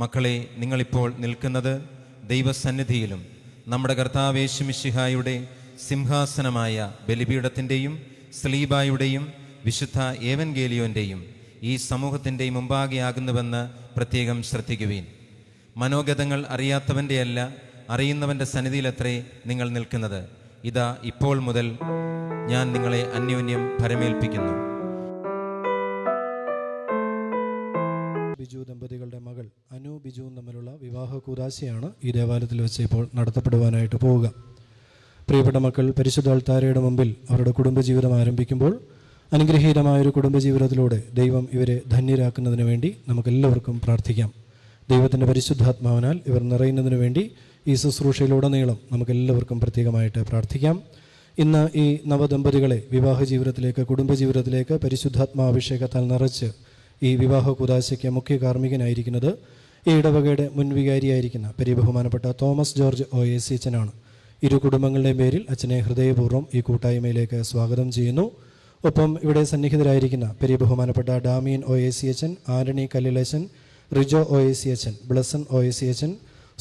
മക്കളെ, നിങ്ങളിപ്പോൾ നിൽക്കുന്നത് ദൈവസന്നിധിയിലും നമ്മുടെ കർത്താവ് യേശു മിശിഹായുടെ സിംഹാസനമായ ബലിപീഠത്തിൻ്റെയും സ്ലീബായുടെയും വിശുദ്ധ ഏവൻഗേലിയോൻ്റെയും ഈ സമൂഹത്തിൻ്റെയും മുമ്പാകെയാകുന്നുവെന്ന് പ്രത്യേകം ശ്രദ്ധിക്കുവീൻ. മനോഗതങ്ങൾ അറിയാത്തവൻ്റെയല്ല, അറിയുന്നവൻ്റെ സന്നിധിയിലത്രേ നിങ്ങൾ നിൽക്കുന്നത്. ഇതാ ഇപ്പോൾ മുതൽ ഞാൻ നിങ്ങളെ അന്യോന്യം ഭരമേൽപ്പിക്കുന്നു. ബിജു ദമ്പതികളുടെ മകൾ അനു ബിജുവും തമ്മിലുള്ള വിവാഹ കൂദാശയാണ് ഈ ദേവാലയത്തിൽ വെച്ച് ഇപ്പോൾ നടത്തപ്പെടുവാനായിട്ട് പോവുക. പ്രിയപ്പെട്ട മക്കൾ പരിശുദ്ധ അൾത്താരയുടെ മുമ്പിൽ അവരുടെ കുടുംബജീവിതം ആരംഭിക്കുമ്പോൾ അനുഗ്രഹീതമായൊരു കുടുംബജീവിതത്തിലൂടെ ദൈവം ഇവരെ ധന്യരാക്കുന്നതിന് വേണ്ടി നമുക്കെല്ലാവർക്കും പ്രാർത്ഥിക്കാം. ദൈവത്തിൻ്റെ പരിശുദ്ധാത്മാവിനാൽ ഇവർ നിറയുന്നതിന് വേണ്ടി ഈ ശുശ്രൂഷയിലുടനീളം നമുക്കെല്ലാവർക്കും പ്രത്യേകമായിട്ട് പ്രാർത്ഥിക്കാം. ഇന്ന് ഈ നവദമ്പതികളെ വിവാഹ ജീവിതത്തിലേക്ക്, കുടുംബജീവിതത്തിലേക്ക് പരിശുദ്ധാത്മാഭിഷേകത്താൽ നിറച്ച് ഈ വിവാഹ കൂദാശയ്ക്ക് മുഖ്യ കാർമ്മികനായിരിക്കുന്നത് ഈ ഇടവകയുടെ മുൻവികാരിയായിരിക്കുന്ന പെരിയബഹുമാനപ്പെട്ട തോമസ് ജോർജ് OAC അച്ഛനാണ്. ഇരു കുടുംബങ്ങളുടെയും പേരിൽ അച്ഛനെ ഹൃദയപൂർവ്വം ഈ കൂട്ടായ്മയിലേക്ക് സ്വാഗതം ചെയ്യുന്നു. ഒപ്പം ഇവിടെ സന്നിഹിതരായിരിക്കുന്ന പെരിയബഹുമാനപ്പെട്ട ഡാമിയൻ OAC അച്ഛൻ, ആന്റണി കല്ലിലച്ചൻ, റിജോ OAC അച്ഛൻ, ബ്ലസൻ OAC അച്ഛൻ,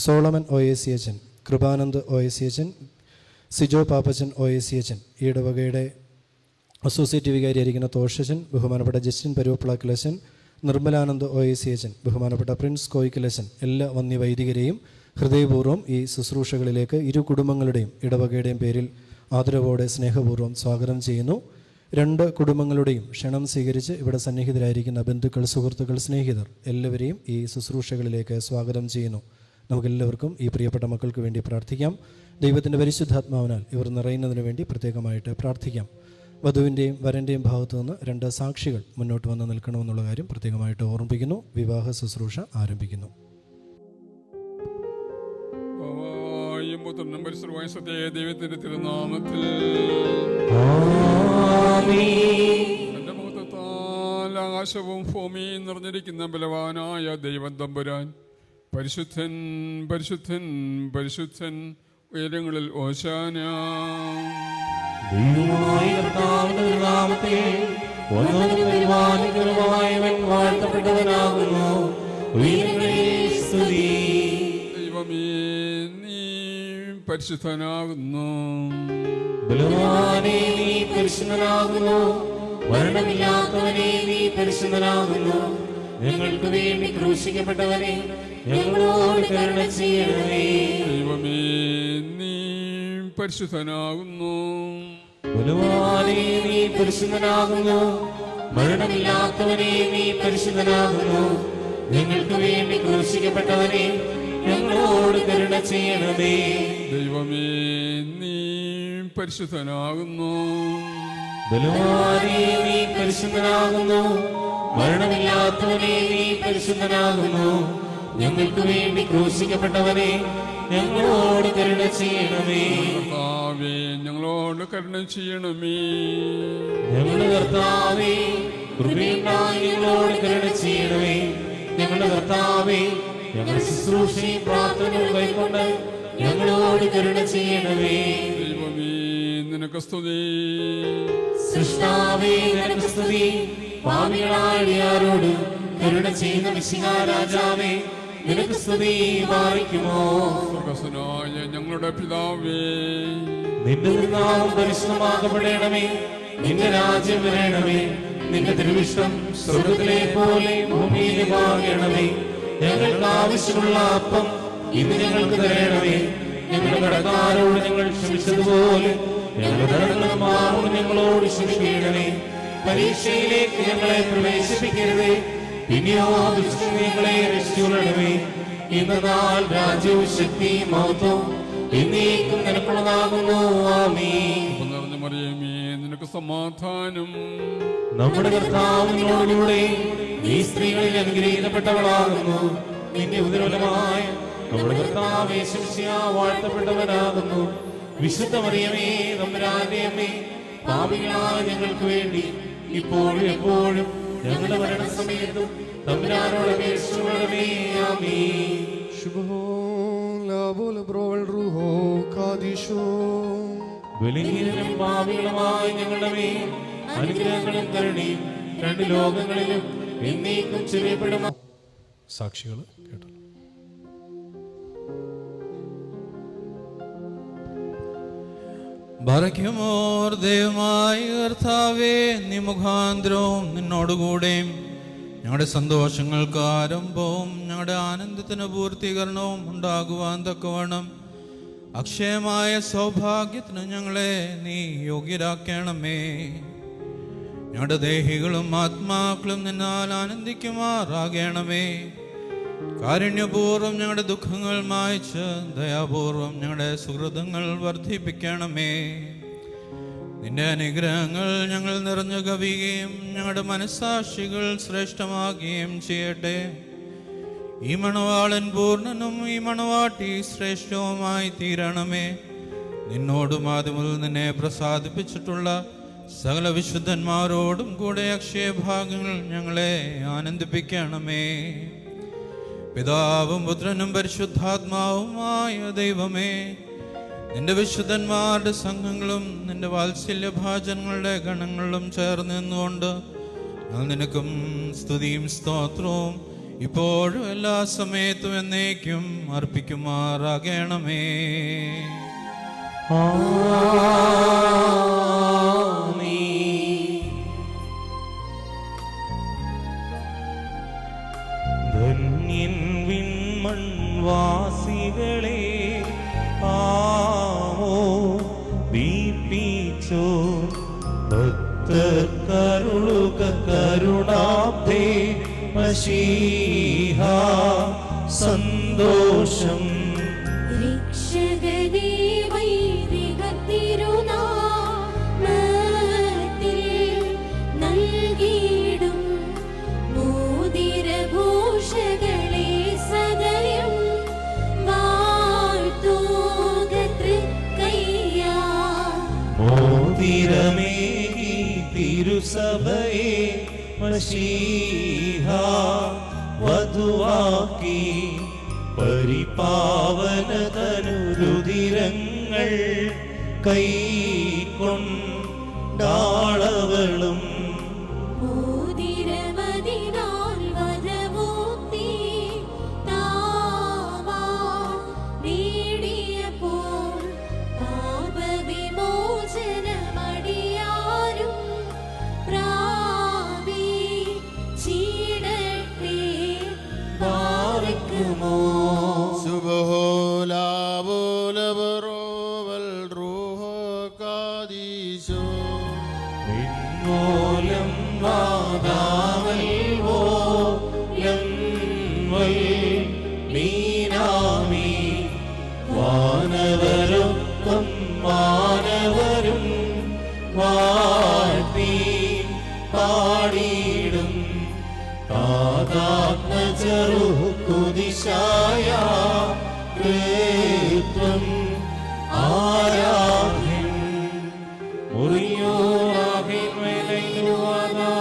സോളമൻ OAC അച്ഛൻ, കൃപാനന്ദ് OAC അച്ഛൻ, സിജോ പാപ്പച്ചൻ OAC അച്ഛൻ, ഈ ഇടവകയുടെ അസോസിയേറ്റ് വികാരിയായിരിക്കുന്ന തോഷച്ചൻ, ബഹുമാനപ്പെട്ട ജസ്റ്റിൻ പരുവപ്പിളക്കിലച്ചൻ, നിർമ്മലാനന്ദ് OAC അച്ഛൻ, ബഹുമാനപ്പെട്ട പ്രിൻസ് കോയിക്കലച്ചൻ, എല്ലാ വന്യവൈദികരെയും ഹൃദയപൂർവ്വം ഈ ശുശ്രൂഷകളിലേക്ക് ഇരു കുടുംബങ്ങളുടെയും ഇടവകയുടെയും പേരിൽ ആദരവോടെ സ്നേഹപൂർവ്വം സ്വാഗതം ചെയ്യുന്നു. രണ്ട് കുടുംബങ്ങളുടെയും ക്ഷണം സ്വീകരിച്ച് ഇവിടെ സന്നിഹിതരായിരിക്കുന്ന ബന്ധുക്കൾ, സുഹൃത്തുക്കൾ, സ്നേഹിതർ എല്ലാവരെയും ഈ ശുശ്രൂഷകളിലേക്ക് സ്വാഗതം ചെയ്യുന്നു. നമുക്കെല്ലാവർക്കും ഈ പ്രിയപ്പെട്ട മക്കൾക്ക് വേണ്ടി പ്രാർത്ഥിക്കാം. ദൈവത്തിൻ്റെ പരിശുദ്ധാത്മാവിനാൽ ഇവർ നിറയുന്നതിന് വേണ്ടി പ്രത്യേകമായിട്ട് പ്രാർത്ഥിക്കാം. വധുവിൻ്റെയും വരൻ്റെയും ഭാഗത്തു നിന്ന് രണ്ട് സാക്ഷികൾ മുന്നോട്ട് വന്ന് നിൽക്കണമെന്നുള്ള കാര്യം പ്രത്യേകമായിട്ട് ഓർമ്മിപ്പിക്കുന്നു. വിവാഹ ശുശ്രൂഷ ആരംഭിക്കുന്നു. ദൈവത്തിന്റെ തിരുനാമത്തിൽ എന്റെ മുഖത്താൽ ആകാശവും ഭൂമിയും നിറഞ്ഞിരിക്കുന്ന ബലവാനായ ദൈവം തമ്പുരാൻ പരിശുദ്ധൻ പരിശുദ്ധൻ പരിശുദ്ധൻ, ഉയരങ്ങളിൽ ഓശാന. ദൈവമേ, നീ പരിശുദ്ധനാകുന്നു. ബലവാനേ, നീ പരിശുദ്ധനാകുന്നു. മരണമില്ലാത്തവനേ, നീ പരിശുദ്ധനാകുന്നു. ഞങ്ങൾക്ക് വേണ്ടി ക്രൂശിക്കപ്പെട്ടവനെ, ഞങ്ങളോട് കരുണ ചെയ്യണമേ. ദൈവമേ, നീ പരിശുദ്ധനാകുന്നു. ബലവാനേ, നീ പരിശുദ്ധനാകുന്നു. മരണമില്ലാത്തവനേ, നീ പരിശുദ്ധനാകുന്നു. ഞങ്ങൾക്ക് വേണ്ടി ക്രൂശിക്കപ്പെട്ടവനെ, ഞങ്ങളോട് കരുണ ചെയ്യണമേ. ദൈവമേ, നീ പരിശുദ്ധനാകുന്നു. ബലവാനേ, നീ പരിശുദ്ധനാകുന്നു. മരണമില്ലാത്തവനേ, നീ പരിശുദ്ധനാകുന്നു. ഞങ്ങൾക്ക് വേണ്ടി ക്രൂശിക്കപ്പെട്ടവനെ, ഞങ്ങളോട് കരുണ ചെയ്യണമേ. കർത്താവേ, ഞങ്ങളോട് കരുണ ചെയ്യണമേ. ഞങ്ങളുടെ കർത്താവേ, കൃപയുണ്ടായി ഞങ്ങളോട് കരുണ ചെയ്യണമേ. ഞങ്ങളുടെ കർത്താവേ, ഞങ്ങളുടെ ശുശ്രൂഷയും പ്രാർത്ഥനകളും കൈക്കൊണ്ട് ഞങ്ങളോട് കരുണ ചെയ്യണമേ. ദൈവമേ, നിനക്ക് സ്തുതി. സൃഷ്ടാവേ, നിനക്ക് സ്തുതി. പാപികളായ കരുണ ചെയ്യുന്ന മിശിഹാ രാജാവേ, നിനക്ക് സ്തുതി. പാലിക്കുമോ സ്വർഗ്ഗസ്ഥനായ ഞങ്ങളുടെ പിതാവേ, നിന്റെ നാമം പരിശുദ്ധമാക്കപ്പെടണമേ. നിന്റെ രാജ്യം വരണമേ. നിന്റെ തിരുവിഷ്ടം സ്വർഗ്ഗത്തിലെ പോലെ ഭൂമിയിലുമാകണമേ. ഞങ്ങൾക്ക് ആവശ്യമുള്ള അപ്പം ഇന്ന് ഞങ്ങൾക്ക് തരണമേ. ഞങ്ങളുടെ കടക്കാരോട് ഞങ്ങൾ ക്ഷമിച്ചതുപോലെ ഞങ്ങളുടെ കടങ്ങളും പാപങ്ങളും ഞങ്ങളോട് ക്ഷമിക്കണമേ. പരീക്ഷയിലേക്ക് ഞങ്ങളെ പ്രവേശിപ്പിക്കരുതേ, പിന്നെയോ ദുഷ്ടങ്ങളെ രക്ഷിച്ചുകൊള്ളണമേ. ഇന്നതാൽ രാജ്യവും ശക്തിയും മഹത്വവും എന്നേക്കും നിനക്കുള്ളതാകുന്നു. ആമേൻ. നിറഞ്ഞ മറിയമേ, നിനക്ക് സമാധാനം. നമ്മുടെ കർത്താവിനോടുകൂടെ നീ സ്ത്രീകളിൽ അനുഗ്രഹിക്കപ്പെട്ടവളാകുന്നു. നിന്റെ ഉദരഫലമായ നമ്മുടെ കർത്താവ് യേശു മിശിഹാ വാഴ്ത്തപ്പെട്ടവനാകുന്നു. വിശുദ്ധ മറിയമേ, തമ്പുരാന്റെ അമ്മേ, പാപികളായ ഞങ്ങൾക്ക് വേണ്ടി ഇപ്പോഴും എപ്പോഴും ഞങ്ങളുടെ മരണസമയത്തും തമ്പുരാനോട് അപേക്ഷിച്ചുകൊള്ളണമേ. ആമേൻ. ബലഹീനരും പാപികളുമായ ഞങ്ങളുടെ മേൽ അനുഗ്രഹങ്ങളും കരുണയും രണ്ട് ലോകങ്ങളിലും എന്നേക്കും ചെറിയപ്പെടുമോ. സാക്ഷികൾ കേട്ടു. ബറയ്ക്കുമോർ ദൈവമായ കർത്താവേ, നീ മുഖാന്തരവും നിന്നോടുകൂടെയും ഞങ്ങളുടെ സന്തോഷങ്ങൾക്ക് ആരംഭവും ഞങ്ങളുടെ ആനന്ദത്തിന് പൂർത്തീകരണവും ഉണ്ടാകുവാൻ തക്കവണ്ണം അക്ഷയമായ സൗഭാഗ്യത്തിന് ഞങ്ങളെ നീ യോഗ്യരാക്കണമേ. ഞങ്ങളുടെ ദേഹികളും ആത്മാക്കളും നിന്നാൽ ആനന്ദിക്കുമാറാകണമേ. കാരുണ്യപൂർവ്വം ഞങ്ങളുടെ ദുഃഖങ്ങൾ മായ്ച്ച് ദയാപൂർവം ഞങ്ങളുടെ സുഹൃതങ്ങൾ വർദ്ധിപ്പിക്കണമേ. നിന്റെ അനുഗ്രഹങ്ങൾ ഞങ്ങൾ നിറഞ്ഞു കവിയുകയും ഞങ്ങളുടെ മനസ്സാക്ഷികൾ ശ്രേഷ്ഠമാകുകയും ചെയ്യട്ടെ. ഈ മണവാളൻ പൂർണ്ണനും ഈ മണവാട്ടി ശ്രേഷ്ഠവുമായി തീരണമേ. നിന്നോടും ആദ്യമുതൽ നിന്നെ പ്രസാദിപ്പിച്ചിട്ടുള്ള സകല വിശുദ്ധന്മാരോടും കൂടെ അക്ഷയഭാഗങ്ങൾ ഞങ്ങളെ ആനന്ദിപ്പിക്കണമേ. പിതാവും പുത്രനും പരിശുദ്ധാത്മാവുമായ ദൈവമേ, നിന്റെ വിശുദ്ധന്മാരുടെ സംഘങ്ങളും നിന്റെ വാത്സല്യഭാജനങ്ങളുടെ ഗണങ്ങളും ചേർന്ന് നിന്നുകൊണ്ട് ഞങ്ങൾ നിനക്കും സ്തുതിയും സ്തോത്രവും ഇപ്പോഴും എല്ലാ സമയത്തും എന്നേക്കും അർപ്പിക്കുമാറാകണമേ. ധന്യൻ വിൺമൺവാസികളെ ആവോ ദീപിച്ചോ ഭക്തർക്കരുളുക കരുണാബ്ധേ മശീഹ സന്തോഷം. രക്ഷകനേ വൈദിക തിരുനാമത്തിൽ നൽകിയിടും മോതിരഭൂഷകളെ സദയം വാഴ്ത്തുക തൃക്കയ്യാ. മോതിരമേകി തിരുസഭയെ മശീഹ വധുവാക്കി പരിപാവനതനുരുതിരങ്ങൾ കൈക്കൊണ്ടാളവളും. മോതിരമതിനാൽ വധമൂർത്തി താമാൻ നേടിയപ്പോൾ പാപവിമോചനമടിയാരും പ്രാപിച്ചിടട്ടെ. ബാരക്കുമോ മൂലം വാദാവൽ വോലം വൽ മീനാമി വാനവരൊപ്പം മാനവരും വാഴ്ത്തി പാടിയിടും. പാദാത്മജറുഹുദിശായ കൃത്വം ആരാധ്യൻ മുറിയോരാഹിൻ മേലൈനുവാദാരേ.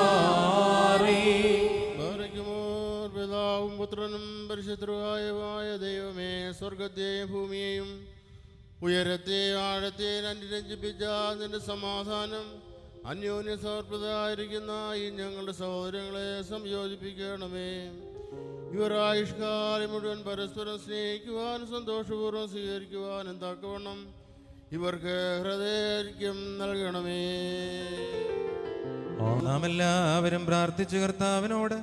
പിതാവും പുത്രനും പരിശുദ്ധമായ ദൈവമേ, സ്വർഗത്തെയും ഭൂമിയെയും ഉയരത്തെ ആഴത്തെ രഞ്ജിപ്പിച്ച നിന്റെ സമാധാനം അന്യോന്യ സമർപ്പിതരായിരിക്കുന്ന ഈ ഞങ്ങളുടെ സഹോദരങ്ങളെ സംയോജിപ്പിക്കണമേ. ഇവർ ആയുഷ്കാലം മുഴുവൻ പരസ്പരം സ്നേഹിക്കുവാനും സന്തോഷപൂർവ്വം സ്വീകരിക്കുവാനും തക്കവണ്ണം ഇവർക്ക് ഹൃദയൈക്യം നൽകണമേ. നാം എല്ലാവരും പ്രാർത്ഥിച്ചു കർത്താവിനോട്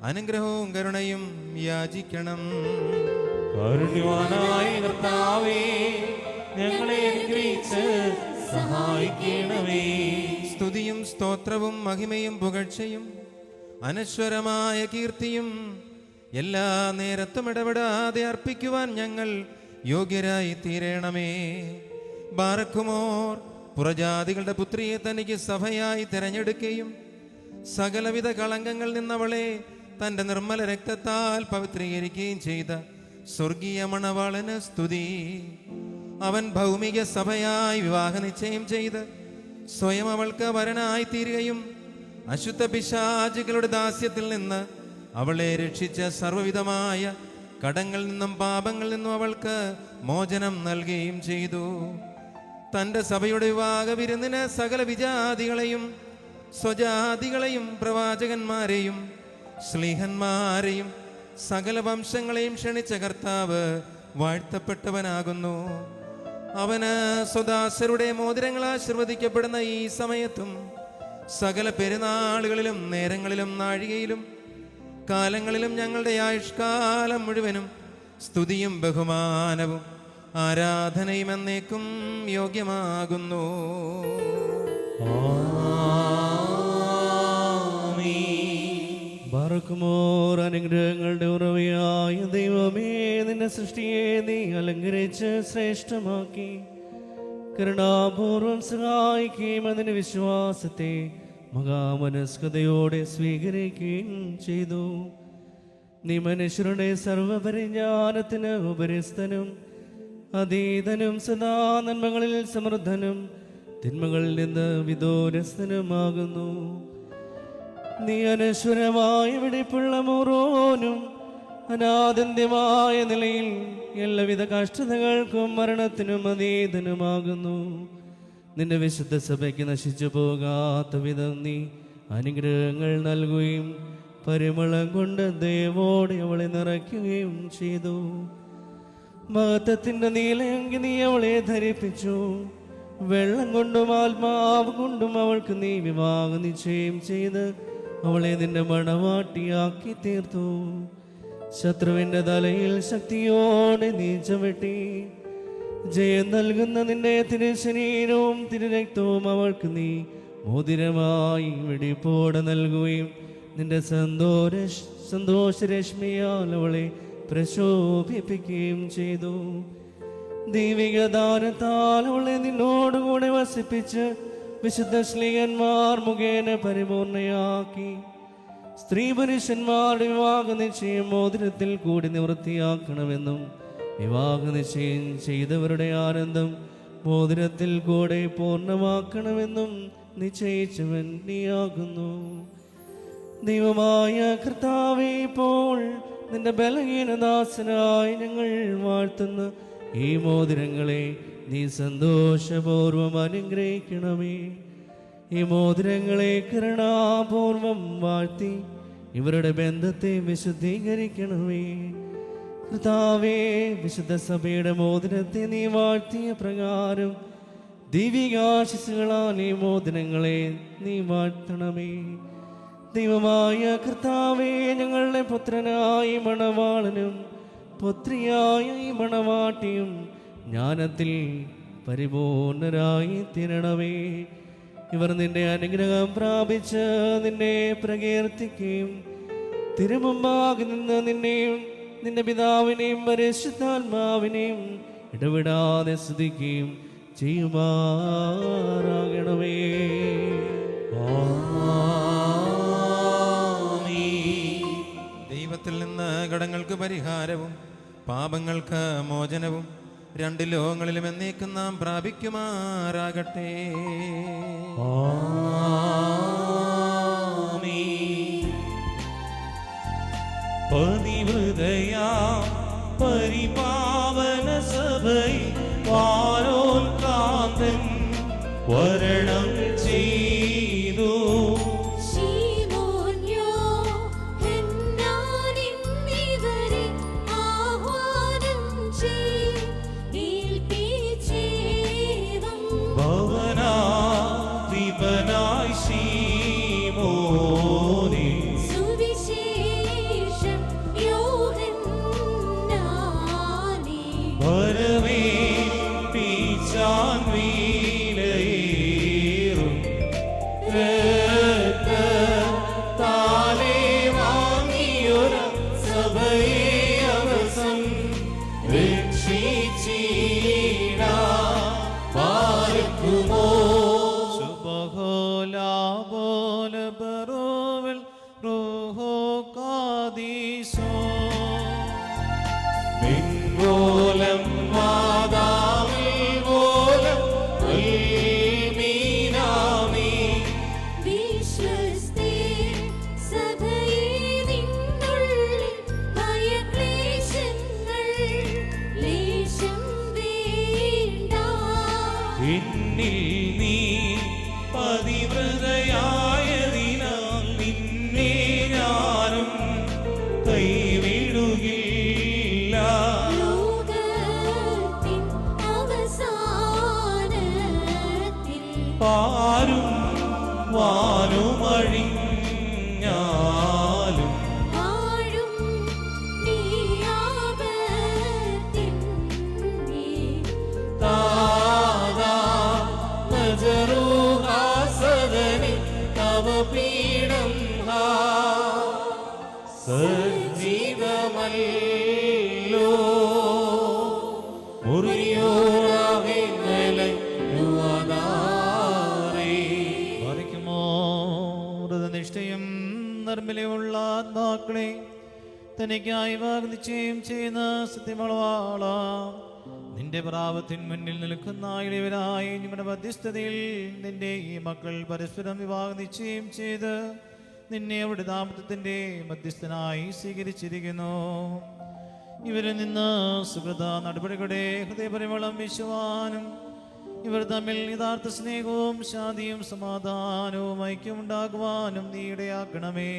അനുഗ്രഹവും കരുണയും യാചിക്കണം. കാരുണ്യവാനായ കർത്താവേ, ഞങ്ങളെ അനുഗ്രഹിച്ച് സഹായിക്കണമേ. സ്തുതിയും സ്തോത്രവും മഹിമയും പുകഴ്ചയും അനശ്വരമായ കീർത്തിയും എല്ലാ നേരത്തും ഇടപെടാതെ അർപ്പിക്കുവാൻ ഞങ്ങൾ യോഗ്യരായി തീരണമേ. ബാറക്കുമോർ പുറജാതികളുടെ പുത്രിയെ തനിക്ക് സഭയായി തിരഞ്ഞെടുക്കുകയും സകലവിധ കളങ്കങ്ങളിൽ നിന്നവളെ തൻ്റെ നിർമ്മല രക്തത്താൽ പവിത്രീകരിക്കുകയും ചെയ്ത സ്വർഗീയ മണവാളന് സ്തുതി. അവൻ ഭൗമിക സഭയായി വിവാഹ നിശ്ചയം ചെയ്ത് സ്വയം അവൾക്ക് വരനായി തീരുകയും അശുദ്ധ പിശാചുകളുടെ ദാസ്യത്തിൽ നിന്ന് അവളെ രക്ഷിച്ച സർവ്വവിധമായ കടങ്ങളിൽ നിന്നും പാപങ്ങളിൽ നിന്നും അവൾക്ക് മോചനം നൽകുകയും ചെയ്തു. തൻ്റെ സഭയുടെ വിവാഹ വിരുന്നിന് സകല വിജാതികളെയും സ്വജാതികളെയും പ്രവാചകന്മാരെയും ശ്ലീഹന്മാരെയും സകല വംശങ്ങളെയും ക്ഷണിച്ച കർത്താവ് വാഴ്ത്തപ്പെട്ടവനാകുന്നു. അവന് സ്വദാസരുടെ മോതിരങ്ങൾ ആശീർവദിക്കപ്പെടുന്ന ഈ സമയത്തും സകല പെരുന്നാളുകളിലും നേരങ്ങളിലും നാഴികയിലും കാലങ്ങളിലും ഞങ്ങളുടെ ആയുഷ്കാലം മുഴുവനും സ്തുതിയും ബഹുമാനവും ആരാധനയും എന്നേക്കും യോഗ്യമാകുന്നു. ബാറക്കുമോർ അനുഗ്രഹങ്ങളുടെ ഉറവയായ ദൈവമേ, നിന്റെ സൃഷ്ടിയെ നീ അലങ്കരിച്ച് ശ്രേഷ്ഠമാക്കി കരുണാപൂർവം സഹായിക്കുകയും അതിന്റെ വിശ്വാസത്തെ മഹാമനസ്കതയോടെ സ്വീകരിക്കുകയും ചെയ്തു. നീ മനുഷ്യരുടെ സർവപരിജ്ഞാനത്തിന് ഉപരിസ്ഥനും അതീതനും സദാ നന്മകളിൽ സമൃദ്ധനും തിന്മകളിൽ നിന്ന് വിദൂരസ്ഥനുമാകുന്നു. നീ അനശ്വരമായ വെടിപ്പുള്ള മോറോനും അനാദന്യമായ നിലയിൽ എല്ലാവിധ കഷ്ടതകൾക്കും മരണത്തിനും അതീതനുമാകുന്നു. നിന്റെ വിശുദ്ധ സഭയ്ക്ക് നശിച്ചു പോകാത്ത വിധം നീ അനുഗ്രഹങ്ങൾ നൽകുകയും പരിമളം കൊണ്ട് ദയവോടെ അവളെ നിറയ്ക്കുകയും ചെയ്തു. മഹത്വത്തിന്റെ നീലയെങ്കിൽ നീ അവളെ ധരിപ്പിച്ചു. വെള്ളം കൊണ്ടും ആത്മാവ് കൊണ്ടും അവൾക്ക് നീ വിവാഹ നിശ്ചയം ചെയ്ത് അവളെ നിന്റെ മണവാട്ടിയാക്കി തീർത്തു. ശത്രുവിന്റെ തലയിൽ ശക്തിയോടെ നീ ചവിട്ടി. ജയം നൽകുന്ന നിന്റെ തിരുശരീരവും തിരുരക്തവും അവൾക്ക് നീ മോതിരമായി വെടിപ്പോടെ നൽകുകയും നിന്റെ സന്തോഷരശ്മിയാൽ അവളെ പ്രശോഭിപ്പിക്കുകയും ചെയ്തു. ദൈവിക ദാനത്താൽ അവളെ നിന്നോടുകൂടെ വസിപ്പിച്ച് വിശുദ്ധ ശ്ലീഹന്മാർ മുഖേന പരിപൂർണയാക്കി. സ്ത്രീ പുരുഷന്മാരുടെ വിവാഹ നിശ്ചയം മോതിരത്തിൽ കൂടി നിവൃത്തിയാക്കണമെന്നും വിവാഹ നിശ്ചയം ചെയ്തവരുടെ ആനന്ദം മോതിരത്തിൽ കൂടെ പൂർണ്ണമാക്കണമെന്നും നിശ്ചയിച്ചവൻ നീയാകുന്നു. ദൈവമായ കർത്താവേ, ഇപ്പോൾ നിന്റെ ബലഹീനദാസനായി ഞങ്ങൾ വാഴ്ത്തുന്ന ഈ മോതിരങ്ങളെ നീ സന്തോഷപൂർവം അനുഗ്രഹിക്കണമേ. ഈ മോതിരങ്ങളെ കരുണാപൂർവം വാഴ്ത്തി ഇവരുടെ ബന്ധത്തെ വിശുദ്ധീകരിക്കണമേ. കർത്താവേ, വിശുദ്ധ സഭയുടെ മോതിരത്തെ നീ വാഴ്ത്തിയ പ്രകാരം ദൈവികാശിസുകളാൽ ഈ മോതിരങ്ങളെ നീ വാഴ്ത്തണമേ. ദൈവമായ കർത്താവേ, ഞങ്ങളുടെ പുത്രനായി മണവാളനും പുത്രിയായ ഈ മണവാട്ടിയും ജ്ഞാനത്തിൽ പരിപൂർണരായി തീരണമേ. ഇവർ നിന്റെ അനുഗ്രഹം പ്രാപിച്ച് നിന്നെ പ്രകീർത്തിക്കുകയും തിരുമുമ്പാകെ നിന്ന് നിന്നെയും നിന്റെ പിതാവിനെയും പരിശുദ്ധാത്മാവിനെയും ഇടവിടാതെ സ്തുതിക്കുകയും ചെയ്യുമാറാകണമേ. ദൈവത്തിൽ നിന്ന് കടങ്ങൾക്ക് പരിഹാരവും പാപങ്ങൾക്ക് മോചനവും രണ്ട് ലോകങ്ങളിലും എന്നേക്കും നാം പ്രാപിക്കുമാറാകട്ടെ. പതിവൃതയാ പരിപാവന സഭൈ പാരോൻ കാന്തൻ വരണം ചെയ്തു. ലോകത്തിൽ വാനുമഴിഞ്ഞാലും വാഴും നീയാപത്തിൻ താതാ നജറുഹാസദനി തവ പീഠം സജീവമല്ലോ മുറിയോറാകെ നിലയുവാനാരേ. പാലിക്കുമോ മൃതനിഷ്ഠയും നിർമ്മലയുള്ള ആത്മാക്കളെ തനിക്കായി വാഗ്നിശ്ചയം ചെയ്യുന്ന സത്യമളവാള നിന്റെ പ്രാപത്തിൻ മുന്നിൽ നിൽക്കുന്ന ഇളവരായി നിങ്ങളുടെ മധ്യസ്ഥതയിൽ നിന്റെ ഈ മക്കൾ പരസ്പരം വിവാഹ നിശ്ചയം ചെയ്ത് നിന്നെ അവിടെ ദാമ്പത്യത്തിന്റെ മധ്യസ്ഥനായി സ്വീകരിച്ചിരിക്കുന്നു. ഇവരിൽ നിന്ന് സുഹൃത നടപടികളുടെ ഹൃദയപരിമളം വീശുവാനും ഇവർ തമ്മിൽ യഥാർത്ഥ സ്നേഹവും ശാന്തിയും സമാധാനവും ഐക്യമുണ്ടാകുവാനും നീ ഇടയാക്കണമേ.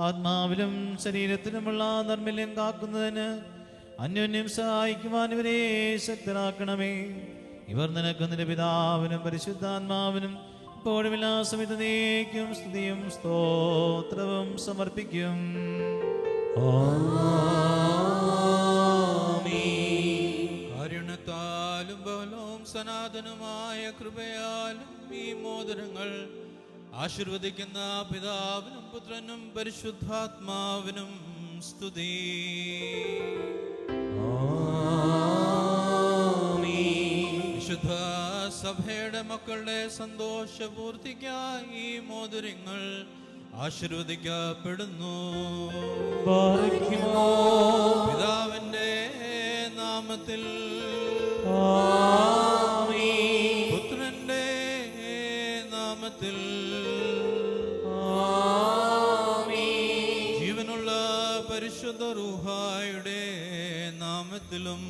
ആത്മാവിലും ശരീരത്തിലുമുള്ള നർമ്മല്യം കാക്കുന്നതിന് അന്യോന്യം സഹായിക്കുവാൻ ഇവരെ ശക്തരാക്കണമേ. ഇവർ നിനക്ക് നിന്റെ പിതാവിനും പരിശുദ്ധാത്മാവിനും ഇപ്പോഴും എല്ലാ സമയത്തേക്കും സ്തുതിയും സ്തോത്രവും സമർപ്പിക്കും. കാരുണ്യത്താലും ബലവും സനാതനമായ കൃപയാലും ഈ മോതിരങ്ങൾ ആശീർവദിക്കുന്ന പിതാവിനും പുത്രനും പരിശുദ്ധാത്മാവിനും സ്തുതി. വിശുദ്ധ സഭയുടെ മക്കളുടെ സന്തോഷപൂർത്തിക്കായി ഈ മോതിരങ്ങൾ ആശീർവദിക്കപ്പെടുന്നു. പിതാവിന്റെ നാമത്തിൽ, പുത്രന്റെ നാമത്തിൽ, ജീവനുള്ള പരിശുദ്ധ റൂഹായുടെ നാമത്തിലും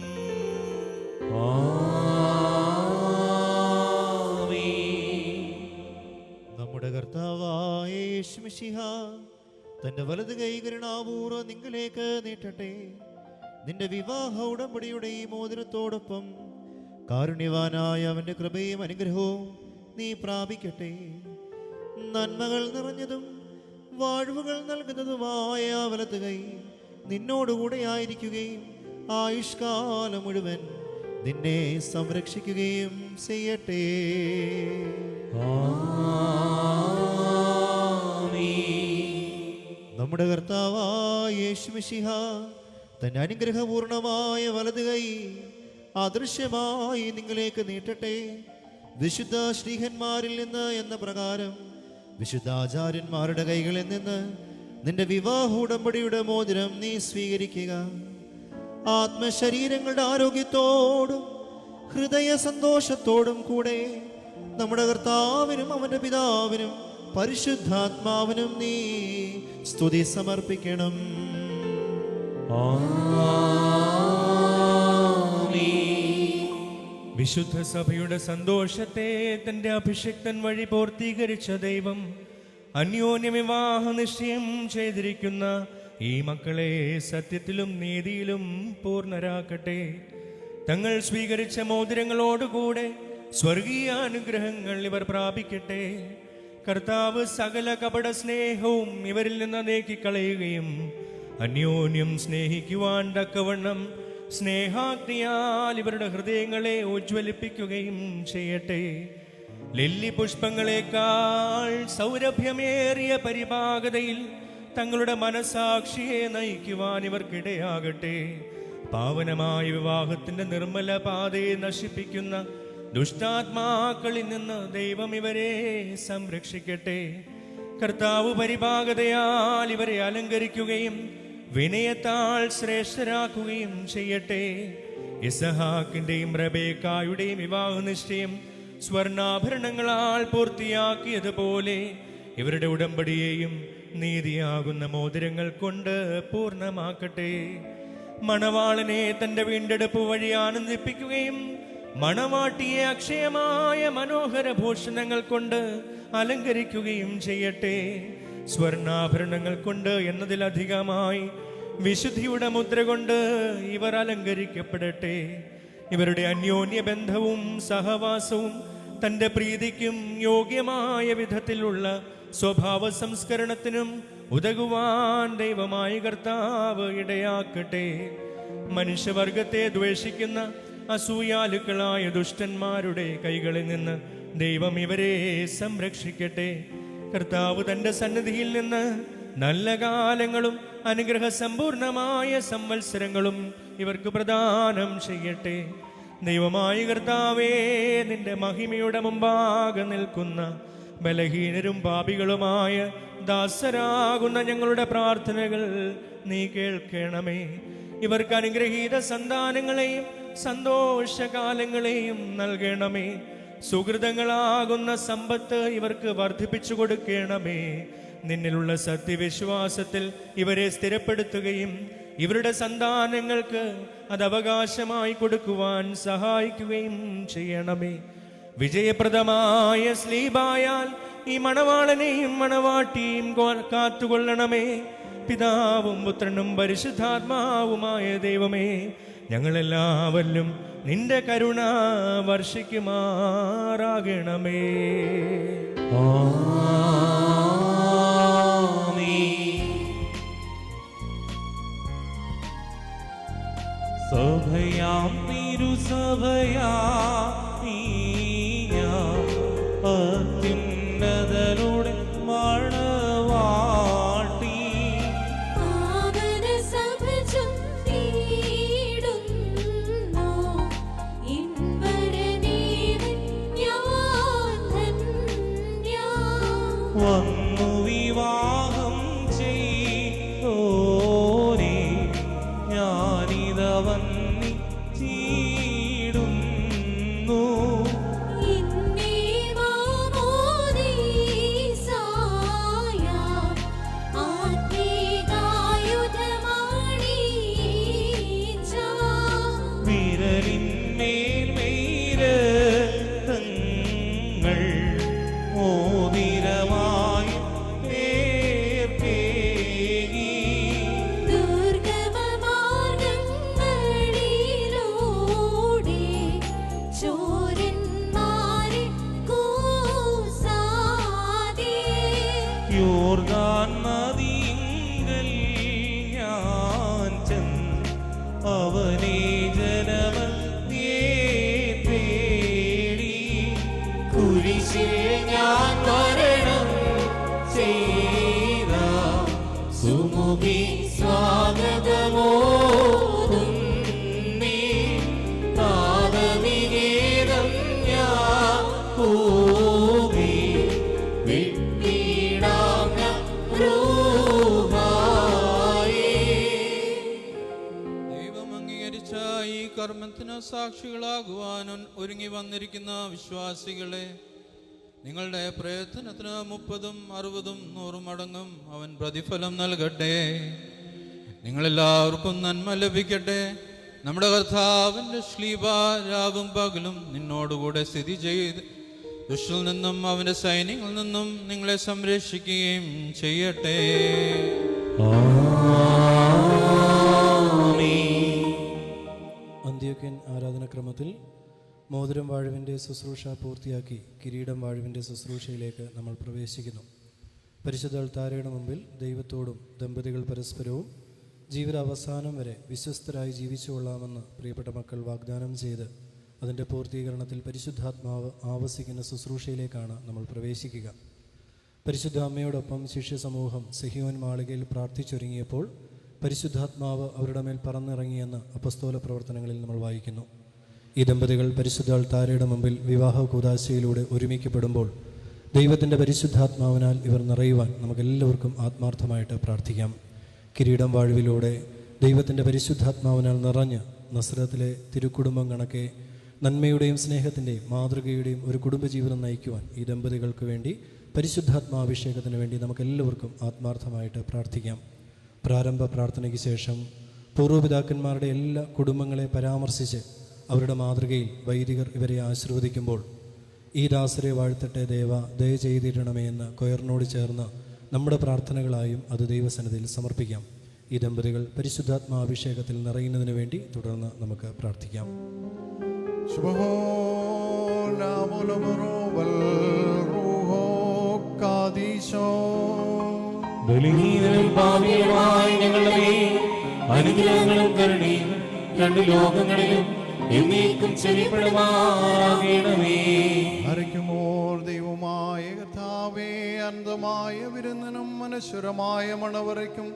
നമ്മുടെ കർത്താവായ യേശു മിശിഹ തന്റെ വലത് കൈ കരുണാപൂർവ്വം നിങ്ങളിലേക്ക് നീട്ടട്ടെ. നിന്റെ വിവാഹ ഉടമ്പടിയുടെ ഈ മോതിരത്തോടൊപ്പം കാരുണ്യവാനായ അവന്റെ കൃപയും അനുഗ്രഹവും നീ പ്രാപിക്കട്ടെ. നന്മകൾ നിറഞ്ഞതും വാഴ്വുകൾ നൽകുന്നതുമായ വലത് കൈ നിന്നോടുകൂടെ ആയിരിക്കുകയും ആയുഷ്കാലം മുഴുവൻ നിന്നെ സംരക്ഷിക്കുകയും ചെയ്യട്ടെ. നമ്മുടെ കർത്താവായ യേശു മിശിഹ തന്റെ അനുഗ്രഹപൂർണമായ വലത് കൈ അദൃശ്യമായി നിങ്ങളിലേക്ക് നീട്ടട്ടെ. വിശുദ്ധ ശ്രീഹന്മാരിൽ നിന്ന് എന്ന പ്രകാരം വിശുദ്ധാചാര്യന്മാരുടെ കൈകളിൽ നിന്ന് നിന്റെ വിവാഹ ഉടമ്പടിയുടെ മോതിരം നീ സ്വീകരിക്കുക. ആത്മശരീരങ്ങളുടെ ആരോഗ്യത്തോടും ഹൃദയ സന്തോഷത്തോടും കൂടെ നമ്മുടെ കർത്താവിനും അവന്റെ പിതാവിനും പരിശുദ്ധാത്മാവിനും നീ സ്തുതി സമർപ്പിക്കണം. വിശുദ്ധ സഭയുടെ സന്തോഷത്തെ തന്റെ അഭിഷിക്തൻ വഴി പൂർത്തീകരിച്ച ദൈവം അന്യോന്യ വിവാഹ നിശ്ചയം ചെയ്തിരിക്കുന്ന ഈ മക്കളെ സത്യത്തിലും നീതിയിലും പൂർണ്ണരാക്കട്ടെ. തങ്ങൾ സ്വീകരിച്ച മോതിരങ്ങളോടുകൂടെ സ്വർഗീയ അനുഗ്രഹങ്ങൾ ഇവർ പ്രാപിക്കട്ടെ. കർത്താവ് സകല കപട സ്നേഹവും ഇവരിൽ നിന്ന് നീക്കിക്കളയുകയും അന്യോന്യം സ്നേഹിക്കുവാൻ തക്കവണ്ണം സ്നേഹാഗ്നിയാൽ ഇവരുടെ ഹൃദയങ്ങളെ ഉജ്ജ്വലിപ്പിക്കുകയും ചെയ്യട്ടെ. ലില്ലി പുഷ്പങ്ങളെക്കാൾ സൗരഭ്യമേറിയ പരിപാകതയിൽ തങ്ങളുടെ മനസാക്ഷിയെ നയിക്കുവാൻ ഇവർക്കിടയാകട്ടെ. പാവനമായ വിവാഹത്തിന്റെ നിർമ്മല പാതയെ നശിപ്പിക്കുന്ന ദുഷ്ടാത്മാക്കളിൽ നിന്ന് ദൈവം ഇവരെ സംരക്ഷിക്കട്ടെ. കർത്താവ് പരിപാകതയാൽ ഇവരെ അലങ്കരിക്കുകയും വിനയത്താൽ ശ്രേഷ്ഠരാക്കുകയും ചെയ്യട്ടെ. ഇസഹാക്കിന്റെയും റബേക്കായുടെയും വിവാഹ നിശ്ചയം സ്വർണ്ണാഭരണങ്ങളാൽ പൂർത്തിയാക്കിയതുപോലെ ഇവരുടെ ഉടമ്പടിയെയും നീതിയാകുന്ന മോതിരങ്ങൾ കൊണ്ട് പൂർണ്ണമാക്കട്ടെ. മണവാളനെ തന്റെ വീണ്ടെടുപ്പ് വഴി ആനന്ദിപ്പിക്കുകയും മണവാട്ടിയെ അക്ഷയമായ മനോഹര ഭൂഷണങ്ങൾ കൊണ്ട് അലങ്കരിക്കുകയും ചെയ്യട്ടെ. സ്വർണ്ണാഭരണങ്ങൾ കൊണ്ട് എന്നതിലധികമായി വിശുദ്ധിയുടെ മുദ്ര കൊണ്ട് ഇവർ അലങ്കരിക്കപ്പെടട്ടെ. ഇവരുടെ അന്യോന്യ ബന്ധവും സഹവാസവും തൻ്റെ പ്രീതിക്കും യോഗ്യമായ വിധത്തിലുള്ള സ്വഭാവ സംസ്കരണത്തിനും ഉതകുവാൻ ദൈവമായ കർത്താവ് ഇടയാക്കട്ടെ. മനുഷ്യവർഗത്തെ ദ്വേഷിക്കുന്ന അസൂയാലുക്കളായ ദുഷ്ടന്മാരുടെ കൈകളിൽ നിന്ന് ദൈവം ഇവരെ സംരക്ഷിക്കട്ടെ. കർത്താവ് തൻ്റെ സന്നിധിയിൽ നിന്ന് നല്ല കാലങ്ങളും അനുഗ്രഹ സമ്പൂർണമായ സംവത്സരങ്ങളും ഇവർക്ക് പ്രദാനം ചെയ്യട്ടെ. ദൈവമായ കർത്താവേ, നിന്റെ മഹിമയുടെ മുമ്പാകെ നിൽക്കുന്ന ബലഹീനരും പാപികളുമായ ദാസരാകുന്ന ഞങ്ങളുടെ പ്രാർത്ഥനകൾ നീ കേൾക്കണമേ. ഇവർക്ക് അനുഗ്രഹീത സന്താനങ്ങളെയും സന്തോഷകാലങ്ങളെയും നൽകണമേ. സുഹൃതങ്ങളാകുന്ന സമ്പത്ത് ഇവർക്ക് വർദ്ധിപ്പിച്ചു കൊടുക്കണമേ. നിന്നിലുള്ള സത്യവിശ്വാസത്തിൽ ഇവരെ സ്ഥിരപ്പെടുത്തുകയും ഇവരുടെ സന്താനങ്ങൾക്ക് അത് അവകാശമായി കൊടുക്കുവാൻ സഹായിക്കുകയും ചെയ്യണമേ. വിജയപ്രദമായ സ്ലീബായാൽ ഈ മണവാളനെയും മണവാട്ടിയും കാത്തുകൊള്ളണമേ. പിതാവും പുത്രനും പരിശുദ്ധാത്മാവുമായ ദൈവമേ, ഞങ്ങളെല്ലാവരിലും നിന്റെ കരുണ വർഷിക്കുമാറാകണമേ. സഭയാം തിരുസഭയാ അത്യുന്നതരുടെ മണവാട്ടി പാവന സഭ ചൊല്ലിയിടുന്നു ഇൻവരനീവൻ ഞാൻ ധന്യ. വന്നു വിവാഹം ചെയ്തോരേ ഞാനിത വന്നിടുന്നു. വിരലിന്മേൽ മേരത്തങ്ങൾ മോതിരമായി പേർക്കേകി. ദുർഗമമാർഗ്ഗങ്ങളിലൂടെ ചോരന്മാരെ കൂസാതെ യോർദാൻ നദിയിങ്കൽ ഞാൻ ചെന്ന് അവനെ ജനമധ്യേ തേടി. കുരിശിൽ ഞാൻ മരണം ചെയ്ത സുമുഖി സ്വാഗതമോതുന്നേ. പാദവിഗീതം ഞാൻ കൂകി വിട്ടിടാം രൂപായേ. ദൈവം അംഗീകരിച്ച ഈ കർമ്മത്തിന് സാക്ഷികളാകുവാൻ ഒരുങ്ങി വന്നിരിക്കുന്ന വിശ്വാസികളെ, നിങ്ങളുടെ പ്രയത്നത്തിന് 30, 60, 100 മടങ്ങും അവൻ പ്രതിഫലം നൽകട്ടെ. നിങ്ങളെല്ലാവർക്കും നന്മ ലഭിക്കട്ടെ. നമ്മുടെ കർത്താവിൻ്റെ ശ്ലീബ രാവും പകലും നിന്നോടുകൂടെ സ്ഥിതി ചെയ്ത് ദുഷ്ടനിൽ നിന്നും അവൻ്റെ സൈന്യങ്ങളിൽ നിന്നും നിങ്ങളെ സംരക്ഷിക്കുകയും ചെയ്യട്ടെ. അന്ത്യോക്യൻ ആരാധനക്രമത്തിൽ മോതിരം വാഴുവിൻ്റെ ശുശ്രൂഷ പൂർത്തിയാക്കി കിരീടം വാഴുവിൻ്റെ ശുശ്രൂഷയിലേക്ക് നമ്മൾ പ്രവേശിക്കുന്നു. പരിശുദ്ധ അൾത്താരയുടെ മുമ്പിൽ ദൈവത്തോടും ദമ്പതികൾ പരസ്പരവും ജീവിതാവസാനം വരെ വിശ്വസ്തരായി ജീവിച്ചുകൊള്ളാമെന്ന് പ്രിയപ്പെട്ട മക്കൾ വാഗ്ദാനം ചെയ്ത് അതിൻ്റെ പൂർത്തീകരണത്തിൽ പരിശുദ്ധാത്മാവ് ആവസിക്കുന്ന ശുശ്രൂഷയിലേക്കാണ് നമ്മൾ പ്രവേശിക്കുക. പരിശുദ്ധ അമ്മയോടൊപ്പം ശിഷ്യ സമൂഹം സിഹിയോൻ മാളികയിൽ പ്രാർത്ഥിച്ചൊരുങ്ങിയപ്പോൾ പരിശുദ്ധാത്മാവ് അവരുടെ മേൽ പറന്നിറങ്ങിയെന്ന് അപ്പസ്തോല പ്രവർത്തനങ്ങളിൽ നമ്മൾ വായിക്കുന്നു. ഈ ദമ്പതികൾ പരിശുദ്ധ അൾത്താരയുടെ മുമ്പിൽ വിവാഹ കൂദാശയിലൂടെ ഒരുമിക്കപ്പെടുമ്പോൾ ദൈവത്തിൻ്റെ പരിശുദ്ധാത്മാവിനാൽ ഇവർ നിറയുവാൻ നമുക്കെല്ലാവർക്കും ആത്മാർത്ഥമായിട്ട് പ്രാർത്ഥിക്കാം. കിരീടം വാഴുവിലൂടെ ദൈവത്തിൻ്റെ പരിശുദ്ധാത്മാവിനാൽ നിറഞ്ഞ് നസ്രത്തിലെ തിരുക്കുടുംബം കണക്കെ നന്മയുടെയും സ്നേഹത്തിൻ്റെയും മാതൃകയുടെയും ഒരു കുടുംബജീവിതം നയിക്കുവാൻ ഈ ദമ്പതികൾക്ക് വേണ്ടി പരിശുദ്ധാത്മാഭിഷേകത്തിന് വേണ്ടി നമുക്കെല്ലാവർക്കും ആത്മാർത്ഥമായിട്ട് പ്രാർത്ഥിക്കാം. പ്രാരംഭ പ്രാർത്ഥനയ്ക്ക് ശേഷം പൂർവ്വപിതാക്കന്മാരുടെ എല്ലാ കുടുംബങ്ങളെ പരാമർശിച്ച് അവരുടെ മാതൃകയിൽ വൈദികർ ഇവരെ ആശീർവദിക്കുമ്പോൾ ഈ ദാസരെ വാഴ്ത്തട്ടെ ദേവ, ദയ ചെയ്തിരണമേ എന്ന് കൊയറിനോട് ചേർന്ന് നമ്മുടെ പ്രാർത്ഥനകളായും അത് ദൈവസന്നിധിയിൽ സമർപ്പിക്കാം. ഈ ദമ്പതികൾ പരിശുദ്ധാത്മാഭിഷേകത്തിൽ നിറയുന്നതിന് വേണ്ടി തുടർന്ന് നമുക്ക് പ്രാർത്ഥിക്കാം. ശുഭഹോൽ ബലഹീനനും പാപിയുമായ ഞങ്ങളുടെ മേൽ അനുഗ്രഹങ്ങളും കരുണയും രണ്ട് ലോകങ്ങളിലും എന്നേക്കും ചെവിപ്പെടുമാറാകണമേ. ഹരിക്കുമോർ ദൈവമായ കർത്താവേ, അനന്തമായ വിരുന്നിനും മനശ്വരമായ മണവറയ്ക്കും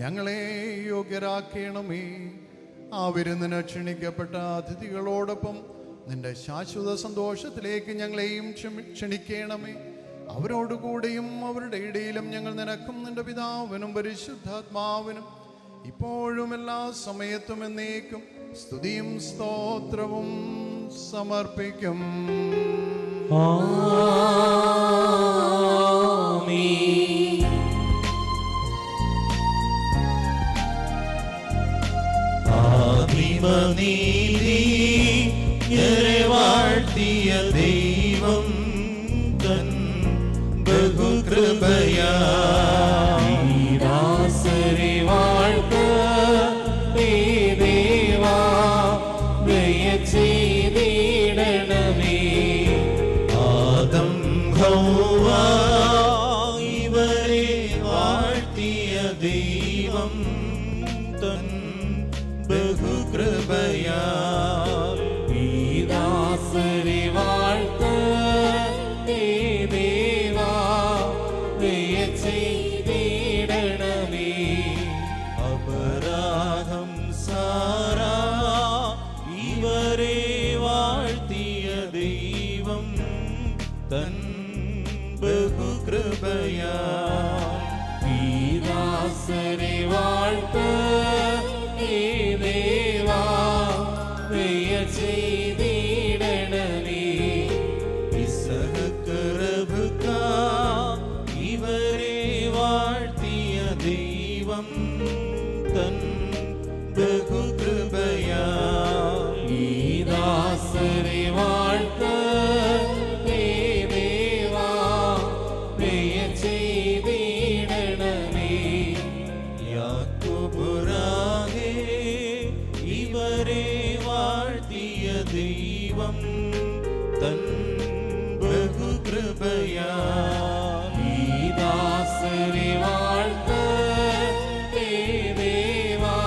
ഞങ്ങളെ യോഗ്യരാക്കണമേ. ആ വിരുന്നിന് ക്ഷണിക്കപ്പെട്ട അതിഥികളോടൊപ്പം നിന്റെ ശാശ്വത സന്തോഷത്തിലേക്ക് ഞങ്ങളെയും ക്ഷണിക്കണമേ. അവരോടുകൂടെയും അവരുടെ ഇടയിലും ഞങ്ങൾ നിനക്കും നിന്റെ പിതാവിനും പരിശുദ്ധാത്മാവിനും ഇപ്പോഴും എല്ലാ സമയത്തും എന്നേക്കും സ്തുതിയും സ്തോത്രവും സമർപ്പിക്കും. വാഴ്ത്തിയ ദൈവം തൻ ബഹുകൃപയാ ദാസരെ വാഴ്ത്ത ദേവാ ദയ ചെയ്തിടണമേ. ആദം ഹൗവ ഇവരെ വാഴ്ത്തിയ ദൈവം തൻ ബഹുകൃപയാ ദാസരെ വാഴ്ത്ത ദേവാ ദയ ചെയ്തിടണമേ. അപരാധം സാരാ ഇവരെ വാഴ്ത്തിയ ദൈവം തൻ ബഹുകൃപയാ ദാസരെ വാഴ്ത്ത ദേവാ ദയ ചെയ്തിടണമേ. ഇസഹക്ക് റബ്ക ഇവരെ വാഴ്ത്തിയ ദൈവം തൻ ബഹുകൃപയാ ദാസരെ വാഴ്ത്ത ദേവാ ദയ ചെയ്തിടണമേ. യാക്കോബുരാഹേ ഇവരെ വാഴ്ത്തിയ ദൈവം തൻ ബഹുകൃപയാ ദാസരെ വാഴ്ത്ത ദേവാ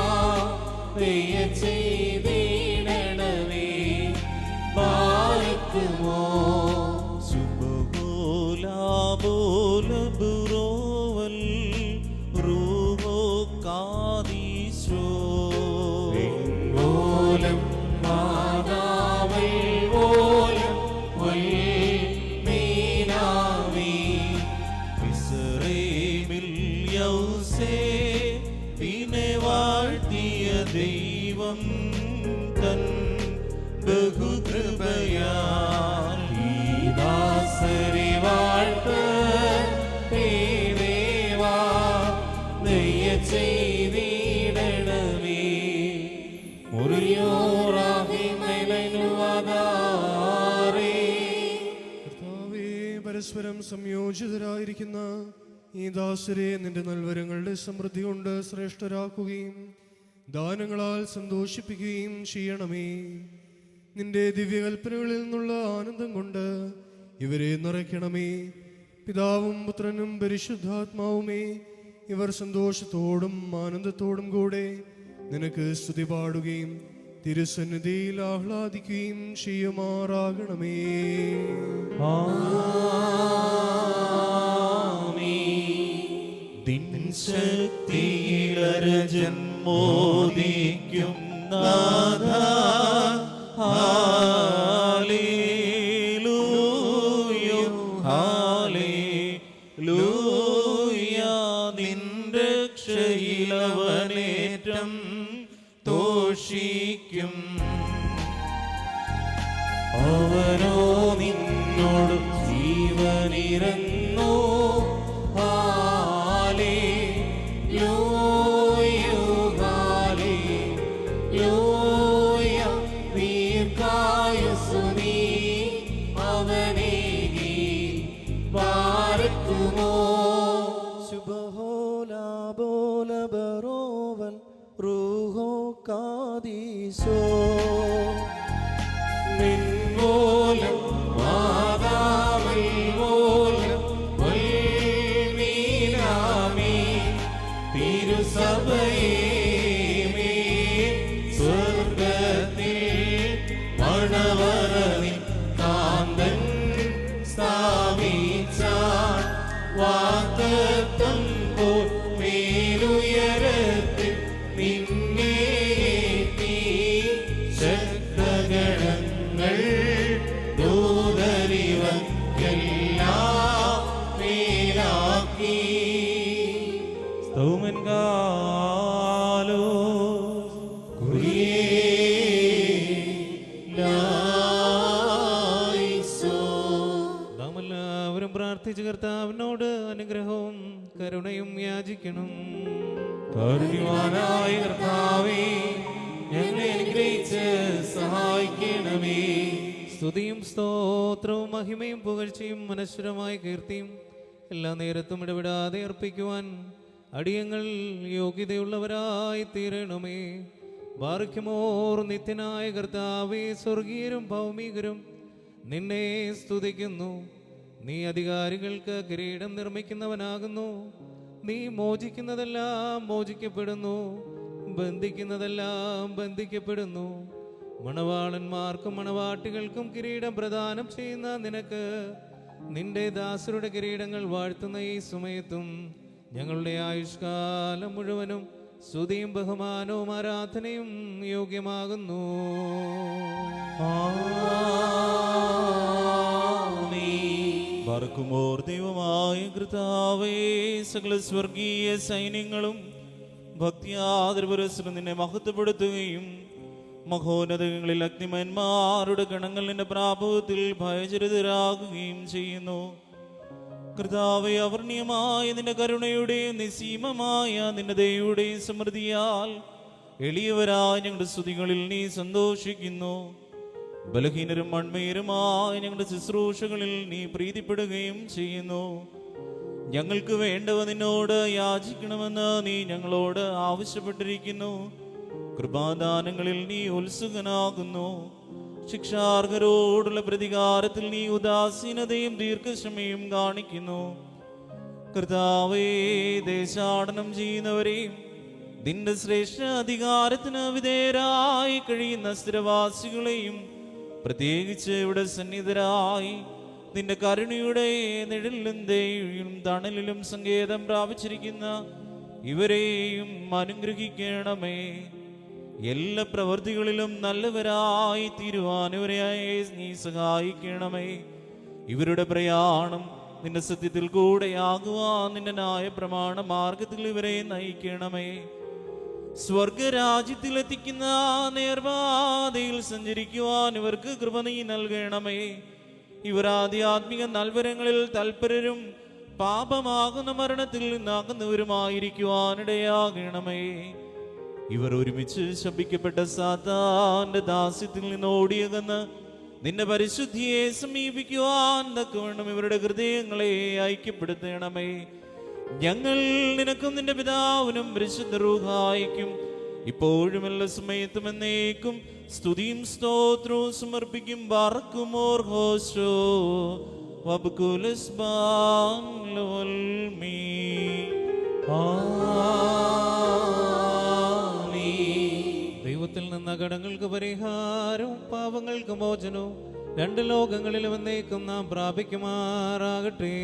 ദയ ചെയ്തിടണമേ. ബാലക്കുമോ സുബഹോലാബോലബുറോവൽ റൂഹോ കാദീശോ ഓലം മാതാവേ ഓലം മീനാവേ. ഇസ്രയേലിൽ യൗസേ പിന്നെ വാഴ്ത്തിയ ദൈവം തൻ ബഹുകൃപയാ ദാസരെ വാഴ്ത്ത ദേവാ ദയ ചെയ്തിടണമേ. കർത്താവേ, പരസ്പരം സംയോജിതരായിരിക്കുന്ന ഈ ദാസരെ നിന്റെ നൽവരങ്ങളുടെ സമൃദ്ധി കൊണ്ട് ശ്രേഷ്ഠരാക്കുകയും ദാനങ്ങളാൽ സന്തോഷിപ്പിക്കുകയും ചെയ്യണമേ. നിന്റെ ദിവ്യകൽപ്പനകളിൽ നിന്നുള്ള ആനന്ദം കൊണ്ട് ഇവരെ നിറയ്ക്കണമേ. പിതാവും പുത്രനും പരിശുദ്ധാത്മാവുമേ, ഇവർ സന്തോഷത്തോടും ആനന്ദത്തോടും കൂടെ നിനക്ക് സ്തുതി പാടുകയും തിരുസന്നിധിയിൽ ആഹ്ലാദിക്കുകയും ചെയ്യുമാറാകണമേ. ദിൻ ശക്തിയിലരജൻ മോദിക്കും നാഥ ഹാലേലൂയ ഹാലേലൂയ. നിൻ രക്ഷയിലവനേറ്റം തോഷിക്കും. അവനോ നിന്നോട് ജീവനിരന്നു. Hallelujah hallelujah. ദീർഘായുസ്സു നീ അവനേകി ബാരക്കുമോ. സുബഹോലാബോലബറോവൽ റൂഹോ കാദീശോ. നിൻമൂലം ശക്തഗണങ്ങൾ ദൂതരിവക്കെല്ലാം മേലാക്കി സ്തോമൻ കാലോ നാമെല്ലാവരും പ്രാർത്ഥിച്ച് കർത്താവിനോട് അനുഗ്രഹവും കരുണയും യാചിക്കണം. കാരുണ്യവാനായ കർത്താവേ, ഞങ്ങളെ അനുഗ്രഹിച്ച് സഹായിക്കണമേ. സ്തുതിയും സ്തോത്രവും മഹിമയും പുകഴ്ചയും അനശ്വരമായ കീർത്തിയും എല്ലാ നേരത്തും ഇടപെടാതെ അർപ്പിക്കുവാൻ അടിയങ്ങൾ യോഗ്യതയുള്ളവരായി തീരണമേ. ബാർക്കുമോർ നിത്യനായ കർത്താവേ, സ്വർഗീയരും ഭൗമികരും നിന്നെ സ്തുതിക്കുന്നു. നീ അധികാരികൾക്ക് കിരീടം നിർമ്മിക്കുന്നവനാകുന്നു. നീ മോചിക്കുന്നതെല്ലാം മോചിക്കപ്പെടുന്നു, ബന്ധിക്കുന്നതെല്ലാം ബന്ധിക്കപ്പെടുന്നു. മണവാളന്മാർക്കും മണവാട്ടികൾക്കും കിരീടം പ്രദാനം ചെയ്യുന്ന നിനക്ക് നിന്റെ ദാസരുടെ കിരീടങ്ങൾ വാഴ്ത്തുന്ന ഈ സമയത്തും ഞങ്ങളുടെ ആയുഷ്കാലം മുഴുവനും സ്തുതിയും ബഹുമാനവും ആരാധനയും യോഗ്യമാകുന്നു. ബാർക്കുമോർ ദൈവമായ കർത്താവേ, സകല സ്വർഗീയ സൈന്യങ്ങളും ഭക്തിയാദരപുരസ്സരം നിന്നെ മഹത്വപ്പെടുത്തുകയും മഹോന്നതങ്ങളിൽ അഗ്നിമന്മാരുടെ ഗണങ്ങൾ നിന്റെ പ്രാഭവത്തിൽ ഭയചരിതരാകുകയും ചെയ്യുന്നു. കർത്താവേ, അവർണ്ണീയമായ നിന്റെ കരുണയുടെയും നിസ്സീമമായ നിന്റെ ദയയുടെയും സമൃദ്ധിയാൽ എളിയവരായ ഞങ്ങളുടെ സ്തുതികളിൽ നീ സന്തോഷിക്കുന്നു. ബലഹീനരും മൺമേരുമായ ഞങ്ങളുടെ ശുശ്രൂഷകളിൽ നീ പ്രീതിപ്പെടുകയും ചെയ്യുന്നു. ഞങ്ങൾക്ക് വേണ്ടവ നിന്നോട് യാചിക്കണമെന്ന് നീ ഞങ്ങളോട് ആവശ്യപ്പെട്ടിരിക്കുന്നു. കൃപാദാനങ്ങളിൽ നീ ഉത്സുകനാകുന്നു. ശിക്ഷാർഹരോടുള്ള പ്രതികാരത്തിൽ നീ ഉദാസീനതയും ദീർഘക്ഷമയും കാണിക്കുന്നു. കർത്താവേ, ദേശാടനം ചെയ്യുന്നവരെയും നിന്റെ ശ്രേഷ്ഠ അധികാരത്തിന് വിധേയരായി കഴിയുന്ന സ്ഥിരവാസികളെയും പ്രത്യേകിച്ച് ഇവിടെ സന്നിധരായി നിന്റെ കരുണയുടെ നിഴലിലും ദയയിലും തണലിലും സങ്കേതം പ്രാപിച്ചിരിക്കുന്ന ഇവരെയും അനുഗ്രഹിക്കണമേ. എല്ലാ പ്രവൃത്തികളിലും നല്ലവരായി തീരുവാൻ ഇവരെ നീ സഹായിക്കണമേ. ഇവരുടെ പ്രയാണം നിന്റെ സത്യത്തിൽ കൂടെയാകുവാൻ നിന്റെ ന്യായ പ്രമാണ മാർഗത്തിൽ ഇവരെ നയിക്കണമേ. സ്വർഗരാജ്യത്തിലെത്തിക്കുന്ന നേർവാതയിൽ സഞ്ചരിക്കുവാൻ ഇവർക്ക് കൃപ നീ നൽകണമേ. ഇവർ ആധ്യാത്മിക നൽവരങ്ങളിൽ തൽപരരും പാപമാകുന്ന മരണത്തിൽ നിന്നാകുന്നവരുമായിരിക്കുവാനിടയാകണമേ. ഇവർ ഒരുമിച്ച് ശപിക്കപ്പെട്ട സാത്താന്റെ ദാസ്യത്തിൽ നിന്ന് ഓടിയകന്ന് നിന്റെ പരിശുദ്ധിയെ സമീപിക്കുവാൻ തക്കവണ്ണം ഇവരുടെ ഹൃദയങ്ങളെ ഐക്യപ്പെടുത്തണമേ. ഞങ്ങൾ നിനക്കും നിന്റെ പിതാവിനും പരിശുദ്ധ റൂഹായിക്കും ഇപ്പോഴും എല്ലാ സമയത്തും എന്നേക്കും സ്തുതിയും സ്തോത്രവും സമർപ്പിക്കും. ബാർക്കുമോർ ഹോശോ വബ്കുലസ്ബാൻ ലവൽമീ. ദൈവത്തിൽ നിന്ന് കടങ്ങൾക്ക് പരിഹാരവും പാപങ്ങൾക്ക് മോചനവും രണ്ട് ലോകങ്ങളിലും എന്നേക്കും നാം പ്രാപിക്കുമാറാകട്ടെ.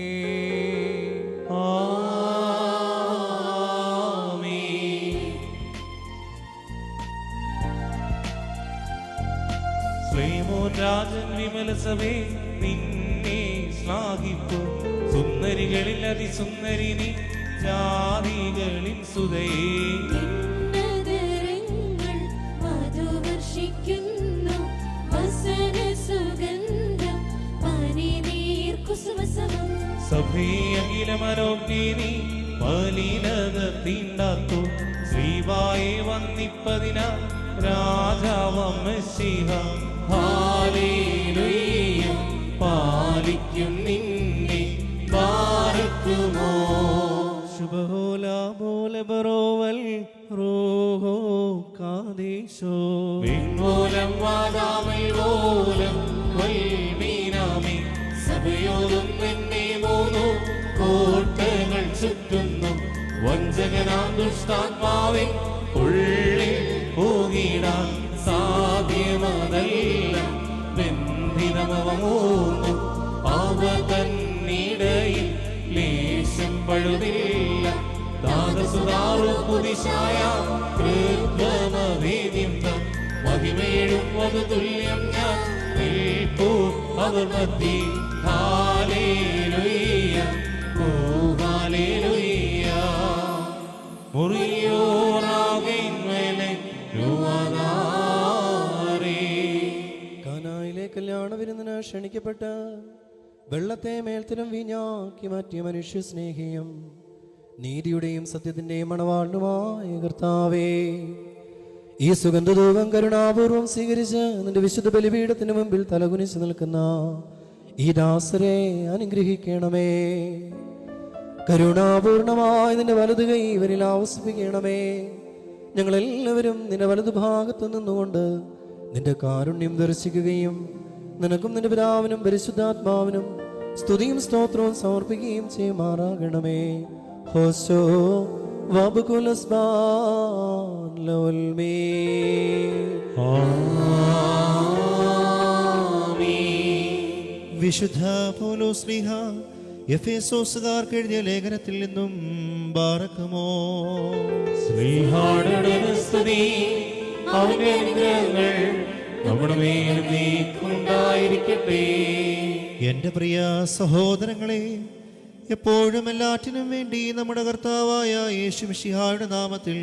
രാജൻ വിമല സഭേ നിന്നെ ശ്ലാഘിപ്പു. സുന്ദരികളിൽ അതിസുന്ദരി നീ, ജാതികളിൽ സുതയേ. മധുവർഷിക്കുന്നു വസന സുഗന്ധം പനിനീർ കുസുമസമം. സഭയകില മനോജ്ഞിനി മലിനത തീണ്ടാത്തു. ശ്രീവായെ വന്നിപ്പതിന രാജാവം മെസ്സിഹ. ഹല്ലേലൂയ പാലിക്കും നിന്നെ ബാർക്കുമോ. ശുഭഹോലാ ബോലെ ബറോവൽ റോഹോ കാദേശോ. വിൺമൂലം വാദാമൽ മൂലം വൽമീനാമി. സഭയോടും നിന്നെ മൂന്നു കോട്ടകൾ ചുറ്റുന്നു. വഞ്ചകനാം ദുഷ്ടാത്മാവെ ഉള്ളിൽ പോകിടാൻ സാധ്യമതല്ല. ബന്ധിതമവ മൂന്നു അവ തന്നിടയിൽ ലേശം പഴുതില്ല. ദാസസുതാറു പുതിശായ കൃത്വമവേദ്യം മഹിമേഴും നിനക്കതു തുല്യം ഞാൻ കേൾപ്പൂ അവർ മധ്യേ. ഹല്ലേലൂയ, ഓ ഹല്ലേലൂയ. മുറിയോറാകിൻ മേലെ രൂപനാരേ. കാനായിലെ കല്യാണ വിരുന്നിന് ക്ഷണിക്കപ്പെട്ട വെള്ളത്തെ മേൽത്തരം വീഞ്ഞാക്കി മാറ്റിയ മനുഷ്യ സ്നേഹിയും നീതിയുടെയും സത്യത്തിന്റെയും മണവാളനുമായ കർത്താവേ, ഈ സുഗന്ധധൂപം കരുണാപൂർവം സ്വീകരിച്ച് നിന്റെ വിശുദ്ധ ബലിപീഠത്തിന് മുമ്പിൽ തലകുനിച്ച് നിൽക്കുന്ന ഈ ദാസരെ അനുഗ്രഹിക്കണമേ. കരുണാപൂർണമായി നിന്റെ വലതു കൈ ഇവരിൽ ആവസിപ്പിക്കണമേ. ഞങ്ങളെല്ലാവരും നിന്റെ വലതുഭാഗത്ത് നിന്നുകൊണ്ട് നിന്റെ കാരുണ്യം ദർശിക്കുകയും നിനക്കും നിന്റെ പിതാവിനും പരിശുദ്ധാത്മാവിനും സ്തുതിയും സ്തോത്രവും സമർപ്പിക്കുകയും ചെയ്യുമാറാകണമേ. ഹോശോ വബുകുലസ്ബാൻ ലവൽമേ. വിശുദ്ധ പൗലോസ്ലീഹ എഫേസോസുകാർക്ക് എഴുതിയ ലേഖനത്തിൽ നിന്നും ബാറക്കുമോ. ശ്രീഹായുടെ സ്തുതി, അവന്റെ അനുഗ്രഹങ്ങൾ നമ്മുടെ മേൽ നീക്കുണ്ടായിരിക്കട്ടെ. എൻ്റെ പ്രിയ സഹോദരങ്ങളെ, എപ്പോഴും എല്ലാറ്റിനും വേണ്ടി നമ്മുടെ കർത്താവായ യേശു മിശിഹായുടെ നാമത്തിൽ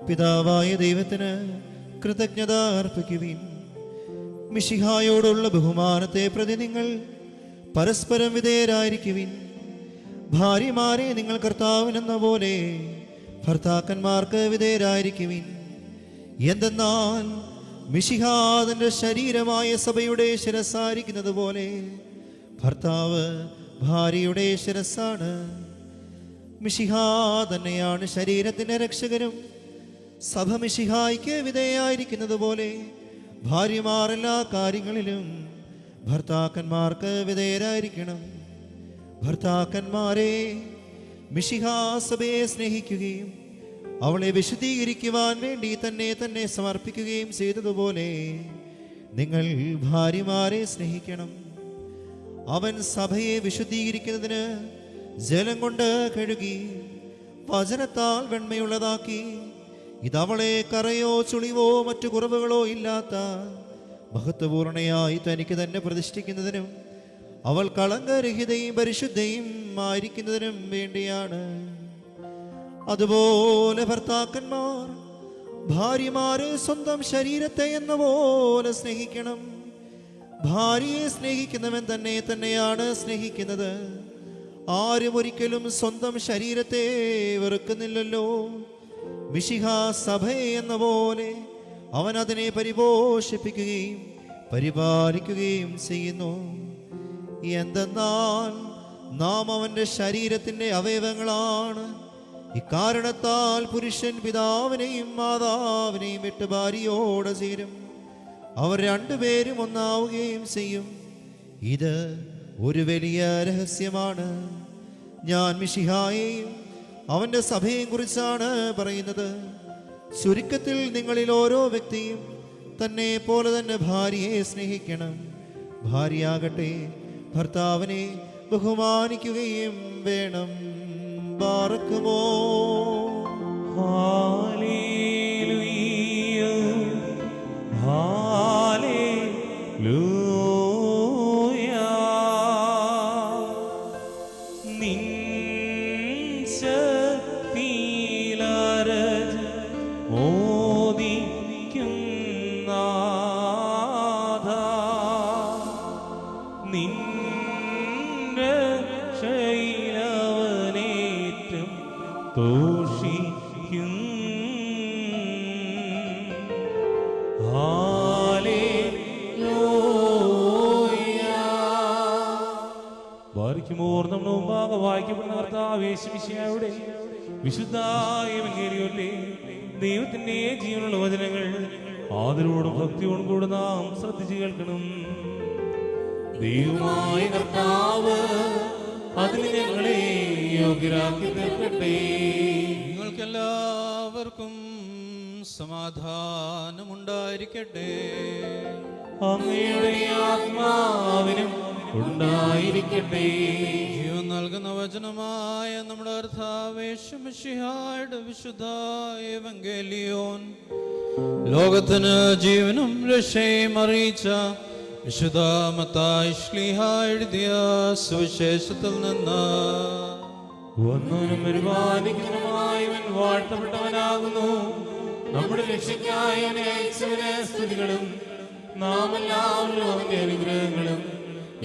പിതാവായ ദൈവത്തിന് കൃതജ്ഞത അർപ്പിക്കുവിൻ. മിശിഹായോടുള്ള ബഹുമാനത്തെ പ്രതി നിങ്ങൾ പരസ്പരം വിധേയരായിരിക്കുവിൻ. ഭാര്യമാരെ നിങ്ങൾ കർത്താവിനെന്ന പോലെ ഭർത്താക്കന്മാർക്ക് വിധേയരായിരിക്കുവിൻ. എന്തെന്നാൽ മിശിഹാ തന്റെ ശരീരമായ സഭയുടെ ശിരസ്സായിരിക്കുന്നത് പോലെ ഭർത്താവ് ഭാര്യയുടെ ശിരസ്സാണ്. മിശിഹാ തന്നെയാണ് ശരീരത്തിന്റെ രക്ഷകനും. സഭ മിശിഹായ്ക്ക് വിധേയായിരിക്കുന്നത് പോലെ ഭാര്യമാർ എല്ലാ കാര്യങ്ങളിലും ഭർത്താക്കന്മാർക്ക് വിധേയരായിരിക്കണം. ഭർത്താക്കന്മാരെ, മിശിഹാ സഭയെ സ്നേഹിക്കുകയും അവളെ വിശുദ്ധീകരിക്കുവാൻ വേണ്ടി തന്നെ സമർപ്പിക്കുകയും ചെയ്തതുപോലെ നിങ്ങൾ ഭാര്യമാരെ സ്നേഹിക്കണം. അവൻ സഭയെ വിശുദ്ധീകരിക്കുന്നതിന് ജലം കൊണ്ട് കഴുകി വചനത്താൽ വെണ്മയുള്ളതാക്കി ഇതവളെ കറയോ ചുളിവോ മറ്റു കുറവുകളോ ഇല്ലാത്ത മഹത്വപൂർണയായി തനിക്ക് തന്നെ പ്രതിഷ്ഠിക്കുന്നതിനും അവൾ കളങ്കരഹിതയും പരിശുദ്ധയും ആയിരിക്കുന്നതിനും വേണ്ടിയാണ്. അതുപോലെ ഭർത്താക്കന്മാർ ഭാര്യമാരെ സ്വന്തം ശരീരത്തെ എന്ന പോലെ സ്നേഹിക്കണം. ഭാര്യയെ സ്നേഹിക്കുന്നവൻ തന്നെയാണ് സ്നേഹിക്കുന്നത്. ആരും ഒരിക്കലും സ്വന്തം ശരീരത്തെ വെറുക്കുന്നില്ലല്ലോ. മിശിഹാ സഭയെ എന്ന പോലെ അവൻ അതിനെ പരിപോഷിപ്പിക്കുകയും പരിപാലിക്കുകയും ചെയ്യുന്നു. എന്തെന്നാൽ നാം അവൻ്റെ ശരീരത്തിൻ്റെ അവയവങ്ങളാണ്. ഇക്കാരണത്താൽ പുരുഷൻ പിതാവിനെയും മാതാവിനെയും വിട്ട് ഭാര്യയോട് ചേരും, അവർ രണ്ടുപേരും ഒന്നാവുകയും ചെയ്യും. ഇത് ഒരു വലിയ രഹസ്യമാണ്. ഞാൻ മിശിഹായെയും അവൻ്റെ സഭയെയും കുറിച്ചാണ് പറയുന്നത്. ചുരുക്കത്തിൽ നിങ്ങളിൽ ഓരോ വ്യക്തിയും തന്നെ പോലെ തന്നെ ഭാര്യയെ സ്നേഹിക്കണം. ഭാര്യയാകട്ടെ ഭർത്താവിനെ ബഹുമാനിക്കുകയും വേണം. ബാറക്കുമോ. Hallelujah, hallelujah. നിൻ ശക്തിയിലരജ് മോദിക്കും നാഥാ, നിൻ രക്ഷയിലവനേറ്റം തോഷിക്കും. വായിക്കുമോർ നമ്മുടെ മുമ്പാകെ വായിക്കപ്പെടുന്ന കർത്താവ് യേശു മിശിഹായുടെ വിശുദ്ധ എവങ്കേലിയോനിലെ ദൈവത്തിന്റെ ജീവനുള്ള വചനങ്ങൾ ആദരവോടും ഭക്തിയോടും കൂടെ നാം ശ്രദ്ധിച്ചു കേൾക്കണം. ദൈവമായ കർത്താവ് അതിന് ഞങ്ങളെ യോഗ്യരാക്കി തീർക്കട്ടെ. നിങ്ങൾക്കെല്ലാവർക്കും സമാധാനമുണ്ടായിരിക്കട്ടെ. അങ്ങയുടെ ആത്മാവിനും ഉണ്ടായിരിക്കട്ടെ. ജീവൻ നൽകുന്ന വചനമായ നമ്മുടെ കർത്താവേ മിശിഹായുടെ വിശുദ്ധ എവങ്കേലിയോൻ ലോകത്തിന് ജീവനും രക്ഷയും അറിയിച്ച വിശുദ്ധ മത്തായി ശ്ലീഹ എഴുതിയ സുവിശേഷത്തിൽ നിന്ന് ഒന്നിനും പരിപാലിക്കുന്നതുമായവൻ വാഴ്ത്തപ്പെട്ടവനാകുന്നു. നമ്മുടെ രക്ഷയ്ക്കായി അവനെ അയച്ചവന് സ്തുതികളും നാം എല്ലാവരും അവന്റെ അനുഗ്രഹങ്ങളും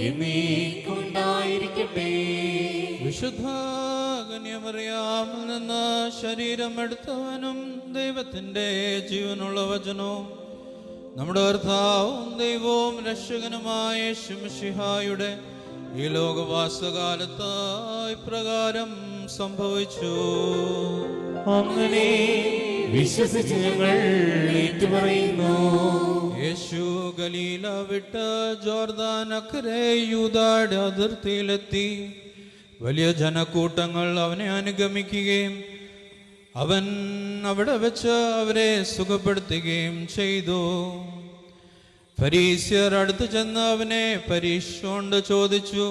എന്നേക്കുണ്ടായിരിക്കട്ടെ. വിശുദ്ധ കന്യമറിയാമിൽ നിന്ന് ശരീരം എടുത്തവനും ദൈവത്തിന്റെ ജീവനുള്ള വചനവും നമ്മുടെ കർത്താവും ദൈവവും രക്ഷകനുമായ യേശുമിശിഹായുടെ ഈ ലോകവാസകാലത്ത് ഇപ്രകാരം സംഭവിച്ചു. അങ്ങനെ വിശ്വസിച്ച് ഞങ്ങൾ ഏറ്റുപറയുന്നു. യേശു ഗലീല വിട്ട് ജോർദാൻ അക്കരെ യൂദായുടെ അതിർത്തിയിലെത്തി. വലിയ ജനക്കൂട്ടങ്ങൾ അവനെ അനുഗമിക്കുകയും അവൻ അവിടെ വെച്ച് അവരെ സുഖപ്പെടുത്തുകയും ചെയ്തു. ഫരീസ്യർ അടുത്ത് ചെന്ന് അവനെ പരീക്ഷിച്ചുകൊണ്ട് ചോദിച്ചു,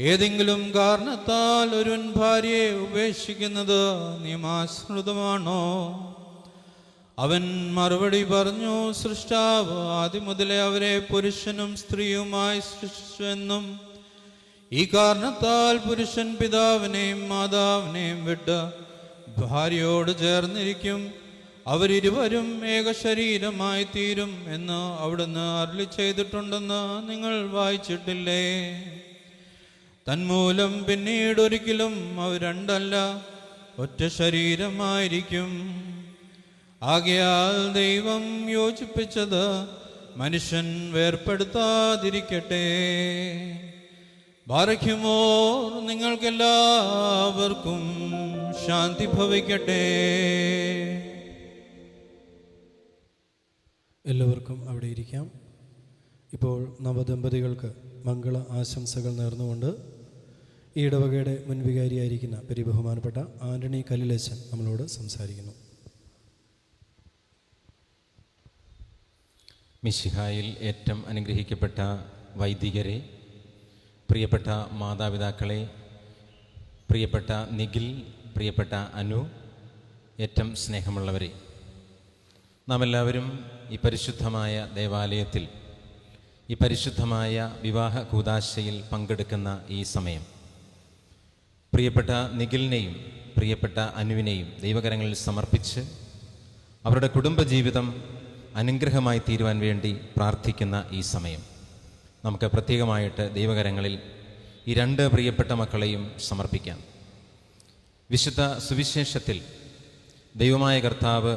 ഏതെങ്കിലും കാരണത്താൽ ഒരുവൻ ഭാര്യയെ ഉപേക്ഷിക്കുന്നത് നിയമാനുസൃതമാണോ? അവൻ മറുപടി പറഞ്ഞു, സൃഷ്ടാവ് ആദ്യം മുതലേ അവരെ പുരുഷനും സ്ത്രീയുമായി സൃഷ്ടിച്ചുവെന്നും ഈ കാരണത്താൽ പുരുഷൻ പിതാവിനെയും മാതാവിനെയും വിട്ട് ഭാര്യയോട് ചേർന്നിരിക്കും, അവരിരുവരും ഏക ശരീരമായി തീരും എന്ന് അവിടുന്ന് അരുളി ചെയ്തിട്ടുണ്ടെന്ന് നിങ്ങൾ വായിച്ചിട്ടില്ലേ? തന്മൂലം പിന്നീട് ഒരിക്കലും അവർ രണ്ടല്ല ഒറ്റ ശരീരമായിരിക്കും. ആകയാൽ ദൈവം യോജിപ്പിച്ചത് മനുഷ്യൻ വേർപ്പെടുത്താതിരിക്കട്ടെ. ബാറയ്ക്കുമോർ നിങ്ങൾക്കെല്ലാവർക്കും ശാന്തി ഭവിക്കട്ടെ. എല്ലാവർക്കും അവിടെ ഇരിക്കാം. ഇപ്പോൾ നവദമ്പതികൾക്ക് മംഗള ആശംസകൾ നേർന്നുകൊണ്ട് ഈ ഇടവകയുടെ മുൻവികാരിയായിരിക്കുന്ന പരിബഹുമാനപ്പെട്ട ആന്റണി കല്ലിലച്ചൻ നമ്മളോട് സംസാരിക്കുന്നു. മിശിഹായിൽ ഏറ്റവും അനുഗ്രഹിക്കപ്പെട്ട വൈദികരെ, പ്രിയപ്പെട്ട മാതാപിതാക്കളെ, പ്രിയപ്പെട്ട നിഖിൽ, പ്രിയപ്പെട്ട അനു, ഏറ്റവും സ്നേഹമുള്ളവരെ, നാം എല്ലാവരും ഈ പരിശുദ്ധമായ ദേവാലയത്തിൽ ഈ പരിശുദ്ധമായ വിവാഹ കൂദാശയിൽ പങ്കെടുക്കുന്ന ഈ സമയം പ്രിയപ്പെട്ട നിഖിലിനെയും പ്രിയപ്പെട്ട അനുവിനെയും ദൈവകരങ്ങളിൽ സമർപ്പിച്ച് അവരുടെ കുടുംബജീവിതം അനുഗ്രഹമായി തീരുവാൻ വേണ്ടി പ്രാർത്ഥിക്കുന്ന ഈ സമയം നമുക്ക് പ്രത്യേകമായിട്ട് ദൈവകരങ്ങളിൽ ഈ രണ്ട് പ്രിയപ്പെട്ട മക്കളെയും സമർപ്പിക്കാം. വിശുദ്ധ സുവിശേഷത്തിൽ ദൈവമായ കർത്താവ്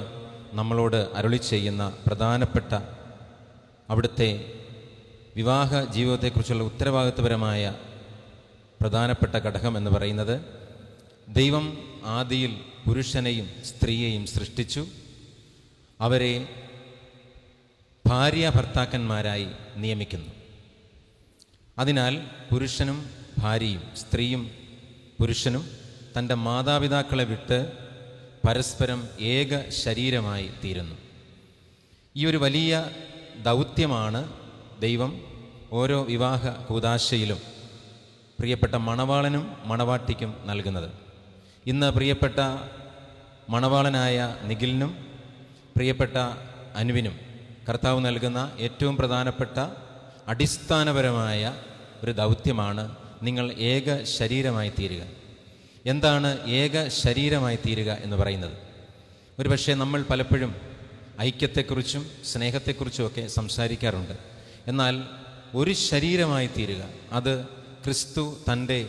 നമ്മളോട് അരുളി ചെയ്യുന്ന പ്രധാനപ്പെട്ട അവിടുത്തെ വിവാഹ ജീവിതത്തെക്കുറിച്ചുള്ള ഉത്തരവാദിത്വപരമായ പ്രധാനപ്പെട്ട ഘടകം എന്ന് പറയുന്നത്, ദൈവം ആദിയിൽ പുരുഷനെയും സ്ത്രീയെയും സൃഷ്ടിച്ചു, അവരെ ഭാര്യ ഭർത്താക്കന്മാരായി നിയമിക്കുന്നു. അതിനാൽ പുരുഷനും ഭാര്യയും സ്ത്രീയും പുരുഷനും തൻ്റെ മാതാപിതാക്കളെ വിട്ട് പരസ്പരം ഏക ശരീരമായി തീരുന്നു. ഈ ഒരു വലിയ ദൗത്യമാണ് ദൈവം ഓരോ വിവാഹ കൂദാശയിലും പ്രിയപ്പെട്ട മണവാളനും മണവാട്ടിക്കും നൽകുന്നത്. ഇന്ന് പ്രിയപ്പെട്ട മണവാളനായ നിഖിലിനും പ്രിയപ്പെട്ട അനുവിനും കർത്താവ് നൽകുന്ന ഏറ്റവും പ്രധാനപ്പെട്ട അടിസ്ഥാനപരമായ ഒരു ദൗത്യമാണ് നിങ്ങൾ ഏക ശരീരമായി തീരുക. എന്താണ് ഏക ശരീരമായി തീരുക എന്ന് പറയുന്നത്? ഒരു പക്ഷേ നമ്മൾ പലപ്പോഴും ഐക്യത്തെക്കുറിച്ചും സ്നേഹത്തെക്കുറിച്ചുമൊക്കെ സംസാരിക്കാറുണ്ട്. എന്നാൽ ഒരു ശരീരമായി തീരുക, അത് ക്രിസ്തു തൻ്റെ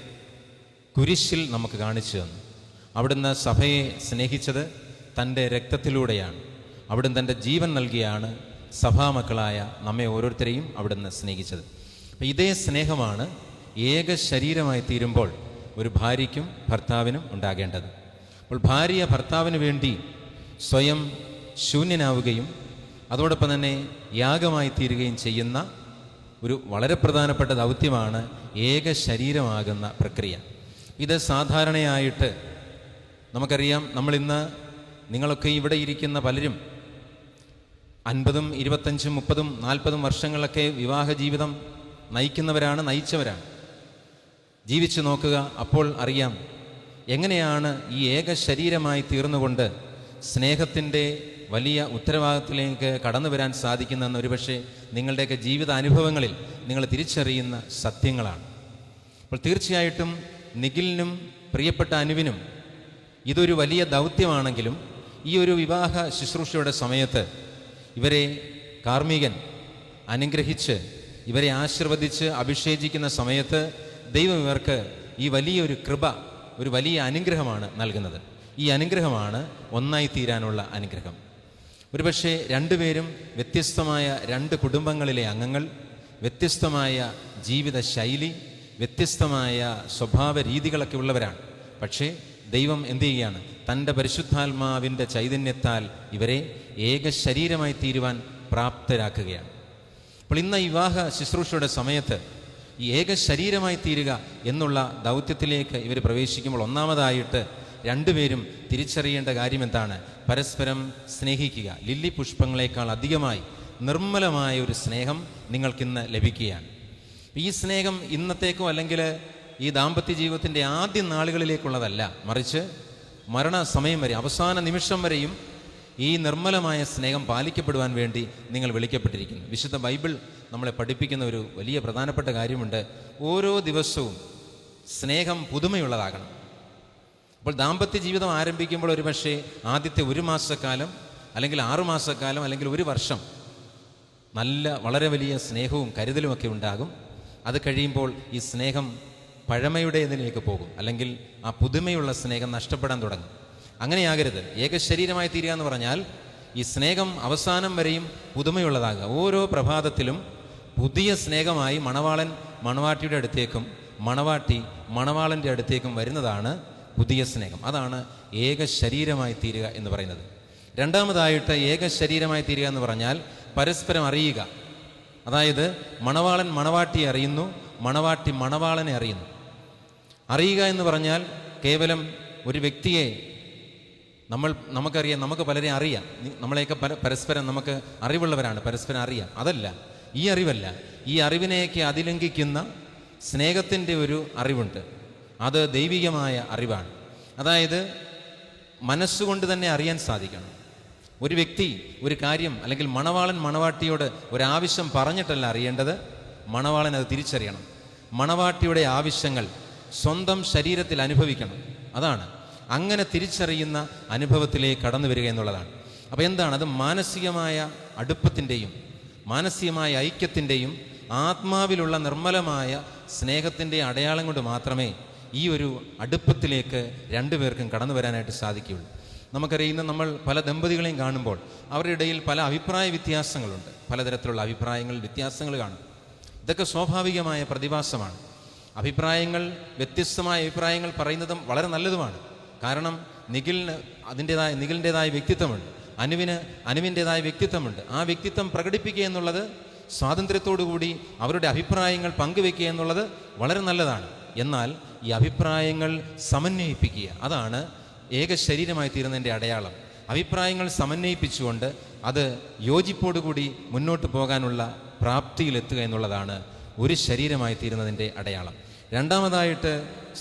കുരിശിൽ നമുക്ക് കാണിച്ചു തന്നു. അവിടുന്ന് സഭയെ സ്നേഹിച്ചത് തൻ്റെ രക്തത്തിലൂടെയാണ്. അവിടുന്ന് തൻ്റെ ജീവൻ നൽകിയാണ് സഭാമക്കളായ നമ്മെ ഓരോരുത്തരെയും അവിടുന്ന് സ്നേഹിച്ചത്. അപ്പം ഇതേ സ്നേഹമാണ് ഏക ശരീരമായി തീരുമ്പോൾ ഒരു ഭാര്യയ്ക്കും ഭർത്താവിനും ഉണ്ടാകേണ്ടത്. അപ്പോൾ ഭാര്യ ഭർത്താവിന് വേണ്ടി സ്വയം ശൂന്യനാവുകയും അതോടൊപ്പം തന്നെ യാഗമായി തീരുകയും ചെയ്യുന്ന ഒരു വളരെ പ്രധാനപ്പെട്ട ദൗത്യമാണ് ഏക ശരീരമാകുന്ന പ്രക്രിയ. ഇത് സാധാരണയായിട്ട് നമുക്കറിയാം. നമ്മളിന്ന് നിങ്ങളൊക്കെ ഇവിടെ ഇരിക്കുന്ന പലരും 50, 25, 30, 40 വർഷങ്ങളൊക്കെ വിവാഹ ജീവിതം നയിക്കുന്നവരാണ്, നയിച്ചവരാണ്. ജീവിച്ചു നോക്കുക, അപ്പോൾ അറിയാം എങ്ങനെയാണ് ഈ ഏക ശരീരമായി തീർന്നുകൊണ്ട് സ്നേഹത്തിൻ്റെ വലിയ ഉത്തരവാദിത്തത്തിലേക്ക് കടന്നു വരാൻ സാധിക്കുന്നതെന്ന് ഒരുപക്ഷെ നിങ്ങളുടെയൊക്കെ ജീവിത അനുഭവങ്ങളിൽ നിങ്ങൾ തിരിച്ചറിയുന്ന സത്യങ്ങളാണ്. അപ്പോൾ തീർച്ചയായിട്ടും നിഖിലിനും പ്രിയപ്പെട്ട അനുവിനും ഇതൊരു വലിയ ദൗത്യമാണെങ്കിലും ഈ ഒരു വിവാഹ ശുശ്രൂഷയുടെ സമയത്ത് ഇവരെ കാർമ്മികൻ അനുഗ്രഹിച്ച് ഇവരെ ആശീർവദിച്ച് അഭിഷേചിക്കുന്ന സമയത്ത് ദൈവം ഇവർക്ക് ഈ വലിയൊരു കൃപ, ഒരു വലിയ അനുഗ്രഹമാണ് നൽകുന്നത്. ഈ അനുഗ്രഹമാണ് ഒന്നായി തീരാനുള്ള അനുഗ്രഹം. ഒരുപക്ഷെ രണ്ടുപേരും വ്യത്യസ്തമായ രണ്ട് കുടുംബങ്ങളിലെ അംഗങ്ങൾ, വ്യത്യസ്തമായ ജീവിത ശൈലി, വ്യത്യസ്തമായ സ്വഭാവ രീതികളൊക്കെ ഉള്ളവരാണ്. പക്ഷേ ദൈവം എന്തു ചെയ്യുകയാണ്? തൻ്റെ പരിശുദ്ധാത്മാവിൻ്റെ ചൈതന്യത്താൽ ഇവരെ ഏക ശരീരമായി തീരുവാൻ പ്രാപ്തരാക്കുകയാണ്. അപ്പോൾ ഇന്ന് വിവാഹ ശുശ്രൂഷയുടെ സമയത്ത് ഈ ഏക ശരീരമായി തീരുക എന്നുള്ള ദൗത്യത്തിലേക്ക് ഇവർ പ്രവേശിക്കുമ്പോൾ ഒന്നാമതായിട്ട് രണ്ടുപേരും തിരിച്ചറിയേണ്ട കാര്യം എന്താണ്? പരസ്പരം സ്നേഹിക്കുക. ലില്ലി പുഷ്പങ്ങളെക്കാൾ അധികമായി നിർമ്മലമായ ഒരു സ്നേഹം നിങ്ങൾക്കിന്ന് ലഭിക്കുകയാണ്. ഈ സ്നേഹം ഇന്നത്തേക്കോ അല്ലെങ്കിൽ ഈ ദാമ്പത്യ ജീവിതത്തിൻ്റെ ആദ്യ നാളുകളിലേക്കുള്ളതല്ല, മറിച്ച് മരണസമയം വരെ, അവസാന നിമിഷം വരെയും ഈ നിർമ്മലമായ സ്നേഹം പാലിക്കപ്പെടുവാൻ വേണ്ടി നിങ്ങൾ വിളിക്കപ്പെട്ടിരിക്കുന്നു. വിശുദ്ധ ബൈബിൾ നമ്മളെ പഠിപ്പിക്കുന്ന ഒരു വലിയ പ്രധാനപ്പെട്ട കാര്യമുണ്ട്. ഓരോ ദിവസവും സ്നേഹം പുതുമയുള്ളതാകണം. അപ്പോൾ ദാമ്പത്യ ജീവിതം ആരംഭിക്കുമ്പോൾ ഒരുപക്ഷെ ആദ്യത്തെ 1 മാസക്കാലം അല്ലെങ്കിൽ 6 മാസക്കാലം അല്ലെങ്കിൽ 1 വർഷം വളരെ വലിയ സ്നേഹവും കരുതലുമൊക്കെ ഉണ്ടാകും. അത് കഴിയുമ്പോൾ ഈ സ്നേഹം പഴമയുടേതിലേക്ക് പോകും, അല്ലെങ്കിൽ ആ പുതുമയുള്ള സ്നേഹം നഷ്ടപ്പെടാൻ തുടങ്ങും. അങ്ങനെയാകരുത്. ഏക ശരീരമായി തീരുക എന്ന് പറഞ്ഞാൽ ഈ സ്നേഹം അവസാനം വരെയും പുതുമയുള്ളതാകുക. ഓരോ പ്രഭാതത്തിലും പുതിയ സ്നേഹമായി മണവാളൻ മണവാട്ടിയുടെ അടുത്തേക്കും മണവാട്ടി മണവാളൻ്റെ അടുത്തേക്കും വരുന്നതാണ് പുതിയ സ്നേഹം. അതാണ് ഏക ശരീരമായി തീരുക എന്ന് പറയുന്നത്. രണ്ടാമതായിട്ട് ഏക ശരീരമായി തീരുക എന്ന് പറഞ്ഞാൽ പരസ്പരം അറിയുക. അതായത് മണവാളൻ മണവാട്ടിയെ അറിയുന്നു, മണവാട്ടി മണവാളനെ അറിയുന്നു. അറിയുക എന്ന് പറഞ്ഞാൽ കേവലം ഒരു വ്യക്തിയെ നമുക്കറിയാം, നമുക്ക് പലരെ അറിയാം, നമ്മളെയൊക്കെ പരസ്പരം നമുക്ക് അറിവുള്ളവരാണ്, പരസ്പരം അറിയാം. അതല്ല, ഈ അറിവല്ല. ഈ അറിവിനെയൊക്കെ അതിലംഘിക്കുന്ന സ്നേഹത്തിൻ്റെ ഒരു അറിവുണ്ട്. അത് ദൈവികമായ അറിവാണ്. അതായത് മനസ്സുകൊണ്ട് തന്നെ അറിയാൻ സാധിക്കണം. ഒരു വ്യക്തി ഒരു കാര്യം അല്ലെങ്കിൽ മണവാളൻ മണവാട്ടിയോട് ഒരാവശ്യം പറഞ്ഞിട്ടല്ല അറിയേണ്ടത്, മണവാളൻ അത് തിരിച്ചറിയണം. മണവാട്ടിയുടെ ആവശ്യങ്ങൾ സ്വന്തം ശരീരത്തിൽ അനുഭവിക്കണം. അതാണ് അങ്ങനെ തിരിച്ചറിയുന്ന അനുഭവത്തിലേക്ക് കടന്നു വരിക എന്നുള്ളതാണ്. അപ്പോൾ എന്താണ് അത്? മാനസികമായ അടുപ്പത്തിൻ്റെയും മാനസികമായ ഐക്യത്തിൻ്റെയും ആത്മാവിലുള്ള നിർമ്മലമായ സ്നേഹത്തിൻ്റെ അടയാളം കൊണ്ട് മാത്രമേ ഈ ഒരു അടുപ്പത്തിലേക്ക് രണ്ടുപേർക്കും കടന്നു വരാനായിട്ട് സാധിക്കുകയുള്ളൂ. നമുക്കറിയുന്ന നമ്മൾ പല ദമ്പതികളെയും കാണുമ്പോൾ അവരുടെ ഇടയിൽ പല അഭിപ്രായ വ്യത്യാസങ്ങളുണ്ട്. പലതരത്തിലുള്ള അഭിപ്രായങ്ങൾ, വ്യത്യാസങ്ങൾ കാണും. ഇതൊക്കെ സ്വാഭാവികമായ പ്രതിഭാസമാണ്. വ്യത്യസ്തമായ അഭിപ്രായങ്ങൾ പറയുന്നതും വളരെ നല്ലതുമാണ്. കാരണം നിഖിലിൻ്റെതായ വ്യക്തിത്വമുണ്ട്, അനുവിൻ്റെതായ വ്യക്തിത്വമുണ്ട്. ആ വ്യക്തിത്വം പ്രകടിപ്പിക്കുക എന്നുള്ളത്, സ്വാതന്ത്ര്യത്തോടുകൂടി അവരുടെ അഭിപ്രായങ്ങൾ പങ്കുവെക്കുക എന്നുള്ളത് വളരെ നല്ലതാണ്. എന്നാൽ ഈ അഭിപ്രായങ്ങൾ സമന്വയിപ്പിക്കുക, അതാണ് ഏക ശരീരമായി തീരുന്നതിൻ്റെ അടയാളം. അഭിപ്രായങ്ങൾ സമന്വയിപ്പിച്ചുകൊണ്ട് അത് യോജിപ്പോടുകൂടി മുന്നോട്ട് പോകാനുള്ള പ്രാപ്തിയിലെത്തുക എന്നുള്ളതാണ് ഒരു ശരീരമായി തീരുന്നതിൻ്റെ അടയാളം. രണ്ടാമതായിട്ട്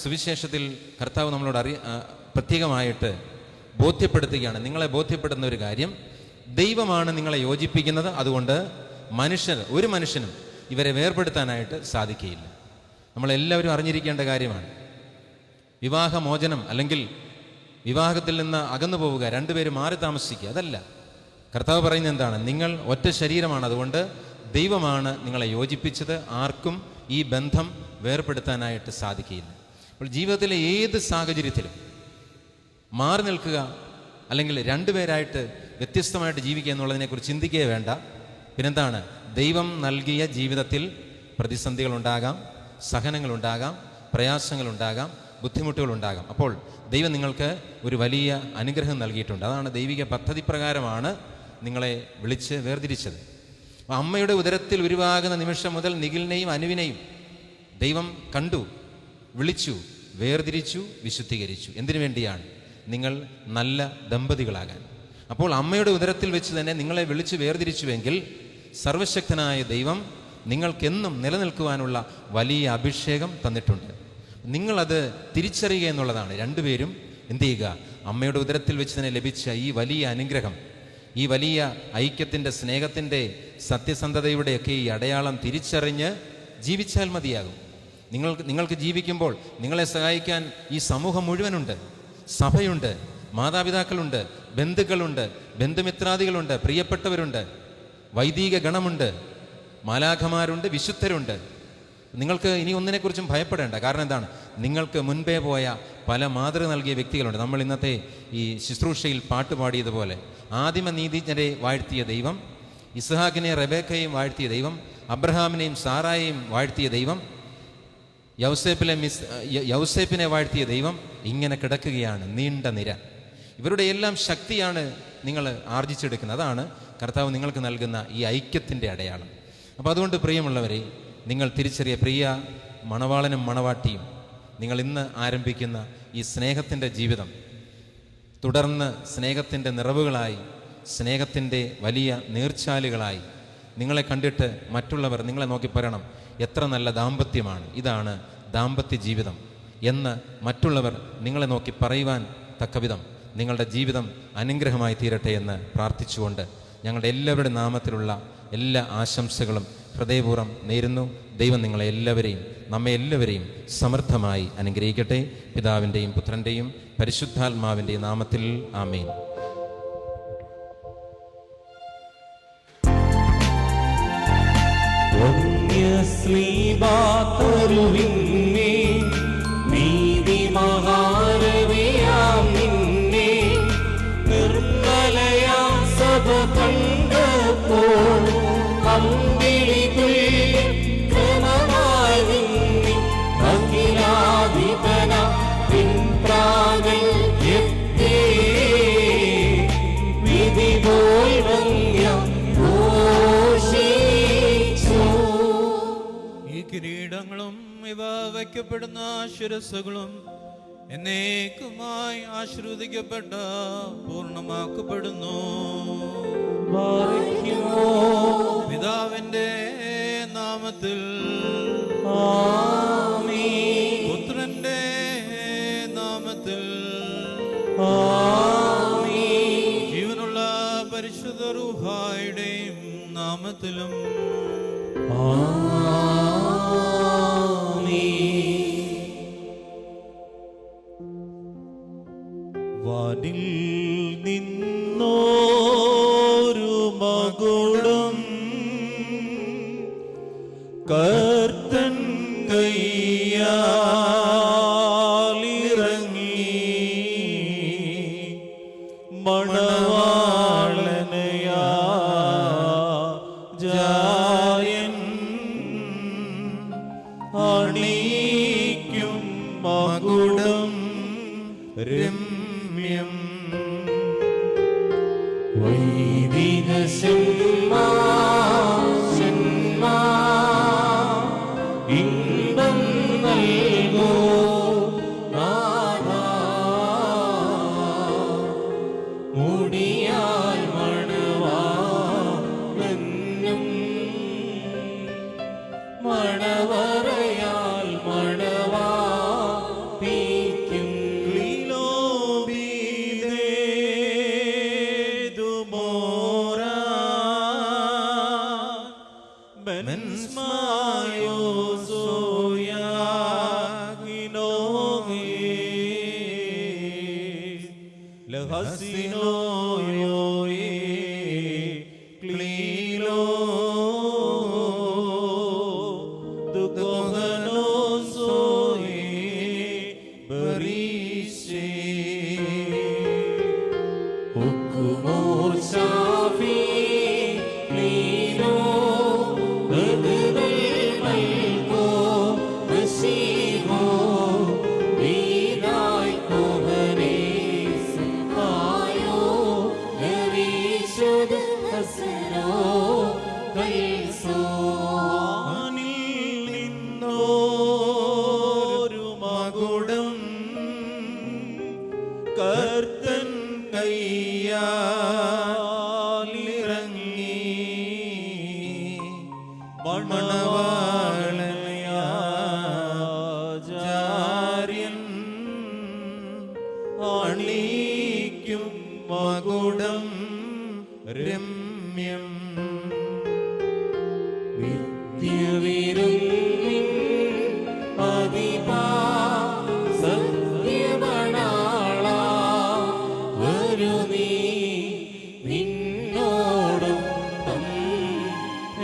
സുവിശേഷത്തിൽ കർത്താവ് നമ്മളോട് പ്രത്യേകമായിട്ട് ബോധ്യപ്പെടുത്തുകയാണ്. നിങ്ങളെ ബോധ്യപ്പെടുന്ന ഒരു കാര്യം, ദൈവമാണ് നിങ്ങളെ യോജിപ്പിക്കുന്നത്. അതുകൊണ്ട് ഒരു മനുഷ്യനും ഇവരെ വേർപെടുത്താനായിട്ട് സാധിക്കുകയില്ല. നമ്മളെല്ലാവരും അറിഞ്ഞിരിക്കേണ്ട കാര്യമാണ്. വിവാഹമോചനം അല്ലെങ്കിൽ വിവാഹത്തിൽ നിന്ന് അകന്നു പോവുക, രണ്ടുപേരും മാറി താമസിക്കുക, അതല്ല. കർത്താവ് പറയുന്നത് എന്താണ്? നിങ്ങൾ ഒറ്റ ശരീരമാണ്, അതുകൊണ്ട് ദൈവമാണ് നിങ്ങളെ യോജിപ്പിച്ചത്. ആർക്കും ഈ ബന്ധം വേർപെടുത്താനായിട്ട് സാധിക്കുകയില്ല. അപ്പോൾ ജീവിതത്തിലെ ഏത് സാഹചര്യത്തിലും മാറി നിൽക്കുക അല്ലെങ്കിൽ രണ്ടുപേരായിട്ട് വ്യത്യസ്തമായിട്ട് ജീവിക്കുക എന്നുള്ളതിനെക്കുറിച്ച് ചിന്തിക്കുകയേ വേണ്ട. പിന്നെന്താണ്? ദൈവം നൽകിയ ജീവിതത്തിൽ പ്രതിസന്ധികളുണ്ടാകാം, സഹനങ്ങളുണ്ടാകാം, പ്രയാസങ്ങളുണ്ടാകാം, ബുദ്ധിമുട്ടുകളുണ്ടാകാം. അപ്പോൾ ദൈവം നിങ്ങൾക്ക് ഒരു വലിയ അനുഗ്രഹം നൽകിയിട്ടുണ്ട്. അതാണ് ദൈവിക പദ്ധതി പ്രകാരമാണ് നിങ്ങളെ വിളിച്ച് വേർതിരിച്ചത്. അമ്മയുടെ ഉദരത്തിൽ ഉരുവാകുന്ന നിമിഷം മുതൽ നിഖിലിനെയും അനുവിനെയും ദൈവം കണ്ടു, വിളിച്ചു, വേർതിരിച്ചു, വിശുദ്ധീകരിച്ചു. എന്തിനു വേണ്ടിയാണ്? നിങ്ങൾ നല്ല ദമ്പതികളാകാൻ. അപ്പോൾ അമ്മയുടെ ഉദരത്തിൽ വെച്ച് തന്നെ നിങ്ങളെ വിളിച്ച് വേർതിരിച്ചുവെങ്കിൽ സർവശക്തനായ ദൈവം നിങ്ങൾക്കെന്നും നിലനിൽക്കുവാനുള്ള വലിയ അഭിഷേകം തന്നിട്ടുണ്ട്. നിങ്ങളത് തിരിച്ചറിയുക എന്നുള്ളതാണ്. രണ്ടുപേരും എന്ത് ചെയ്യുക? അമ്മയുടെ ഉദരത്തിൽ വെച്ച് തന്നെ ലഭിച്ച ഈ വലിയ അനുഗ്രഹം, ഈ വലിയ ഐക്യത്തിൻ്റെ, സ്നേഹത്തിൻ്റെ, സത്യസന്ധതയുടെയൊക്കെ ഈ അടയാളം തിരിച്ചറിഞ്ഞ് ജീവിച്ചാൽ മതിയാകും. നിങ്ങൾക്ക് ജീവിക്കുമ്പോൾ നിങ്ങളെ സഹായിക്കാൻ ഈ സമൂഹം മുഴുവനുണ്ട്. സഭയുണ്ട്, മാതാപിതാക്കളുണ്ട്, ബന്ധുക്കളുണ്ട്, ബന്ധുമിത്രാദികളുണ്ട്, പ്രിയപ്പെട്ടവരുണ്ട്, വൈദിക ഗണമുണ്ട്, മാലാഖമാരുണ്ട്, വിശുദ്ധരുണ്ട്. നിങ്ങൾക്ക് ഇനി ഒന്നിനെക്കുറിച്ചും ഭയപ്പെടേണ്ട. കാരണം എന്താണ്? നിങ്ങൾക്ക് മുൻപേ പോയ പല മാതൃ നൽകിയ വ്യക്തികളുണ്ട്. നമ്മൾ ഇന്നത്തെ ഈ ശുശ്രൂഷയിൽ പാട്ടുപാടിയതുപോലെ ആദിമ നീതിജ്ഞരെ വാഴ്ത്തിയ ദൈവം, ഇസ്ഹാക്കിനെ റെബേക്കയും വാഴ്ത്തിയ ദൈവം, അബ്രഹാമിനെയും സാറായെയും വാഴ്ത്തിയ ദൈവം, യൗസേപ്പിനെ വാഴ്ത്തിയ ദൈവം, ഇങ്ങനെ കിടക്കുകയാണ് നീണ്ട നിര. ഇവരുടെ എല്ലാം ശക്തിയാണ് നിങ്ങൾ ആർജിച്ചെടുക്കുന്നത്. അതാണ് കർത്താവ് നിങ്ങൾക്ക് നൽകുന്ന ഈ ഐക്യത്തിൻ്റെ അടയാളം. അപ്പോൾ അതുകൊണ്ട് പ്രിയമുള്ളവരെ, നിങ്ങൾ തിരിച്ചറിയ പ്രിയ മണവാളനും മണവാട്ടിയും, നിങ്ങൾ ഇന്ന് ആരംഭിക്കുന്ന ഈ സ്നേഹത്തിൻ്റെ ജീവിതം തുടർന്ന് സ്നേഹത്തിൻ്റെ നിറവുകളായി, സ്നേഹത്തിൻ്റെ വലിയ നീർച്ചാലുകളായി നിങ്ങളെ കണ്ടിട്ട് മറ്റുള്ളവർ നിങ്ങളെ നോക്കി പറയണം, എത്ര നല്ല ദാമ്പത്യമാണ്, ഇതാണ് ദാമ്പത്യ ജീവിതം എന്ന് മറ്റുള്ളവർ നിങ്ങളെ നോക്കി പറയുവാൻ തക്കവിധം നിങ്ങളുടെ ജീവിതം അനുഗ്രഹമായി തീരട്ടെ എന്ന് പ്രാർത്ഥിച്ചുകൊണ്ട് ഞങ്ങളുടെ എല്ലാവരുടെ നാമത്തിലുള്ള എല്ലാ ആശംസകളും ഹൃദയപൂർവ്വം നേരുന്നു. ദൈവം നിങ്ങളെ എല്ലാവരെയും, നമ്മെ എല്ലാവരെയും സമൃദ്ധമായി അനുഗ്രഹിക്കട്ടെ. പിതാവിൻ്റെയും പുത്രൻ്റെയും പരിശുദ്ധാത്മാവിൻ്റെയും നാമത്തിൽ ആമേൻ. നീതി മഹാരവിയാം നിന്നെ നിർമ്മലയാ സഭ കണ്ടപ്പോൾ ക്രമമായി നിന്നെ അഖിലാധിപന പിൻപ്രാഗൽ വിധി പോൽ ഈ കിരീടങ്ങളും ഇവ വയ്ക്കപ്പെടുന്ന ശിരസ്സുകളും എന്നേക്കുമായി ആശീർവദിക്കപ്പെട്ട പൂർണ്ണമാക്കപ്പെടുന്നു. പിതാവിന്റെ നാമത്തിൽ, പുത്രന്റെ നാമത്തിൽ, ജീവനുള്ള പരിശുദ്ധ റൂഹായുടെയും നാമത്തിലും വാനിൽ നിന്നോരു മകുടം കർത്തൻ കയ്യാലിറങ്ങി മണവാളനയാ ജായൻ അണിക്കും മകുടം രമ്യം വൈദിക ഇമ്പം നൽകോ മുടിയാൽ മണവാളനും മണവറയാൽ മണവാട്ടിക്കും ോ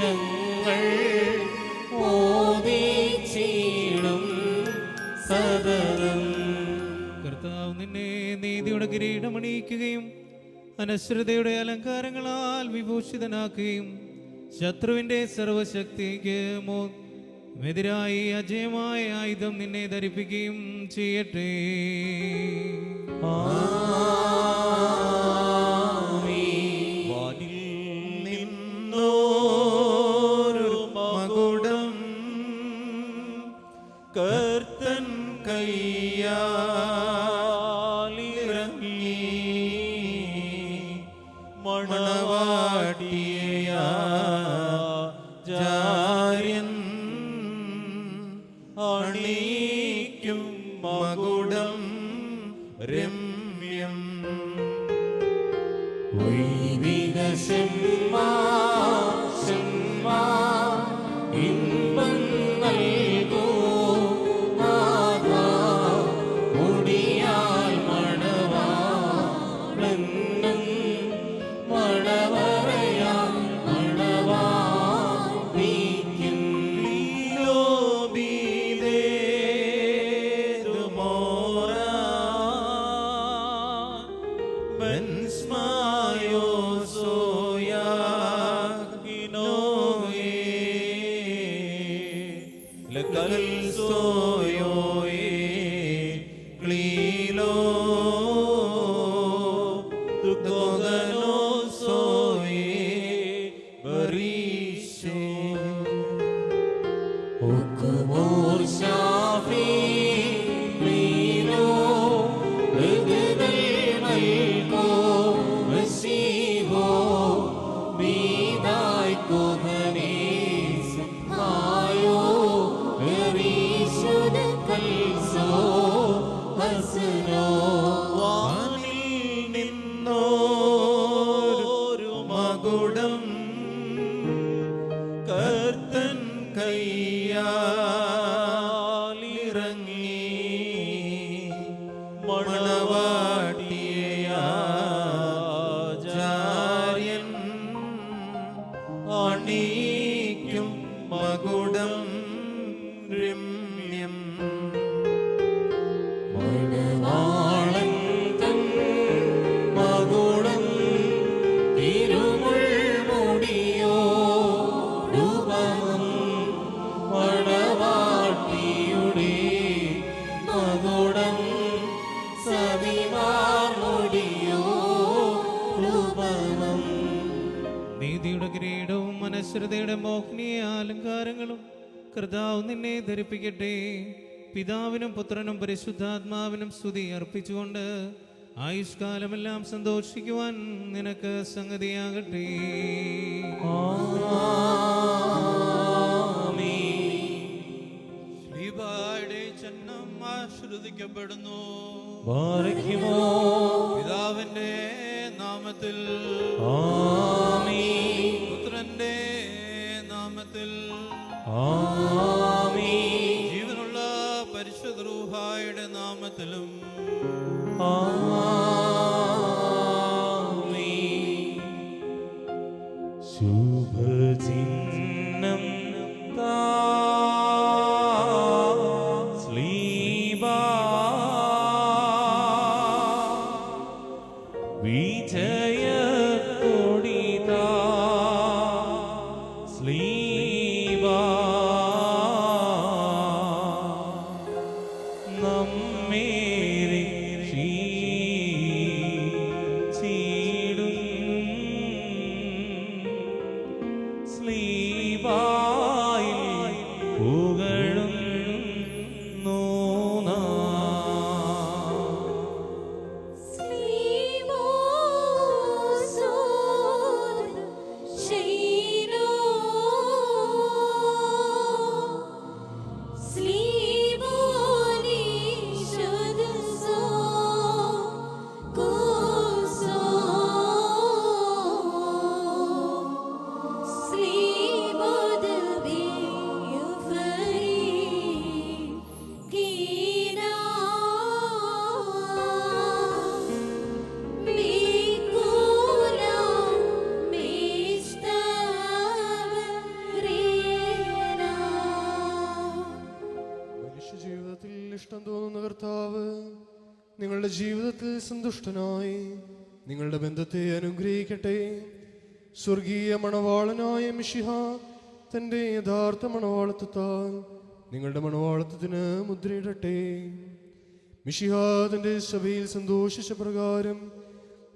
ഞങ്ങൾ ഓദിച്ചിടും സദനം. കർത്താവ് നിന്നെ നീതിയുടെ കിരീടമണിയിക്കുകയും അനശ്വരതയുടെ അലങ്കാരങ്ങളാൽ വിഭൂഷിതനാക്കുകയും ശത്രുവിന്റെ സർവശക്തിക്ക് എതിരായി അജയമായ ആയുധം നിന്നെ ധരിപ്പിക്കുകയും ചെയ്യട്ടെ. വാനിൽ നിന്നോരു മകുടം കർത്തൻ കയ്യാലിറങ്ങി മണവാട്ടിയ ജാര്യൻ അണിക്കും മകുടം രമ്യം. ഇമ്പം നൽകൂ നാഥാ, മുടിയാൽ മണവാളെന്നും മണവറയാൽ മണവാട്ടിക്കും. നിന്നോരു മകുടം കർത്തൻ കയ്യാലിറങ്ങി മണവാട്ടിയ ജാര്യൻ അണിക്കും മകുടം രമ്യം. മണവാളൻ തൻ മകുടം തിരുമുൾമുടിയോടുപമം, മണവാട്ടിയുടെ മകുടം സതിമാർമുടിയോടുപമം. നീതിയുടെ കിരീടവും അനശ്വരതയുടെ മോഹനീയ അലങ്കാരങ്ങളും കർത്താവ് നിന്നെ ധരിപ്പിക്കട്ടെ. പിതാവിനും പുത്രനും പരിശുദ്ധാത്മാവിനും സ്തുതി അർപ്പിച്ചുകൊണ്ട് ആയുഷ്കാലമെല്ലാം സന്തോഷിക്കുവാൻ നിനക്ക് സംഗതിയാകട്ടെ. ശ്ലീബായുടെ ചിഹ്നം ആശ്രദിക്കപ്പെടുന്നു. പിതാവിന്റെ നാമത്തിൽ, പുത്രന്റെ നാമത്തിൽ, ജീവനുള്ള പരിശുദ്ധ റൂഹായുടെ നാമത്തിലും ശുഭചിഹ്നം സ്ലീബാ വിജയക്കൊടിതാ സ്ലീബാ നമ്മെ രക്ഷിച്ചിടും സ്ലീബായിൽ പുകഴുന്നു നാം. Sleep, ഇഷ്ടം തോന്നുന്ന കർത്താവ് നിങ്ങളുടെ ജീവിതത്തിൽ സന്തുഷ്ടനായി നിങ്ങളുടെ ബന്ധത്തെ അനുഗ്രഹിക്കട്ടെ. സ്വർഗീയ മണവാളനായ മിശിഹ തൻ്റെ യഥാർത്ഥ മണവാളത്വത്താൽ നിങ്ങളുടെ മണവാളത്വത്തിന് മുദ്രയിടട്ടെ. മിശിഹ തൻ്റെ സഭയിൽ സന്തോഷിച്ച പ്രകാരം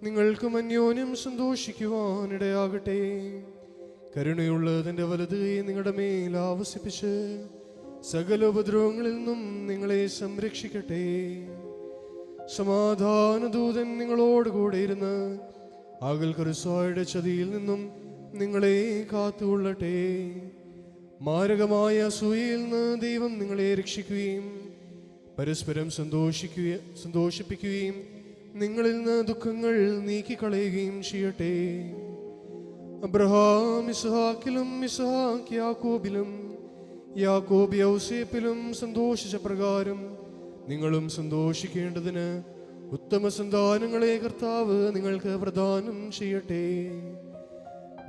നിങ്ങൾക്കും അന്യോന്യം സന്തോഷിക്കുവാനിടയാകട്ടെ. കരുണയുള്ള തൻ്റെ വലത് കൈ നിങ്ങളുടെ മേൽ ആവസിപ്പിച്ച് സകല ഉപദ്രവങ്ങളിൽ നിന്നും നിങ്ങളെ സംരക്ഷിക്കട്ടെ. സമാധാനദൂതൻ നിങ്ങളോടുകൂടെ ഇരുന്ന് ആകൽക്കറുസായുടെ ചതിയിൽ നിന്നും നിങ്ങളെ കാത്തുകൊള്ളട്ടെ. മാരകമായ അസൂയയിൽ നിന്ന് ദൈവം നിങ്ങളെ രക്ഷിക്കുകയും പരസ്പരം സന്തോഷിപ്പിക്കുകയും നിങ്ങളിൽ നിന്ന് ദുഃഖങ്ങൾ നീക്കിക്കളയുകയും ചെയ്യട്ടെ. അബ്രഹാം ഇസ്ഹാക്കിലും ഇസ്ഹാക്ക് യാക്കോബിലും യാക്കോബ് യൗസേപ്പിലും സന്തോഷിച്ച പ്രകാരം നിങ്ങളും സന്തോഷിക്കേണ്ടതിന് ഉത്തമ സന്താനങ്ങളെ കർത്താവ് നിങ്ങൾക്ക് പ്രദാനം ചെയ്യട്ടെ.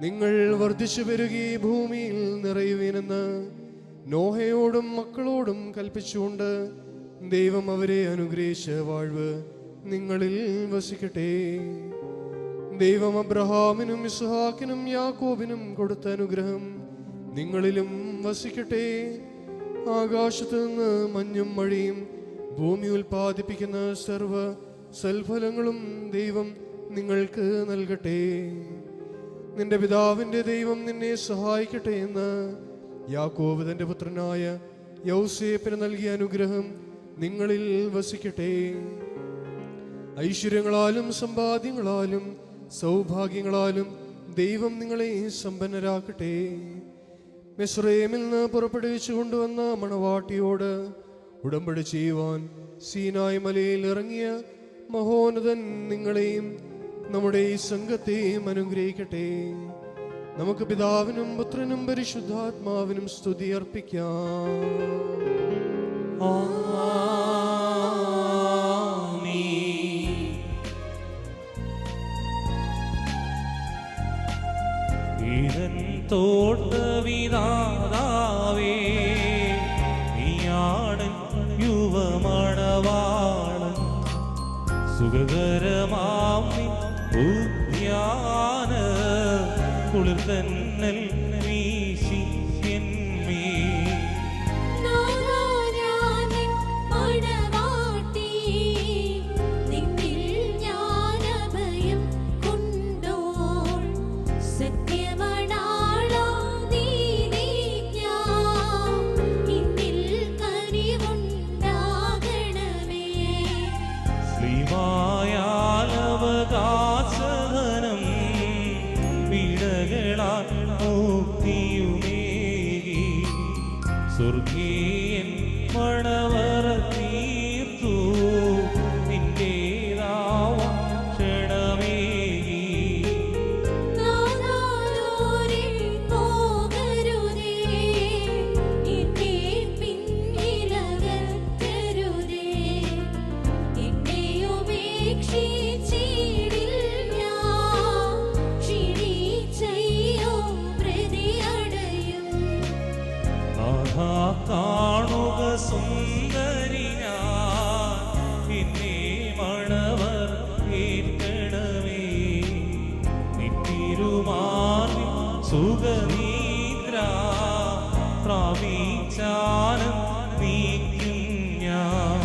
നിങ്ങൾ വർദ്ധിച്ചു പെരുകി ഭൂമിയിൽ നിറയുവീനെന്ന് നോഹയോടും മക്കളോടും കൽപ്പിച്ചുകൊണ്ട് ദൈവം അവരെ അനുഗ്രഹിച്ച വാഴ്വ് നിങ്ങളിൽ വസിക്കട്ടെ. ദൈവം അബ്രഹാമിനും ഇസ്ഹാക്കിനും യാക്കോബിനും കൊടുത്ത അനുഗ്രഹം നിങ്ങളിലും വസിക്കട്ടെ. ആകാശത്ത് നിന്ന് മഞ്ഞും മഴയും ഭൂമി ഉൽപ്പാദിപ്പിക്കുന്ന സർവ സൽഫലങ്ങളും ദൈവം നിങ്ങൾക്ക് നൽകട്ടെ. നിന്റെ പിതാവിൻ്റെ ദൈവം നിന്നെ സഹായിക്കട്ടെ എന്ന് യാക്കോബ് തൻ്റെ പുത്രനായ യൗസേപ്പിന് നൽകിയ അനുഗ്രഹം നിങ്ങളിൽ വസിക്കട്ടെ. ഐശ്വര്യങ്ങളാലും സമ്പാദ്യങ്ങളാലും സൗഭാഗ്യങ്ങളാലും ദൈവം നിങ്ങളെ സമ്പന്നരാക്കട്ടെ. മിസ്രയീമിൽ നിന്ന് പുറപ്പെടുവിച്ചു കൊണ്ടുവന്ന മണവാട്ടിയോട് ഉടമ്പടി ചെയ്യുവാൻ സീനായ് മലയിൽ ഇറങ്ങിയ മഹോന്നതൻ നിങ്ങളെയും നമ്മുടെ ഈ സംഘത്തെയും അനുഗ്രഹിക്കട്ടെ. നമുക്ക് പിതാവിനും പുത്രനും പരിശുദ്ധാത്മാവിനും സ്തുതി അർപ്പിക്കാം. തോട്ടവിതാവേ നീയാണ് യുവമണവാളൻ സുഖകരമാം ഉദ്യാന കുളിർ തന്നൽ വീശി എന്മേ ായാലവകാശധനം വിടകളാൽ മുക്തിയുമേകി സ്വർഗീയൻ മണവറ തീർത്തു നിന്റേതാവ ക്ഷണമേകി കാണുക സുന്ദരി പിന്നെ മണവർ കേൾക്കണമേ നിന്നിരുമാറി സുഖനീദ്ര പ്രാപിച്ചാനം നീക്കും ഞാൻ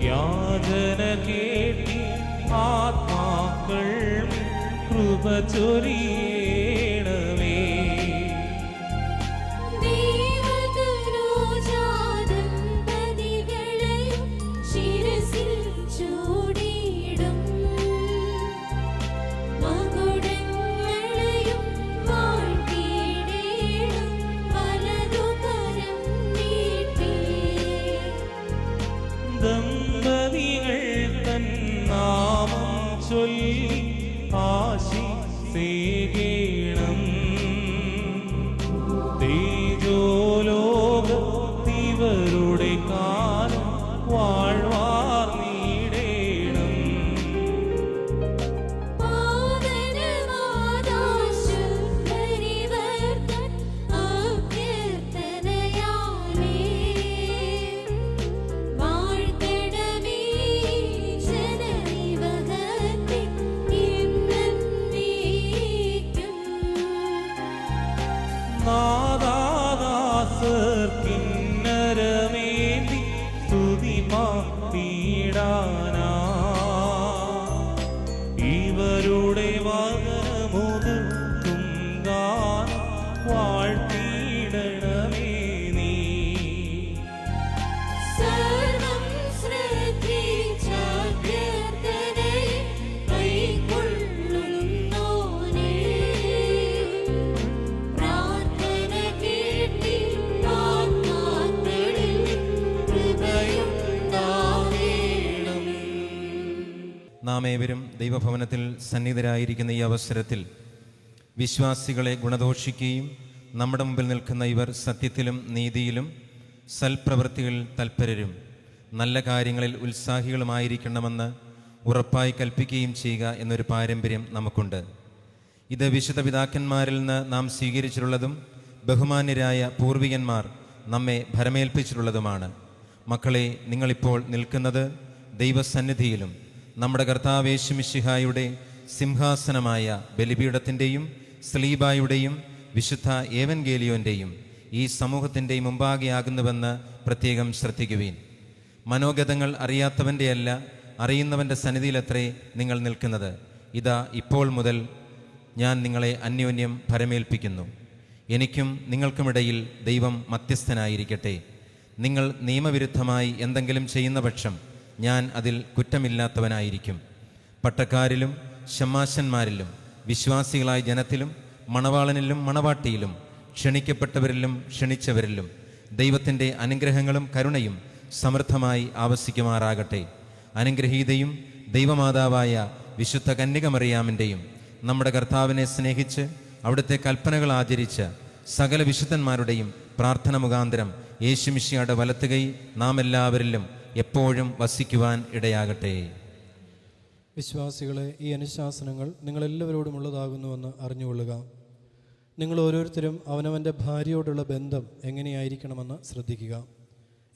യാചന കേട്ടി ആത്മാക്കൾ കൃപ ചൊരിയണമേ മകുടങ്ങളെയും വാഴ്ത്തി ചൊല്ലി ആശിസേകേണം തേജോലോകത്തിവരുടെ കാലം വാഴ്വാർ നീടേണം കിന്നരമേന്തി സ്തുതിമാ പീഡാനാ ഇവരുടെ വദനമുതുക്കും ഗാനം വാഴ്ത്തിയിടണമേ നീ. സർവം ശ്രദ്ധിച്ചഭ്യർത്ഥനയെ കൈക്കൊള്ളുന്നോനേ, പ്രാർത്ഥന കേട്ടി ആത്മാക്കളിൽ കൃപയുണ്ടാകേണം. നാം ഏവരും ദൈവഭവനത്തിൽ സന്നിധരായിരിക്കുന്ന ഈ അവസരത്തിൽ വിശ്വാസികളെ ഗുണദോഷിക്കുകയും നമ്മുടെ മുമ്പിൽ നിൽക്കുന്ന ഇവർ സത്യത്തിലും നീതിയിലും സൽപ്രവൃത്തികളിൽ തൽപരരും നല്ല കാര്യങ്ങളിൽ ഉത്സാഹികളുമായിരിക്കണമെന്ന് ഉറപ്പായി കൽപ്പിക്കുകയും ചെയ്യുക എന്നൊരു പാരമ്പര്യം നമുക്കുണ്ട്. ഇത് വിശുദ്ധ പിതാക്കന്മാരിൽ നിന്ന് നാം സ്വീകരിച്ചിട്ടുള്ളതും ബഹുമാന്യരായ പൂർവികന്മാർ നമ്മെ ഭരമേൽപ്പിച്ചിട്ടുള്ളതുമാണ്. മക്കളെ, നിങ്ങളിപ്പോൾ നിൽക്കുന്നത് ദൈവസന്നിധിയിലും നമ്മുടെ കർത്താവ് യേശു മിശിഹായുടെ സിംഹാസനമായ ബലിപീഠത്തിൻ്റെയും സ്ലീബായുടെയും വിശുദ്ധ ഏവൻഗേലിയോൻ്റെയും ഈ സമൂഹത്തിൻ്റെ മുമ്പാകെയാകുന്നുവെന്ന് പ്രത്യേകം ശ്രദ്ധിക്കുവീൻ. മനോഗതങ്ങൾ അറിയാത്തവൻ്റെയല്ല, അറിയുന്നവൻ്റെ സന്നിധിയിലത്രേ നിങ്ങൾ നിൽക്കുന്നത്. ഇതാ ഇപ്പോൾ മുതൽ ഞാൻ നിങ്ങളെ അന്യോന്യം ഭരമേൽപ്പിക്കുന്നു. എനിക്കും നിങ്ങൾക്കുമിടയിൽ ദൈവം മധ്യസ്ഥനായിരിക്കട്ടെ. നിങ്ങൾ നിയമവിരുദ്ധമായി എന്തെങ്കിലും ചെയ്യുന്ന പക്ഷം ഞാൻ അതിൽ കുറ്റമില്ലാത്തവനായിരിക്കും. പട്ടക്കാരിലും ശമ്മാശന്മാരിലും വിശ്വാസികളായ ജനത്തിലും മണവാളനിലും മണവാട്ടിയിലും ക്ഷണിക്കപ്പെട്ടവരിലും ക്ഷണിച്ചവരിലും ദൈവത്തിൻ്റെ അനുഗ്രഹങ്ങളും കരുണയും സമൃദ്ധമായി ആവസിക്കുമാറാകട്ടെ. അനുഗ്രഹീതയും ദൈവമാതാവായ വിശുദ്ധ കന്യകമറിയാമിൻ്റെയും നമ്മുടെ കർത്താവിനെ സ്നേഹിച്ച് അവിടുത്തെ കൽപ്പനകൾ ആചരിച്ച സകല വിശുദ്ധന്മാരുടെയും പ്രാർത്ഥന മുഖാന്തരം യേശുമിശിഹായുടെ വലത്തുകൈ നാം എല്ലാവരിലും എപ്പോഴും വസിക്കുവാൻ ഇടയാകട്ടെ. വിശ്വാസികളെ, ഈ അനുശാസനങ്ങൾ നിങ്ങളെല്ലാവരോടുമുള്ളതാകുന്നുവെന്ന് അറിഞ്ഞുകൊള്ളുക. നിങ്ങൾ ഓരോരുത്തരും അവനവൻ്റെ ഭാര്യയോടുള്ള ബന്ധം എങ്ങനെയായിരിക്കണമെന്ന് ശ്രദ്ധിക്കുക.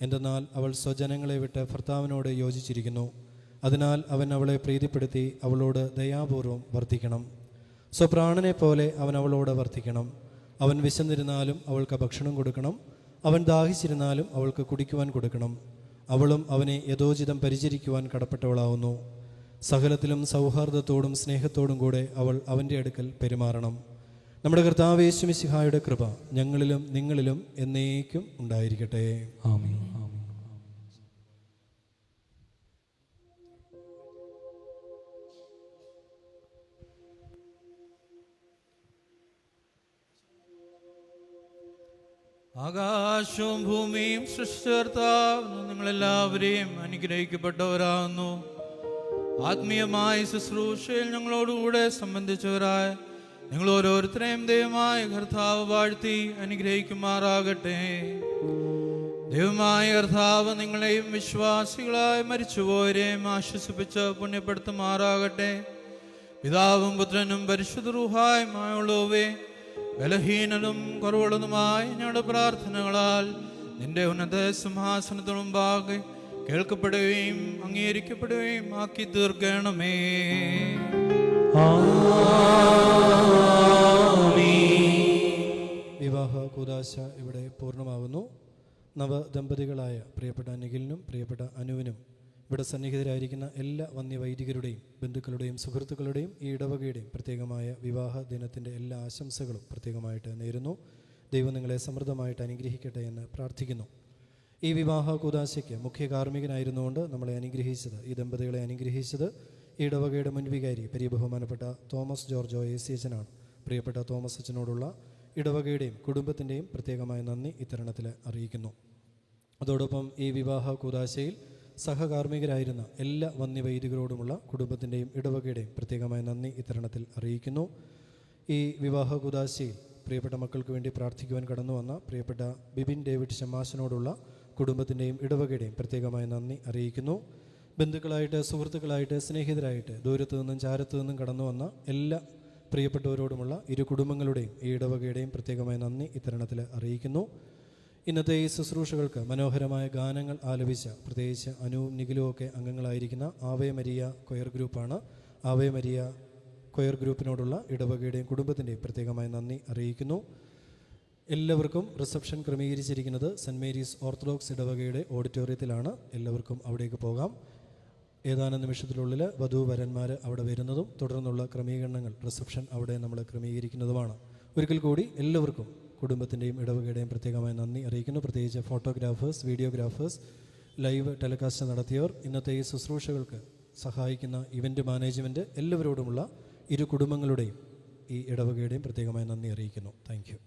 എന്തെന്നാൽ അവൾ സ്വജനങ്ങളെ വിട്ട് ഭർത്താവിനോട് യോജിച്ചിരിക്കുന്നു. അതിനാൽ അവൻ അവളെ പ്രീതിപ്പെടുത്തി അവളോട് ദയാപൂർവം വർദ്ധിക്കണം. സ്വപ്രാണനെ പോലെ അവൻ അവളോട് വർദ്ധിക്കണം. അവൻ വിശന്നിരുന്നാലും അവൾക്ക് ഭക്ഷണം കൊടുക്കണം. അവൻ ദാഹിച്ചിരുന്നാലും അവൾക്ക് കുടിക്കുവാൻ കൊടുക്കണം. അവളും അവനെ യഥോചിതം പരിചരിക്കുവാൻ കടപ്പെട്ടവളാവുന്നു. സകലത്തിലും സൗഹാർദ്ദത്തോടും സ്നേഹത്തോടും കൂടെ അവൾ അവൻ്റെ അടുക്കൽ പെരുമാറണം. നമ്മുടെ കർത്താവ് യേശു മിശിഹായുടെ കൃപ ഞങ്ങളിലും നിങ്ങളിലും എന്നേക്കും ഉണ്ടായിരിക്കട്ടെ. ആമേൻ. ആകാശവും ഭൂമിയും സൃഷ്ടികർത്താവ് നിങ്ങളെല്ലാവരെയും അനുഗ്രഹിക്കപ്പെട്ടവരാകുന്നു. ആത്മീയമായ ശുശ്രൂഷയിൽ ഞങ്ങളോടുകൂടെ സംബന്ധിച്ചവരായ നിങ്ങൾ ഓരോരുത്തരെയും ദൈവമായ കർത്താവ് വാഴ്ത്തി അനുഗ്രഹിക്കുമാറാകട്ടെ. ദൈവമായ കർത്താവ് നിങ്ങളെയും വിശ്വാസികളായി മരിച്ചുപോയരെയും ആശ്വസിപ്പിച്ച് പുണ്യപ്പെടുത്തുമാറാകട്ടെ. പിതാവും പുത്രനും പരിശുദ്ധ റൂഹായുമായുള്ളവേ, ബലഹീനനും കുറവുള്ളതുമായ ഞങ്ങളുടെ പ്രാർത്ഥനകളാൽ നിന്റെ ഉന്നത സിംഹാസനത്തിന് മുമ്പാകെ കേൾക്കപ്പെടുകയും അംഗീകരിക്കപ്പെടുകയും ആക്കി തീർക്കണമേ. വിവാഹ കൂദാശ ഇവിടെ പൂർണ്ണമാകുന്നു. നവദമ്പതികളായ പ്രിയപ്പെട്ട നിഖിലിനും പ്രിയപ്പെട്ട അനുവിനും ഇവിടെ സന്നിഹിതരായിരിക്കുന്ന എല്ലാ വന്യവൈദികരുടെയും ബന്ധുക്കളുടെയും സുഹൃത്തുക്കളുടെയും ഈ ഇടവകയുടെയും പ്രത്യേകമായ വിവാഹ ദിനത്തിൻ്റെ എല്ലാ ആശംസകളും പ്രത്യേകമായിട്ട് നേരുന്നു. ദൈവം നിങ്ങളെ സമൃദ്ധമായിട്ട് അനുഗ്രഹിക്കട്ടെ എന്ന് പ്രാർത്ഥിക്കുന്നു. ഈ വിവാഹ കൂദാശയ്ക്ക് മുഖ്യ കാർമ്മികനായിരുന്നുകൊണ്ട് നമ്മളെ അനുഗ്രഹിച്ചത്, ഈ ദമ്പതികളെ അനുഗ്രഹിച്ചത് ഈ ഇടവകയുടെ മുൻവികാരി പെരിയ ബഹുമാനപ്പെട്ട തോമസ് ജോർജോ എസിയച്ചനാണ്. പ്രിയപ്പെട്ട തോമസ് അച്ഛനോടുള്ള ഇടവകയുടെയും കുടുംബത്തിൻ്റെയും പ്രത്യേകമായ നന്ദി ഇത്തരണത്തിൽ അറിയിക്കുന്നു. അതോടൊപ്പം ഈ വിവാഹ കൂദാശയിൽ സഹകാർമ്മികരായിരുന്ന എല്ലാ വന്യവൈദികരോടുമുള്ള കുടുംബത്തിൻ്റെയും ഇടവകയുടെയും പ്രത്യേകമായ നന്ദി ഇത്തരണത്തിൽ അറിയിക്കുന്നു. ഈ വിവാഹ കൂദാശയിൽ പ്രിയപ്പെട്ട മക്കൾക്ക് വേണ്ടി പ്രാർത്ഥിക്കുവാൻ കടന്നു വന്ന പ്രിയപ്പെട്ട ബിബിൻ ഡേവിഡ് ഷമാസിനോടുള്ള കുടുംബത്തിൻ്റെയും ഇടവകയുടെയും പ്രത്യേകമായ നന്ദി അറിയിക്കുന്നു. ബന്ധുക്കളായിട്ട്, സുഹൃത്തുക്കളായിട്ട്, സ്നേഹിതരായിട്ട്, ദൂരത്തു നിന്നും ചാരത്തു നിന്നും കടന്നു വന്ന എല്ലാ പ്രിയപ്പെട്ടവരോടുമുള്ള ഇരു കുടുംബങ്ങളുടെയും ഈ ഇടവകയുടെയും പ്രത്യേകമായ നന്ദി ഇത്തരണത്തിൽ അറിയിക്കുന്നു. ഇന്നത്തെ ഈ ശുശ്രൂഷകൾക്ക് മനോഹരമായ ഗാനങ്ങൾ ആലപിച്ച പ്രത്യേകിച്ച് അനുവും നിഖിലും ഒക്കെ അംഗങ്ങളായിരിക്കുന്ന ആവേ മരിയ കൊയർ ഗ്രൂപ്പാണ്. ആവേ മരിയ കൊയർ ഗ്രൂപ്പിനോടുള്ള ഇടവകയുടെയും കുടുംബത്തിൻ്റെയും പ്രത്യേകമായ നന്ദി അറിയിക്കുന്നു. എല്ലാവർക്കും റിസപ്ഷൻ ക്രമീകരിച്ചിരിക്കുന്നത് സെൻറ്റ് മേരീസ് ഓർത്തഡോക്സ് ഇടവകയുടെ ഓഡിറ്റോറിയത്തിലാണ്. എല്ലാവർക്കും അവിടേക്ക് പോകാം. ഏതാനും നിമിഷത്തിനുള്ളിൽ വധൂവരന്മാർ അവിടെ വരുന്നതും തുടർന്നുള്ള ക്രമീകരണങ്ങൾ റിസപ്ഷൻ അവിടെ നമ്മൾ ക്രമീകരിക്കുന്നതുമാണ്. ഒരിക്കൽ കൂടി എല്ലാവർക്കും കുടുംബത്തിൻ്റെയും ഇടവകയുടെയും പ്രത്യേകമായ നന്ദി അറിയിക്കുന്നു. പ്രത്യേകിച്ച് ഫോട്ടോഗ്രാഫേഴ്സ്, വീഡിയോഗ്രാഫേഴ്സ്, ലൈവ് ടെലികാസ്റ്റ് നടത്തിയവർ, ഇന്നത്തെ ഈ ശുശ്രൂഷകൾക്ക് സഹായിക്കുന്ന ഇവൻ്റ് മാനേജ്മെൻറ്റ്, എല്ലാവരോടുമുള്ള ഇരു കുടുംബങ്ങളുടെയും ഈ ഇടവകയുടെയും പ്രത്യേകമായ നന്ദി അറിയിക്കുന്നു. Thank you.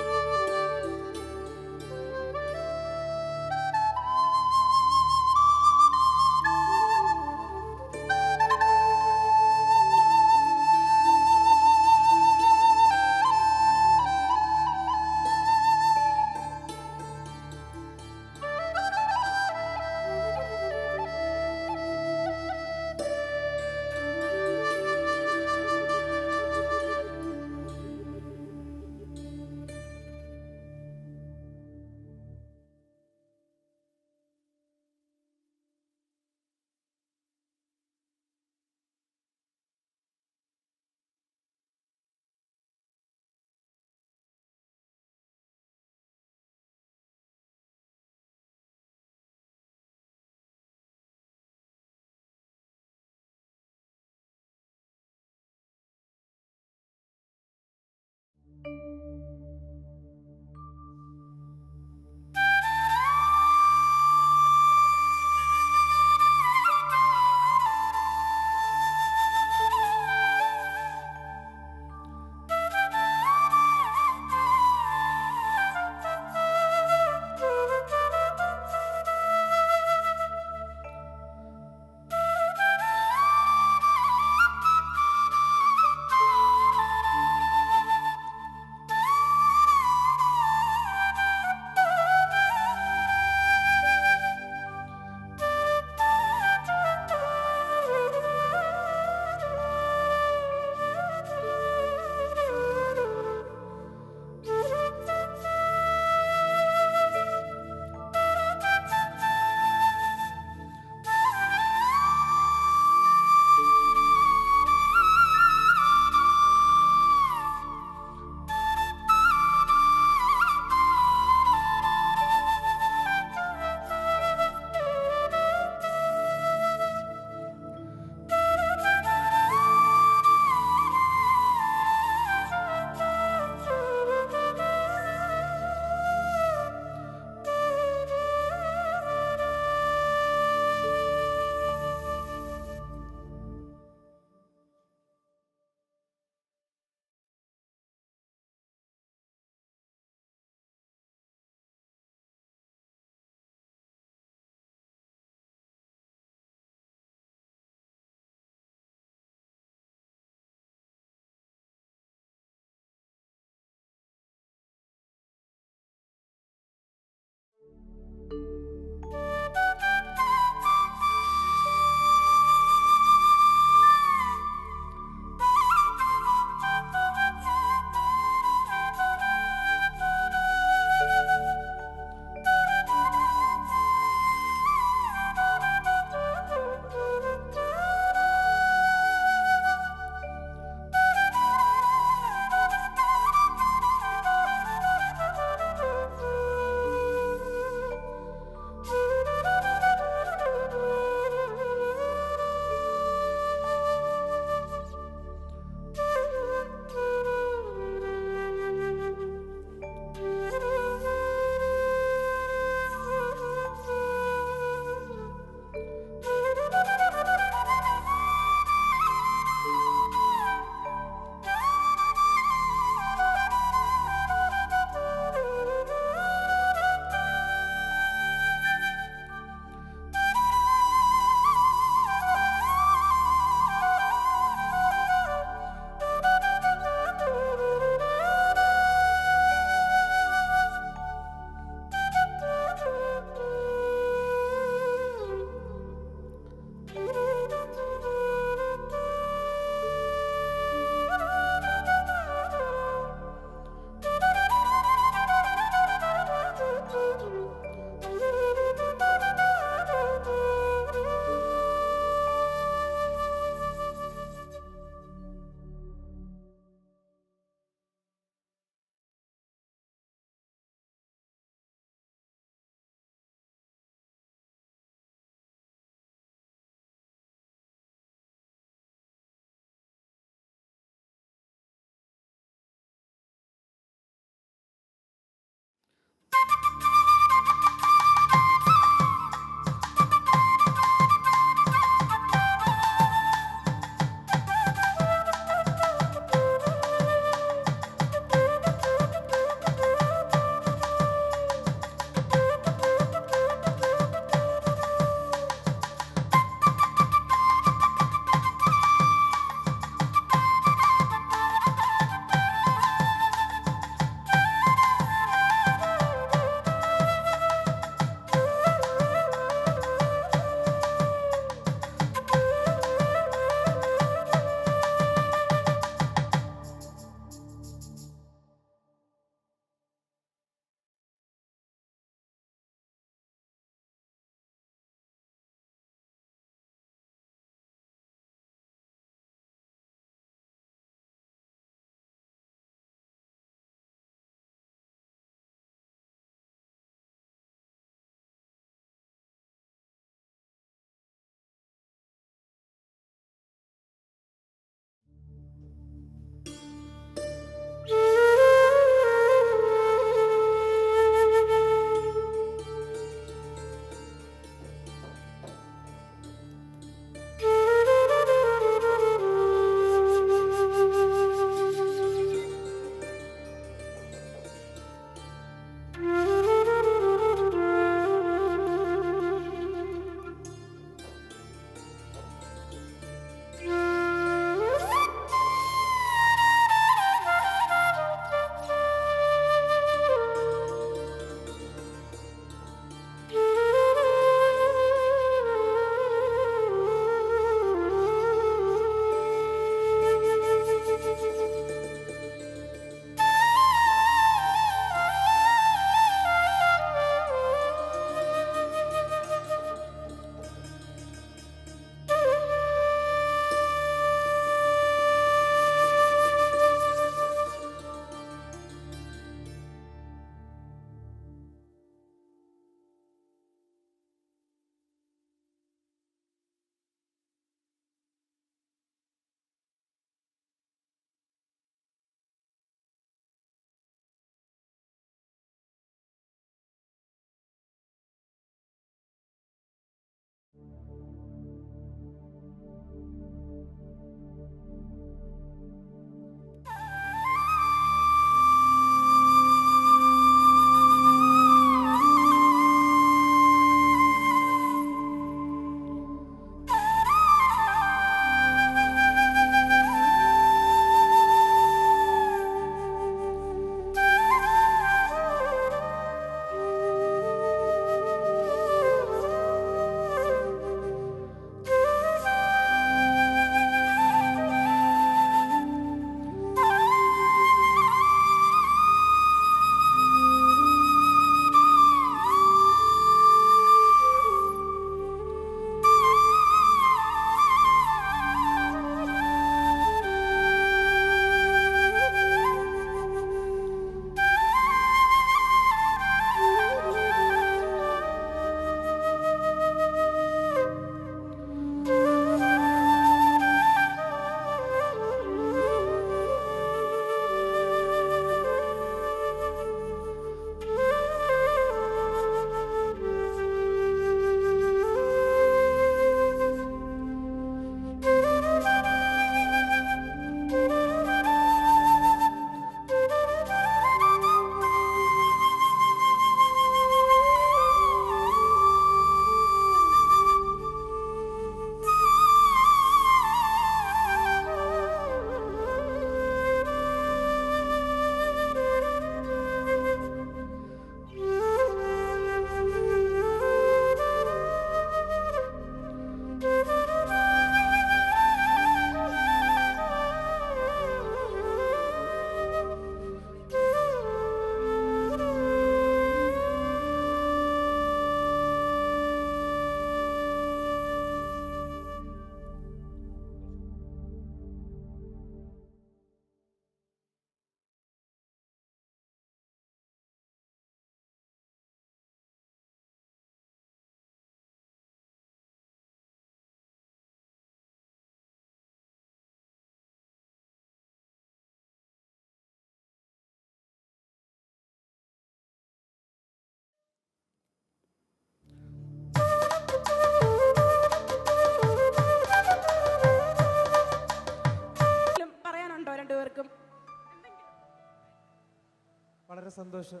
വളരെ സന്തോഷം.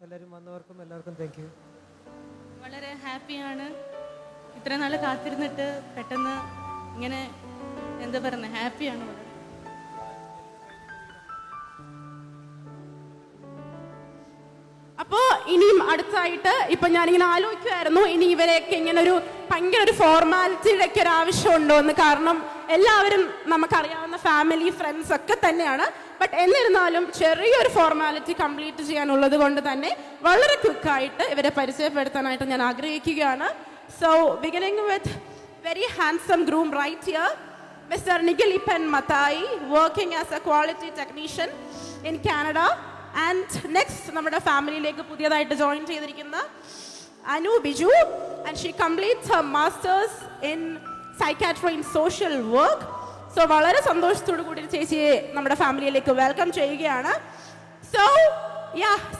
എല്ലാവരും വന്നവർക്കും എല്ലാവർക്കും താങ്ക് യു. വളരെ ഹാപ്പിയാണ്. ഇത്ര നാൾ കാത്തിരുന്നിട്ട് പെട്ടെന്ന് ഇങ്ങനെ എന്താ പറയുന്നത്, ഹാപ്പിയാണ് വളരെ. അപ്പോൾ ഇനിയും അടുത്തായിട്ട് ഇപ്പൊ ഞാനിങ്ങനെ ആലോചിക്കുമായിരുന്നു, ഇനി ഇവരെയൊക്കെ ഇങ്ങനെ ഒരു ഭയങ്കര ഒരു ഫോർമാലിറ്റിയുടെ ഒക്കെ ഒരു ആവശ്യമുണ്ടോ എന്ന്. കാരണം എല്ലാവരും നമുക്കറിയാവുന്ന ഫാമിലി ഫ്രണ്ട്സ് ഒക്കെ തന്നെയാണ്. ബട്ട് എന്നിരുന്നാലും ചെറിയൊരു ഫോർമാലിറ്റി കംപ്ലീറ്റ് ചെയ്യാനുള്ളത് കൊണ്ട് തന്നെ വളരെ ക്വിക്കായിട്ട് ഇവരെ പരിചയപ്പെടുത്താനായിട്ട് ഞാൻ ആഗ്രഹിക്കുകയാണ്. So beginning with very handsome groom right here, mister Nikhil Ippan Mathai, working as a quality technician in Canada. And next നമ്മുടെ ഫാമിലിയിലേക്ക് പുതിയതായിട്ട് ജോയിൻ ചെയ്തിരിക്കുന്ന Anu Biju, and she completes her masters in psychiatry in social work. So വളരെ സന്തോഷത്തോടു കൂടി ചേച്ചിയെ നമ്മുടെ ഫാമിലിയിലേക്ക് വെൽക്കം ചെയ്യുകയാണ്. So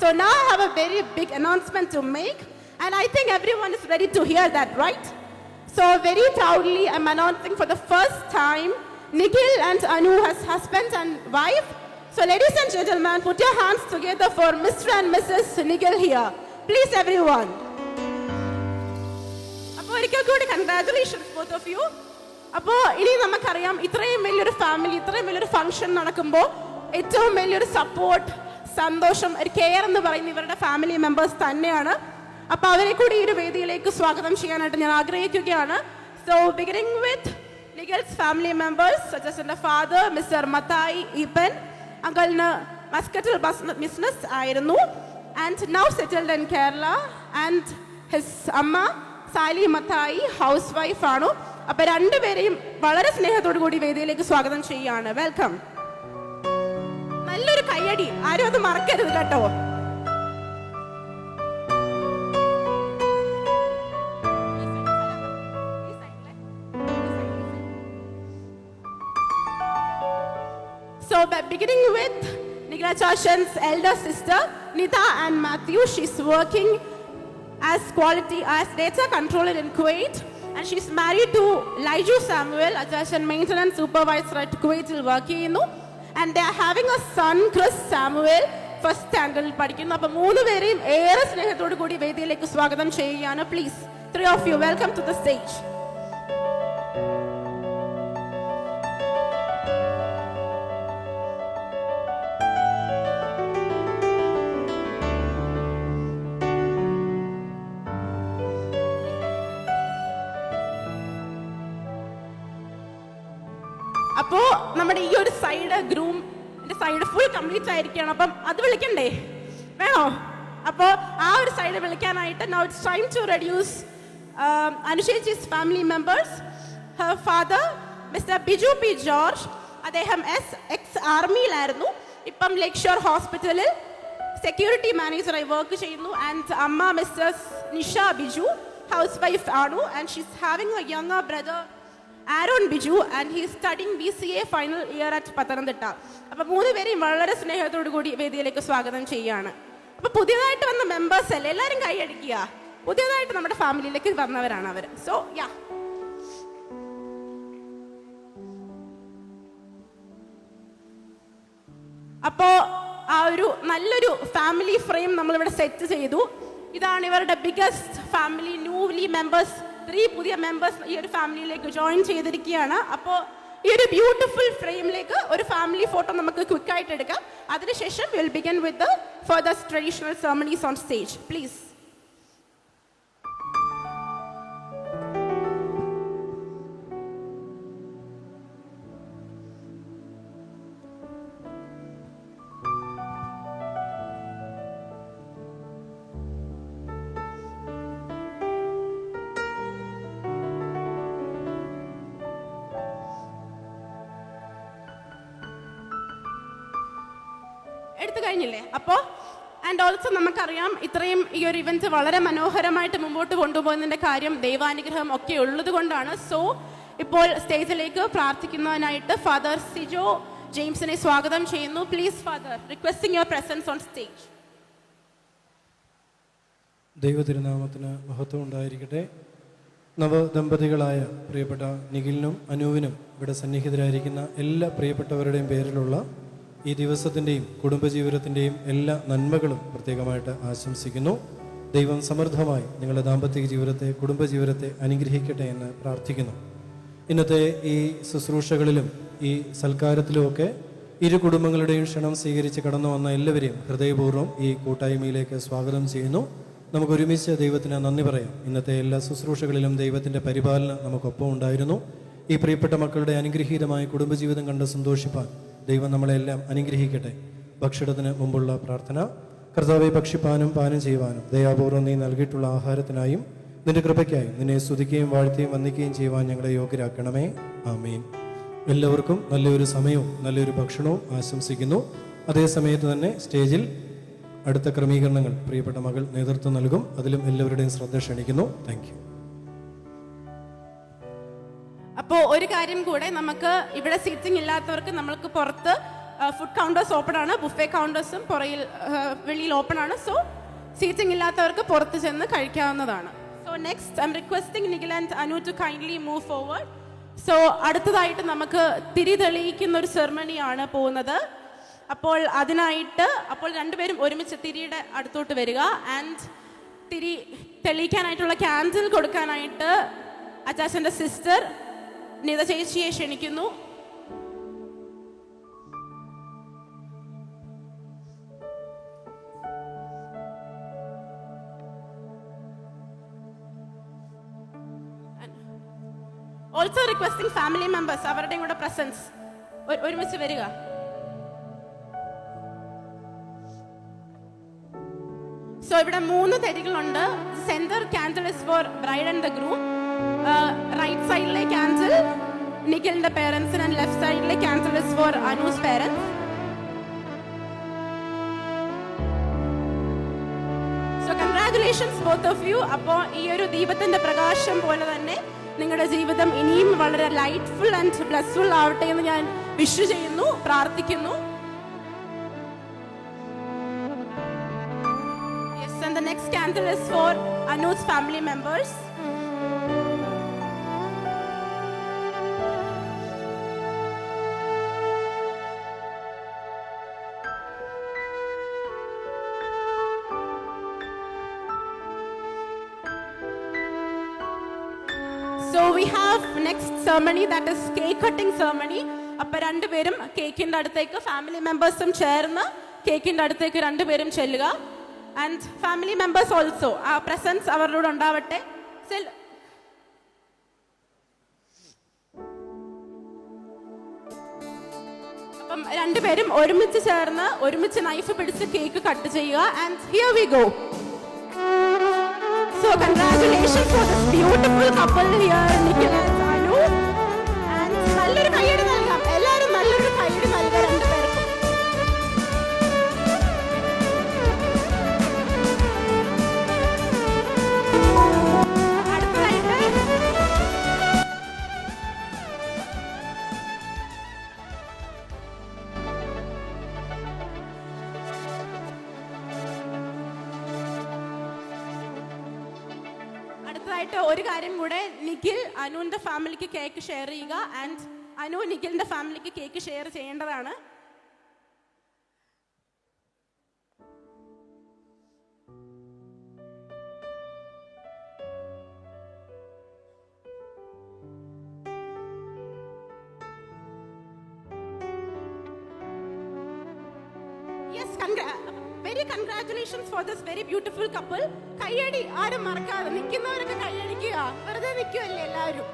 so now I have a very big announcement to make, and I think everyone is ready to hear that, right? So very proudly I'm announcing for the first time Nikhil and Anu as husband and wife. So ladies and gentlemen, put your hands together for Mr. and Mrs. Nikhil here. Please everyone. അപ്പോൾ ഒരിക്കൽ കൂടി congratulations both of you. അപ്പോൾ ഇനി നമുക്കറിയാം, ഇത്രയും വലിയൊരു family, ഇത്രയും വലിയൊരു ഫംഗ്ഷൻ നടക്കുമ്പോൾ ഏറ്റവും വലിയൊരു സപ്പോർട്ട്, സന്തോഷം, ഒരു കെയർ എന്ന് പറയുന്ന ഇവരുടെ ഫാമിലി മെമ്പേഴ്സ് തന്നെയാണ്. അപ്പോൾ അവരെ കൂടി ഈ ഒരു വേദിയിലേക്ക് സ്വാഗതം ചെയ്യാനായിട്ട് ഞാൻ ആഗ്രഹിക്കുകയാണ്. So beginning with Nikhil's family members such as the father, Mr. Matai Ipan, അങ്കിളിന് മസ്കറ്റിൽ ബിസിനസ് ആയിരുന്നു, and now settled in Kerala. And his അമ്മ സാലി മത്തായി ഹൗസ് വൈഫ് ആണ്. അപ്പൊ രണ്ടുപേരെയും വളരെ സ്നേഹത്തോടു കൂടി വേദിയിലേക്ക് സ്വാഗതം ചെയ്യുകയാണ്. വെൽക്കം. നല്ലൊരു കയ്യടി, ആരും അത് മറക്കരുത് കേട്ടോ. So beginning with Nikhil Chashan's elder sister Nita and Matthew, she's working as data controller in Kuwait, and she's married to Liju Samuel, Chashan maintenance supervisor at Kuwait working, and they are having a son Chris Samuel, first standard പഠിക്കുന്നു. അപ്പോൾ മൂന്ന് പേരെയും ഏറെ സ്നേഹത്തോടു കൂടി വേദിയിലേക്ക് സ്വാഗതം ചെയ്യുകയാണ്. Please, three of you, welcome to the stage. അപ്പോൾ നമ്മുടെ ഈ ഒരു സൈഡ് ഗ്രൂമിന്റെ സൈഡ് ഫുൾ കംപ്ലീറ്റ് ആയിരിക്കുകയാണ്. അപ്പം അത് വിളിക്കണ്ടേ, വേണോ? അപ്പോൾ ആ ഒരു സൈഡ് വിളിക്കാനായിട്ട് now it's time to introduce അനുശേച്ചി's family members. Her father Mr. Biju P. George, അദ്ദേഹം എക്സ് ആർമിയിലായിരുന്നു, ഇപ്പം ലെക്ഷർ ഹോസ്പിറ്റലിൽ സെക്യൂരിറ്റി മാനേജറായി വർക്ക് ചെയ്യുന്നു. ആൻഡ് അമ്മ Mrs Nisha Biju housewife ആണ്, and she's having a younger brother Aaron Biju, and he is studying BCA final year at Pathanamthitta. അപ്പം മൂന്ന് പേരെയും വളരെ സ്നേഹത്തോടു കൂടി വേദിയിലേക്ക് സ്വാഗതം ചെയ്യുകയാണ്. അപ്പം പുതിയതായിട്ട് വന്ന മെമ്പേഴ്സ് അല്ലേ, എല്ലാവരും കൈയടിക്കുക. പുതിയതായിട്ട് നമ്മുടെ ഫാമിലിയിലേക്ക് വന്നവരാണ് അവർ. സോ അപ്പോൾ ആ ഒരു നല്ലൊരു ഫാമിലി ഫ്രെയിം നമ്മളിവിടെ സെറ്റ് ചെയ്തു. ഇതാണ് ഇവരുടെ ബിഗസ്റ്റ് ഫാമിലി. ന്യൂലി മെമ്പേഴ്സ് 3 പുതിയ മെമ്പേഴ്സ് ഈ ഒരു ഫാമിലിയിലേക്ക് ജോയിൻ ചെയ്തിരിക്കുകയാണ്. അപ്പോൾ ഈ ഒരു ബ്യൂട്ടിഫുൾ ഫ്രെയിമിലേക്ക് ഒരു ഫാമിലി ഫോട്ടോ നമുക്ക് ക്വിക്കായിട്ട് എടുക്കാം. അതിനുശേഷം will begin with the further traditional ceremonies on stage. Please. എടുത്തു കഴിഞ്ഞില്ലേ? അപ്പോൾ ആൻഡ് ഓൾസോ നമുക്കറിയാം ഇത്രയും ഈ ഒരു ഇവന്റ് വളരെ മനോഹരമായിട്ട് മുമ്പോട്ട് കൊണ്ടുപോകുന്നതിന്റെ കാര്യം ദൈവാനുഗ്രഹം ഒക്കെ ഉള്ളത് കൊണ്ടാണ്. സോ ഇപ്പോൾ സ്റ്റേജിലേക്ക് പ്രാർത്ഥിക്കുന്നതിനായിട്ട് ഫാദർ സിജോ ജെയിംസിനെ സ്വാഗതം ചെയ്യുന്നു. Please father, requesting your presence on stage. ദൈവതിരുനാമത്തിന് മഹത്വം ഉണ്ടായിരിക്കട്ടെ. നവദമ്പതികളായ പ്രിയപ്പെട്ട നിഖിലിനും അനുവിനും ഇവിടെ സന്നിഹിതരായിരിക്കുന്ന എല്ലാ പ്രിയപ്പെട്ടവരുടെയും പേരിലുള്ള ഈ ദിവസത്തിൻ്റെയും കുടുംബജീവിതത്തിൻ്റെയും എല്ലാ നന്മകളും പ്രത്യേകമായിട്ട് ആശംസിക്കുന്നു. ദൈവം സമൃദ്ധമായി നിങ്ങളുടെ ദാമ്പത്യ ജീവിതത്തെ, കുടുംബജീവിതത്തെ അനുഗ്രഹിക്കട്ടെ എന്ന് പ്രാർത്ഥിക്കുന്നു. ഇന്നത്തെ ഈ ശുശ്രൂഷകളിലും ഈ സൽക്കാരത്തിലുമൊക്കെ ഇരു കുടുംബങ്ങളുടെയും ക്ഷണം സ്വീകരിച്ച് കടന്നു വന്ന എല്ലാവരെയും ഹൃദയപൂർവ്വം ഈ കൂട്ടായ്മയിലേക്ക് സ്വാഗതം ചെയ്യുന്നു. നമുക്ക് ഒരുമിച്ച് ദൈവത്തിന് നന്ദി പറയാം. ഇന്നത്തെ എല്ലാ ശുശ്രൂഷകളിലും ദൈവത്തിൻ്റെ പരിപാലനം നമുക്കൊപ്പം ഉണ്ടായിരുന്നു. ഈ പ്രിയപ്പെട്ട മക്കളുടെ അനുഗ്രഹീതമായ കുടുംബജീവിതം കണ്ട് സന്തോഷിപ്പാൻ ദൈവം നമ്മളെല്ലാം അനുഗ്രഹിക്കട്ടെ. ഭക്ഷണത്തിന് മുമ്പുള്ള പ്രാർത്ഥന. കർത്താവെ, ഭക്ഷിപ്പാനും പാനം ചെയ്യുവാനും ദയാപൂർവ്വം നീ നൽകിയിട്ടുള്ള ആഹാരത്തിനായും നിന്റെ കൃപയ്ക്കായും നിന്നെ സ്തുതിക്കുകയും വാഴ്ത്തുകയും വന്ദിക്കുകയും ചെയ്യുവാൻ ഞങ്ങളെ യോഗ്യരാക്കണമേ. ആമേൻ. എല്ലാവർക്കും നല്ലൊരു സമയവും നല്ലൊരു ഭക്ഷണവും ആശംസിക്കുന്നു. അതേ സമയത്ത് തന്നെ സ്റ്റേജിൽ അടുത്ത ക്രമീകരണങ്ങൾ പ്രിയപ്പെട്ട മകൾ നേതൃത്വം നൽകും. അതിലും എല്ലാവരുടെയും ശ്രദ്ധ ക്ഷണിക്കുന്നു. Thank you. അപ്പോൾ ഒരു കാര്യം കൂടെ, നമുക്ക് ഇവിടെ സീറ്റിംഗ് ഇല്ലാത്തവർക്ക് നമ്മൾക്ക് പുറത്ത് ഫുഡ് കൗണ്ടേഴ്സ് ഓപ്പൺ ആണ്. ബുഫേ കൗണ്ടേഴ്സും പുറയിൽ വെളിയിൽ ഓപ്പൺ ആണ്. സോ സീറ്റിംഗ് ഇല്ലാത്തവർക്ക് പുറത്ത് ചെന്ന് കഴിക്കാവുന്നതാണ്. So next I'm requesting Nikhil and Anu to kindly move forward. So അടുത്തതായിട്ട് നമുക്ക് തിരി തെളിയിക്കുന്ന ഒരു സെറമണിയാണ് പോകുന്നത്. അപ്പോൾ അതിനായിട്ട് രണ്ടുപേരും ഒരുമിച്ച് തിരിയുടെ അടുത്തോട്ട് വരിക. ആൻഡ് തിരി തെളിയിക്കാനായിട്ടുള്ള ക്യാൻഡിൽ കൊടുക്കാനായിട്ട് അച്ചാച്ചൻ്റെ സിസ്റ്റർ നിത ചേച്ചിയെ ക്ഷണിക്കുന്നു. ഓൾസോ റിക്വസ്റ്റിംഗ് ഫാമിലി മെമ്പേഴ്സ്, അവരുടെയും കൂടെ പ്രസൻസ് ഒരുമിച്ച് വരിക. സോ ഇവിടെ 3 തരികളുണ്ട്. Centre candle is for bride and the groom. Right സൈഡിലെ ക്യാൻഡിൽ നിഖിലിന്റെ പേരൻസിന് ആൻഡ് ലെഫ്റ്റ് സൈഡിലെ candle is for Anu's parents. So congratulations both of you. അപ്പോൾ ഈ ഒരു ദീപത്തിന്റെ പ്രകാശം പോലെ തന്നെ നിങ്ങളുടെ ജീവിതം ഇനിയും വളരെ ലൈറ്റ്ഫുൾ ആൻഡ് ബ്ലെസ്ഫുൾ ആവട്ടെ എന്ന് ഞാൻ വിഷ് ചെയ്യുന്നു, പ്രാർത്ഥിക്കുന്നു. Yes, and the next candle is for Anu's family members. So we have next ceremony, that is cake cutting ceremony. അപ്പോൾ രണ്ടുപേരും കേക്കിൻ്റെ അടുത്തേക്ക്, ഫാമിലി മെമ്പേഴ്സും ചേർന്ന് കേക്കിൻ്റെ അടുത്തേക്ക് രണ്ടുപേരും ചെല്ലുക. ആൻഡ് ഫാമിലി മെമ്പേഴ്സ് ഓൾസോ ആ പ്രസൻസ് അവരോട് ഉണ്ടാവട്ടെ. അപ്പം രണ്ടുപേരും ഒരുമിച്ച് ചേർന്ന് ഒരുമിച്ച് നൈഫ് പിടിച്ച് കേക്ക് കട്ട് ചെയ്യുക. And here we go. So congratulations for this beautiful couple here, Nikhil and Anu. And നല്ലൊരു കൈയ്യടി നൽകാം. എല്ലാവരും നല്ലൊരു കൈയ്യടി നൽകാം രണ്ടുപേർക്കും. അടുത്തതായിട്ട് ഒരു കാര്യം കൂടെ, നിഖിൽ അനുവിന്റെ ഫാമിലിക്ക് കേക്ക് ഷെയർ ചെയ്യുക. ആൻഡ് അനു നിഖിലിന്റെ ഫാമിലിക്ക് കേക്ക് ഷെയർ ചെയ്യേണ്ടതാണ്. Yes, very congratulations for this very beautiful couple. കൈയടി ആരും മറക്കാതെ, നിൽക്കുന്നവരൊക്കെ കൈയടിക്കുക. വെറുതെ നിൽക്കുമല്ലേ എല്ലാവരും.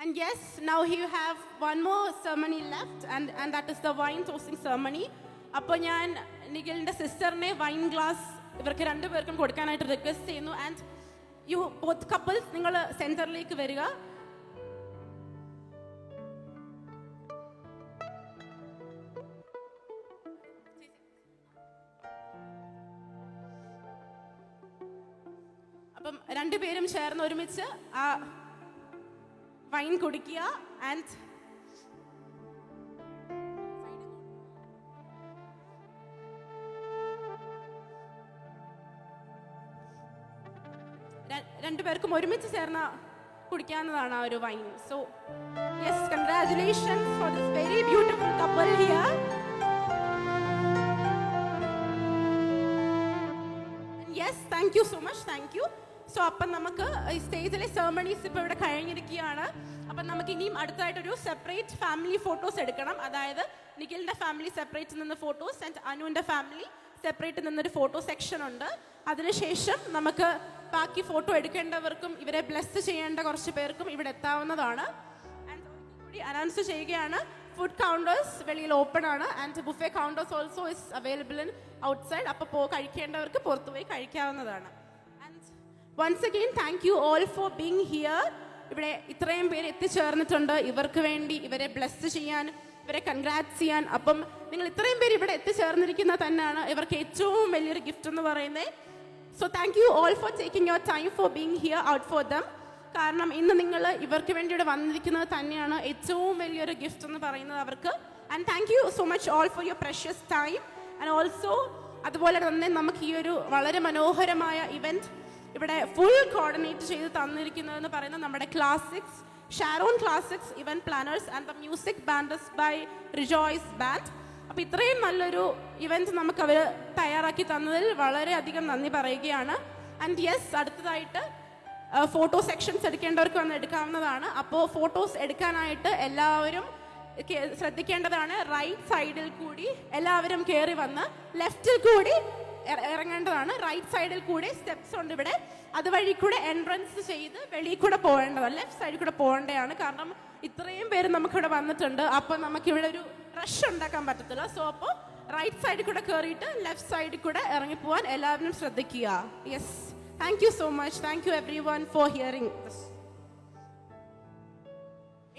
And yes, now you have one more ceremony left, and that is the wine toasting ceremony. അപ്പോൾ ഞാൻ നിഖിലിന്റെ സിസ്റ്ററിനെ വൈൻ ഗ്ലാസ് ഇവർക്ക് രണ്ടുപേർക്കും കൊടുക്കാനായിട്ട് റിക്വസ്റ്റ് ചെയ്യുന്നു. ആൻഡ് യു ബോത്ത് കപ്പിൾസ്, നിങ്ങൾ സെന്ററിലേക്ക് വരിക. അപ്പം രണ്ടുപേരും ചേർന്ന് ഒരുമിച്ച് ആ വൈൻ കുടിക്കുക. ആൻഡ് രണ്ടുപേർക്കും ഒരുമിച്ച് ചേർന്ന് കുടിക്കാവുന്നതാണ് ആ ഒരു wine. So yes, congratulations for this very beautiful couple here. Yes, thank you so much, thank you. So അപ്പം നമുക്ക് ഈ സ്റ്റേജിലെ സെറമണീസ് ഇപ്പോൾ ഇവിടെ കഴിഞ്ഞിരിക്കുകയാണ്. അപ്പം നമുക്ക് ഇനിയും അടുത്തായിട്ടൊരു സെപ്പറേറ്റ് ഫാമിലി ഫോട്ടോസ് എടുക്കണം. അതായത് നിഖിലിൻ്റെ ഫാമിലി സെപ്പറേറ്റ് നിന്ന് ഫോട്ടോസ് ആൻഡ് അനുവിൻ്റെ ഫാമിലി സെപ്പറേറ്റ് നിന്നൊരു ഫോട്ടോ സെക്ഷൻ ഉണ്ട്. അതിനുശേഷം നമുക്ക് ബാക്കി ഫോട്ടോ എടുക്കേണ്ടവർക്കും ഇവരെ ബ്ലെസ് ചെയ്യേണ്ട കുറച്ച് പേർക്കും ഇവിടെ എത്താവുന്നതാണ്. ആൻഡ് കൂടി അനൗൺസ് ചെയ്യുകയാണ്, ഫുഡ് കൗണ്ടേഴ്സ് വെളിയിൽ ഓപ്പൺ ആണ് and buffet counters also is available in outside. അപ്പോൾ കഴിക്കേണ്ടവർക്ക് പുറത്തുപോയി കഴിക്കാവുന്നതാണ്. Once again thank you all for being here. ഇവിടെ ഇത്രയും പേര് എത്തിച്ചേർന്നിട്ടുണ്ട് ഇവർക്ക് വേണ്ടി, ഇവരെ ബ്ലെസ് ചെയ്യാൻ, ഇവരെ കൺഗ്രാറ്റ്സ് ചെയ്യാൻ. അപ്പം നിങ്ങൾ ഇത്രയും പേര് ഇവിടെ എത്തിച്ചേർന്നിരിക്കുന്നത് തന്നെയാണ് ഇവർക്ക് ഏറ്റവും വലിയൊരു ഗിഫ്റ്റ് എന്ന് പറയുന്നത്. So thank you all four taking your time for being here out for them. കാരണം ഇന്ന് നിങ്ങൾ ഇവർക്ക് വേണ്ടി ഇവിടെ വന്നിരിക്കുന്നത് തന്നെയാണ് ഏറ്റവും വലിയൊരു ഗിഫ്റ്റ് എന്ന് പറയുന്നത് അവർക്ക്. And thank you so much all for your precious time. And also അതുപോലെ തന്നെ നമുക്ക് ഈ ഒരു വളരെ മനോഹരമായ ഇവന്റ് ഇവിടെ ഫുൾ കോർഡിനേറ്റ് ചെയ്ത് തന്നിരിക്കുന്നതെന്ന് പറയുന്നത് നമ്മുടെ classics, Sharon classics event planners and the music bands by Rejoice band. അപ്പോൾ ഇത്രയും നല്ലൊരു ഇവന്റ് നമുക്ക് അവർ തയ്യാറാക്കി തന്നതിൽ വളരെയധികം നന്ദി പറയുകയാണ്. ആൻഡ് യെസ്, അടുത്തതായിട്ട് ഫോട്ടോ സെക്ഷൻസ് എടുക്കേണ്ടവർക്ക് വന്ന് എടുക്കാവുന്നതാണ്. അപ്പോൾ ഫോട്ടോസ് എടുക്കാനായിട്ട് എല്ലാവരും ശ്രദ്ധിക്കേണ്ടതാണ്. റൈറ്റ് സൈഡിൽ കൂടി എല്ലാവരും കയറി വന്ന് ലെഫ്റ്റിൽ കൂടി ഇറങ്ങേണ്ടതാണ്. റൈറ്റ് സൈഡിൽ കൂടെ സ്റ്റെപ്സ് ഉണ്ട് ഇവിടെ, അതുവഴി കൂടെ എൻട്രൻസ് ചെയ്ത് വെളിയിൽ കൂടെ പോകേണ്ടതാണ്. ലെഫ്റ്റ് സൈഡിൽ കൂടെ പോകേണ്ടതാണ്. കാരണം ഇത്രയും പേര് നമുക്കിവിടെ വന്നിട്ടുണ്ട്. അപ്പോൾ നമുക്കിവിടെ ഒരു റഷ് ഉണ്ടാക്കാൻ പറ്റത്തില്ല. സോ അപ്പോൾ റൈറ്റ് സൈഡിൽ കൂടെ കയറിയിട്ട് ലെഫ്റ്റ് സൈഡിൽ കൂടെ ഇറങ്ങിപ്പോവാൻ എല്ലാവരും ശ്രദ്ധിക്കുക. Yes, thank you so much. Thank you every one four hearing this.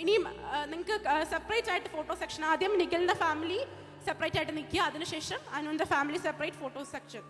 ഇനിയും നിങ്ങൾക്ക് സെപ്പറേറ്റ് ആയിട്ട് ഫോട്ടോ സെക്ഷൻ, ആദ്യം നിഖിലിൻ്റെ ഫാമിലി സെപ്പറേറ്റ് ആയിട്ട് നിൽക്കുക, അതിനുശേഷം അനുവിൻ്റെ ഫാമിലി സെപ്പറേറ്റ് ഫോട്ടോ സെക്ഷൻ.